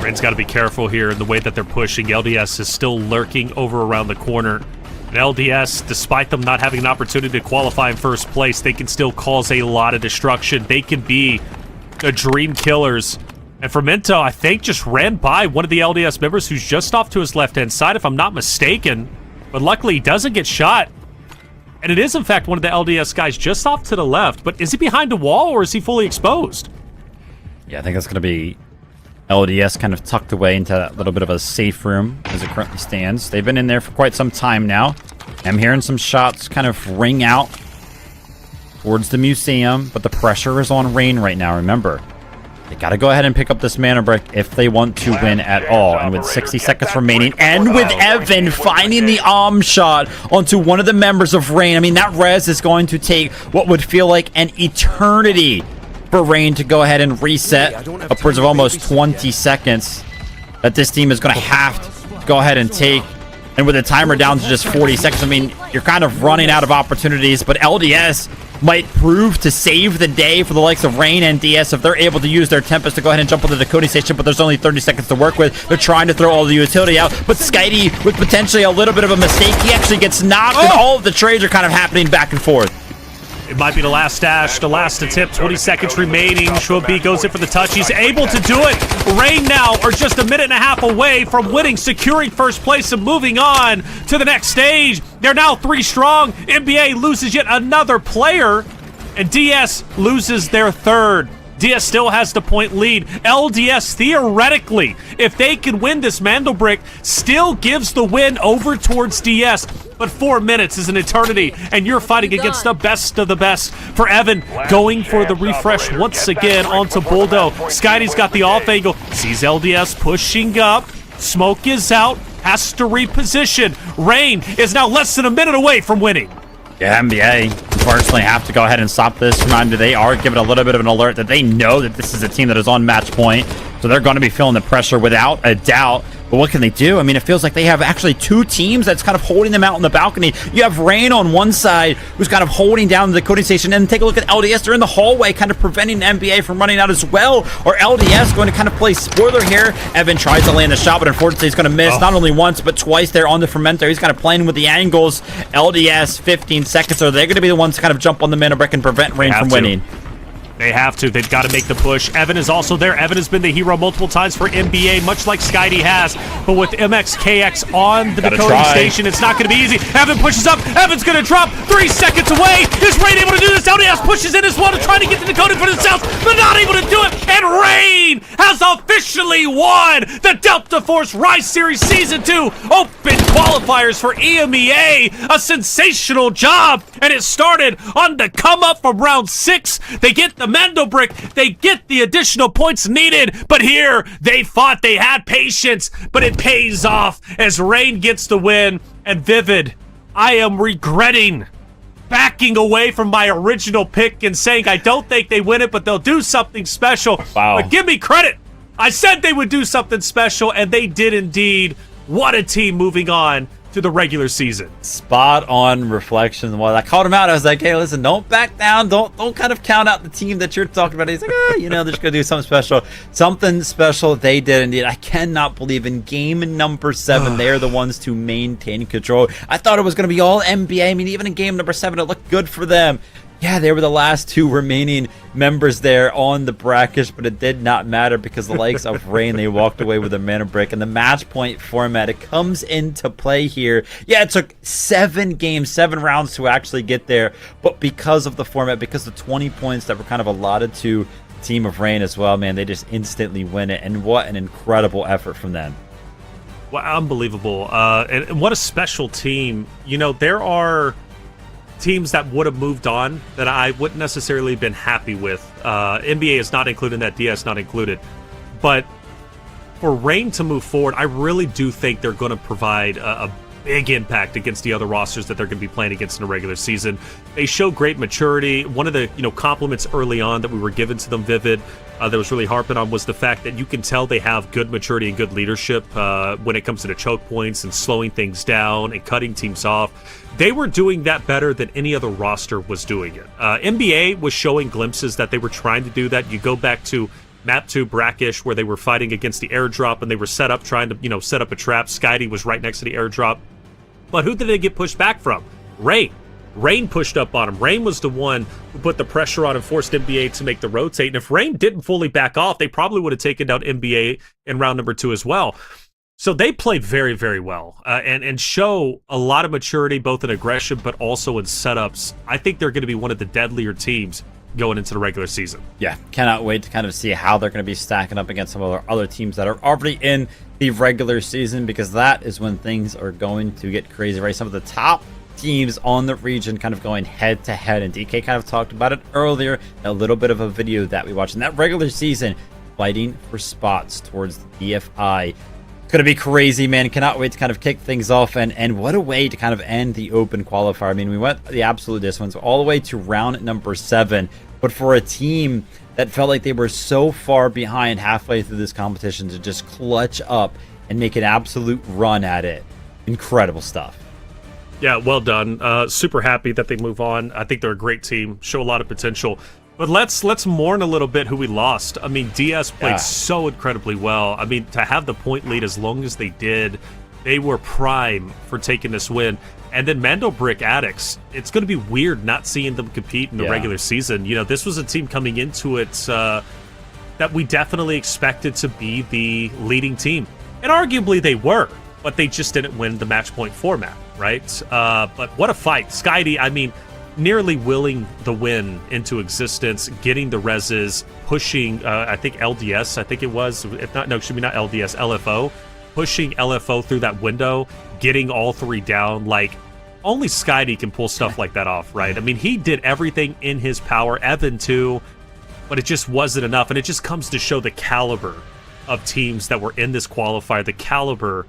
Rain's got to be careful here in the way that they're pushing. LDS is still lurking over around the corner. And LDS, despite them not having an opportunity to qualify in first place, they can still cause a lot of destruction. They can be the dream killers And Fermento, I think, just ran by one of the LDS members who's just off to his left-hand side, if I'm not mistaken. But luckily, he doesn't get shot. And it is, in fact, one of the LDS guys just off to the left. But is he behind a wall, or is he fully exposed? Yeah, I think that's going to be LDS kind of tucked away into that little bit of a safe room as it currently stands. They've been in there for quite some time now. I'm hearing some shots kind of ring out towards the museum, but the pressure is on Rain right now, remember. They got to go ahead and pick up this mana brick if they want to win at all. And with 60 seconds remaining, and with Evan finding the shot onto one of the members of Rain, I mean, that res is going to take what would feel like an eternity for Rain to go ahead and reset. Upwards of almost 20 seconds that this team is going to have to go ahead and take. And with the timer down to just 40 seconds, I mean, you're kind of running out of opportunities. But LDS might prove to save the day for the likes of Rain and DS if they're able to use their Tempest to go ahead and jump on the decoding station, but there's only 30 seconds to work with. They're trying to throw all the utility out, but Skitey, with potentially a little bit of a mistake, he actually gets knocked, and all of the trades are kind of happening back and forth. It might be the last dash, the last attempt, 20 seconds remaining. Schwab goes in for the touch. He's able to do it. Rain now are just a minute and a half away from winning, securing first place and moving on to the next stage. They're now 3 strong. NBA loses yet another player, and DS loses their third. DS still has the point lead. LDS, theoretically, if they can win this Mandel Brick, still gives the win over towards DS. But 4 minutes is an eternity, and you're fighting against the best of the best. For Evan, going for the refresh once again onto Buldo. Skitey's got the off angle, sees LDS pushing up. Smoke is out, has to reposition. Rain is now less than a minute away from winning. Yeah, NBA unfortunately have to go ahead and stop this. Reminder, they are giving a little bit of an alert that they know that this is a team that is on match point. So they're going to be feeling the pressure without a doubt. But what can they do? I mean, it feels like they have actually 2 teams that's kind of holding them out on the balcony. You have Rain on one side, who's kind of holding down the decoding station, and take a look at LDS. They're in the hallway, kind of preventing the NBA from running out as well. Or LDS going to kind of play spoiler here. Evan tries to land a shot, but unfortunately he's going to miss not only once, but twice there on the Fermento. He's kind of playing with the angles. LDS, 15 seconds. So they're going to be the ones to kind of jump on the mana brick and prevent Rain from winning. They have to. They've got to make the push. Evan is also there. Evan has been the hero multiple times for NBA, much like Skitey has. But with MXKX on the decoding station, it's not going to be easy. Evan pushes up. Evan's going to drop. 3 seconds away. Is Rain able to do this? LDS pushes in as well to try to get the decoding for themselves, but not able to do it. And Rain has officially won the Delta Force Rise Series Season 2 Open Qualifiers for EMEA. A sensational job. And it started on the come up from round 6. They get the Mando Brick, they get the additional points needed, but here they fought, they had patience, but it pays off as Rain gets the win. And Vivid, I am regretting backing away from my original pick and saying I don't think they win it, but they'll do something special. Wow. But give me credit. I said they would do something special, and they did indeed. What a team moving on to the regular season. Spot on reflection. Well, I called him out. I was like, hey, listen, don't back down. Don't kind of count out the team that you're talking about. He's like, they're just going to do something special. Something special they did indeed. I cannot believe in game number 7, they're the ones to maintain control. I thought it was going to be all NBA. I mean, even in game number 7, it looked good for them. Yeah, they were the last 2 remaining members there on the Brakkesh, but it did not matter because the likes of Rain, they walked away with a mana brick. And the match point format, it comes into play here. Yeah, it took 7 games, 7 rounds to actually get there, but because of the format, because of the 20 points that were kind of allotted to the team of Rain as well, man, they just instantly win it. And what an incredible effort from them. Well, unbelievable. And what a special team. You know, there are teams that would have moved on that I wouldn't necessarily have been happy with. NBA is not included in that, DS not included. But for Rain to move forward, I really do think they're going to provide a big impact against the other rosters that they're going to be playing against in the regular season. They show great maturity. One of the compliments early on that we were given to them, Vivid, that was really harping on, was the fact that you can tell they have good maturity and good leadership when it comes to the choke points and slowing things down and cutting teams off. They were doing that better than any other roster was doing it. NBA was showing glimpses that they were trying to do that. You go back to Map 2 Brakkesh, where they were fighting against the airdrop and they were set up trying to set up a trap. Skitey was right next to the airdrop. But who did they get pushed back from? Rain. Rain pushed up on him. Rain was the one who put the pressure on and forced NBA to make the rotate. And if Rain didn't fully back off, they probably would have taken down NBA in round number 2 as well. So they played very, very well and show a lot of maturity, both in aggression, but also in setups. I think they're going to be one of the deadlier teams going into the regular season. Yeah, cannot wait to kind of see how they're going to be stacking up against some of our other teams that are already in the regular season, because that is when things are going to get crazy, right? Some of the top teams on the region kind of going head to head, and DK kind of talked about it earlier, a little bit of a video that we watched in that regular season, fighting for spots towards the DFI. It's going to be crazy, man. Cannot wait to kind of kick things off, and what a way to kind of end the Open Qualifier. I mean, we went the absolute distance all the way to round number 7, but for a team that felt like they were so far behind halfway through this competition to just clutch up and make an absolute run at it. Incredible stuff. Yeah, well done. Super happy that they move on. I think they're a great team, show a lot of potential. But let's mourn a little bit who we lost. I mean, DS played so incredibly well. I mean, to have the point lead as long as they did, they were prime for taking this win. And then Mandelbrick Addicts, it's going to be weird not seeing them compete in the regular season. You know, this was a team coming into it that we definitely expected to be the leading team. And arguably they were, but they just didn't win the match point format, right? But what a fight. Skydie, I mean, nearly willing the win into existence, getting the reses, pushing, I think LDS, I think it was, if not, no, should be not LDS, LFO, pushing LFO through that window, getting all 3 down. Like, only Skydie can pull stuff like that off, right? I mean, he did everything in his power, Evan too, but it just wasn't enough. And it just comes to show the caliber of teams that were in this qualifier, the caliber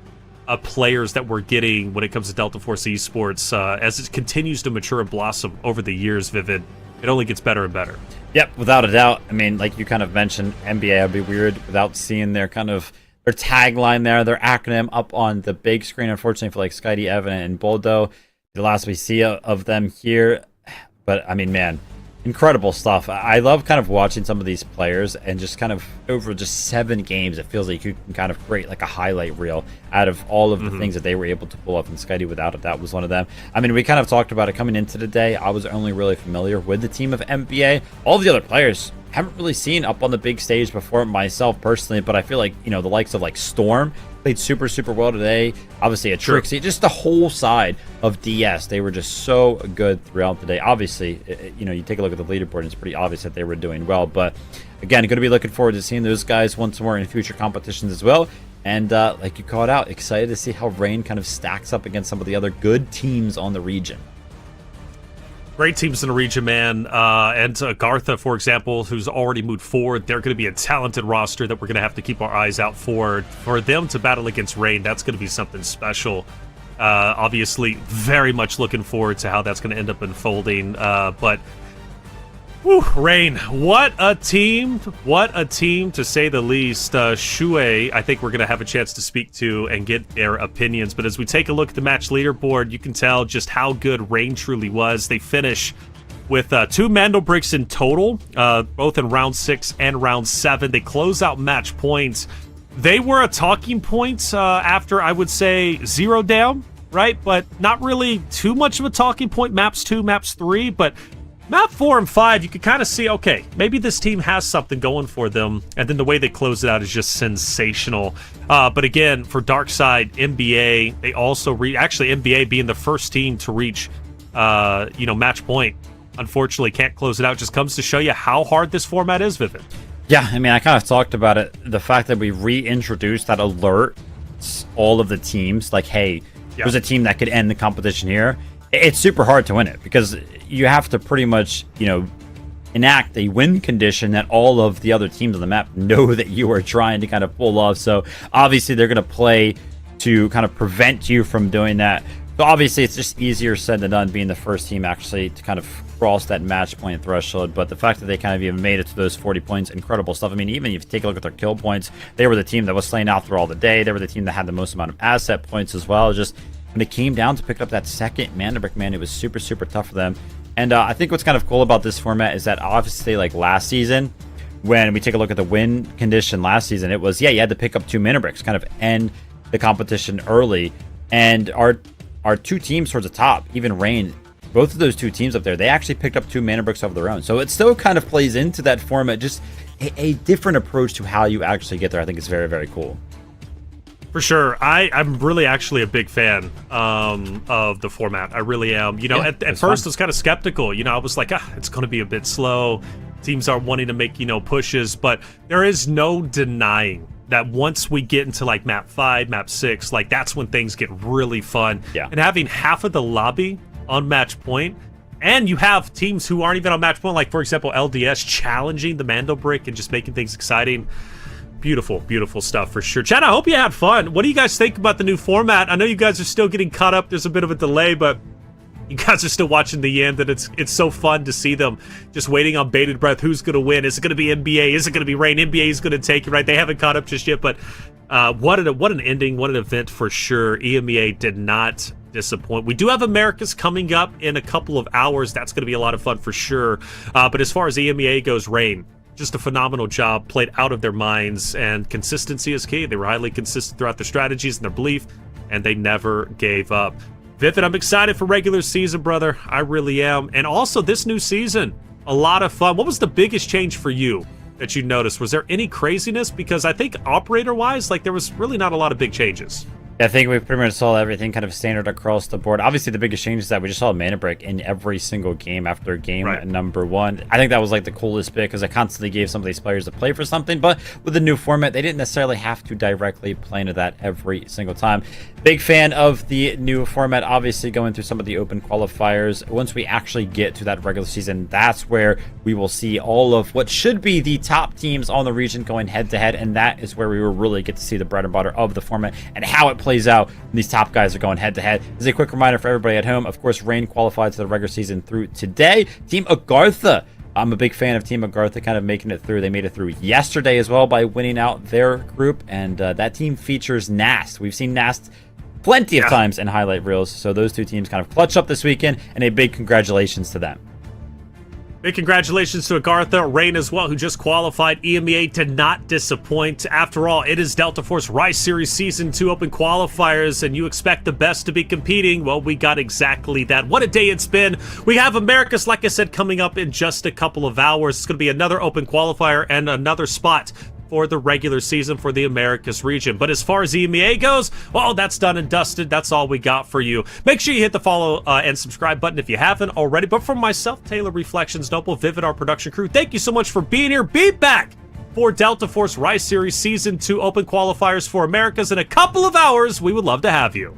of players that we're getting when it comes to Delta Force Esports. As it continues to mature and blossom over the years, Vivid, it only gets better and better. Yep, without a doubt. I mean, like you kind of mentioned, NBA would be weird without seeing their kind of their tagline there, their acronym up on the big screen. Unfortunately for like Skydie, Evan, and Boldo, the last we see of them here. But I mean, man, incredible stuff. I love kind of watching some of these players, and just kind of over just 7 games, it feels like you can kind of create like a highlight reel out of all of the things that they were able to pull off, and Skydie without a doubt was one of them. I mean, we kind of talked about it coming into the day. I was only really familiar with the team of NBA. All the other players haven't really seen up on the big stage before myself personally, but I feel like, you know, the likes of like Storm played super well today. Obviously a Trixie, just the whole side of DS, they were just so good throughout the day. Obviously, you know, you take a look at the leaderboard and it's pretty obvious that they were doing well, but again, going to be looking forward to seeing those guys once more in future competitions as well. And like you called out, excited to see how Rain kind of stacks up against some of the other good teams on the region. Great teams in the region, man. And Gartha, for example, who's already moved forward, they're going to be a talented roster that we're going to have to keep our eyes out for. For them to battle against Rain, that's going to be something special. Obviously, very much looking forward to how that's going to end up unfolding. But whew, Rain, what a team. What a team, to say the least. Shuei, I think we're going to have a chance to speak to and get their opinions. But as we take a look at the match leaderboard, you can tell just how good Rain truly was. They finish with 2 Mandelbricks in total, both in round 6 and round 7. They close out match points. They were a talking point after, I would say, 0 down, right? But not really too much of a talking point. Maps 2, maps 3, but map 4 and 5, you could kind of see, okay, maybe this team has something going for them, and then the way they close it out is just sensational. But again, for Darkside, NBA, they also actually NBA being the first team to reach, match point, unfortunately can't close it out. Just comes to show you how hard this format is, Vivid. Yeah, I mean, I kind of talked about it. The fact that we reintroduced that alert, all of the teams, like, hey, there's a team that could end the competition here. It's super hard to win it, because you have to pretty much, enact a win condition that all of the other teams on the map know that you are trying to kind of pull off. So obviously they're going to play to kind of prevent you from doing that. So obviously it's just easier said than done being the first team actually to kind of cross that match point threshold. But the fact that they kind of even made it to those 40 points, incredible stuff. I mean, even if you take a look at their kill points, they were the team that was slaying out through all the day. They were the team that had the most amount of asset points as well. Just when it came down to pick up that second Mandelbrick, man, it was super tough for them. And I think what's kind of cool about this format is that obviously, like last season, when we take a look at the win condition last season, it was, you had to pick up 2 Mandelbricks, kind of end the competition early. And our 2 teams towards the top, even Rain, both of those two teams up there, they actually picked up 2 mana bricks of their own. So it still kind of plays into that format, just a different approach to how you actually get there. I think it's very, very cool. For sure. I'm really actually a big fan of the format. I really am. You know, at first I was kind of skeptical. You know, I was like, it's going to be a bit slow. Teams are wanting to make, you know, pushes, but there is no denying that once we get into like map 5, map 6, like that's when things get really fun. Yeah. And having half of the lobby on match point, and you have teams who aren't even on match point, like for example LDS challenging the Mando brick and just making things exciting. Beautiful, beautiful stuff for sure. Chad, I hope you had fun. What do you guys think about the new format? I know you guys are still getting caught up. There's a bit of a delay, but you guys are still watching the end, and it's so fun to see them just waiting on bated breath. Who's going to win? Is it going to be NBA? Is it going to be Rain? NBA is going to take it, right? They haven't caught up just yet, but what an ending, what an event for sure. EMEA did not disappoint. We do have America's coming up in a couple of hours. That's going to be a lot of fun for sure. But as far as EMEA goes, Rain, just a phenomenal job, played out of their minds, and consistency is key. They were highly consistent throughout their strategies and their belief, and they never gave up. Vivid, I'm excited for regular season, brother. I really am. And also this new season, a lot of fun. What was the biggest change for you that you noticed? Was there any craziness? Because I think operator-wise, like there was really not a lot of big changes. I think we pretty much saw everything kind of standard across the board. Obviously, the biggest change is that we just saw a mana break in every single game after game number 1. I think that was like the coolest bit because it constantly gave some of these players to play for something. But with the new format, they didn't necessarily have to directly play into that every single time. Big fan of the new format, obviously going through some of the open qualifiers. Once we actually get to that regular season, that's where we will see all of what should be the top teams on the region going head-to-head. And that is where we will really get to see the bread and butter of the format and how it plays out when these top guys are going head-to-head. As a quick reminder for everybody at home, of course, Rain qualified to the regular season through today. Team Agartha, I'm a big fan of Team Agartha kind of making it through. They made it through yesterday as well by winning out their group, and that team features Nast. We've seen Nast plenty of times in highlight reels, so those two teams kind of clutch up this weekend, and a big congratulations to them. Big congratulations to Agartha, Rain as well, who just qualified. EMEA did not disappoint. After all, it is Delta Force Rise Series Season 2 Open Qualifiers, and you expect the best to be competing. Well, we got exactly that. What a day it's been. We have America's, like I said, coming up in just a couple of hours. It's going to be another Open Qualifier and another spot for the regular season for the Americas region. But as far as EMEA goes, well, that's done and dusted. That's all we got for you. Make sure you hit the follow and subscribe button if you haven't already. But from myself, Taylor Reflections, Noble, Vivid, our production crew, thank you so much for being here. Be back for Delta Force Rise Series Season 2 Open Qualifiers for Americas in a couple of hours. We would love to have you.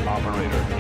Operator.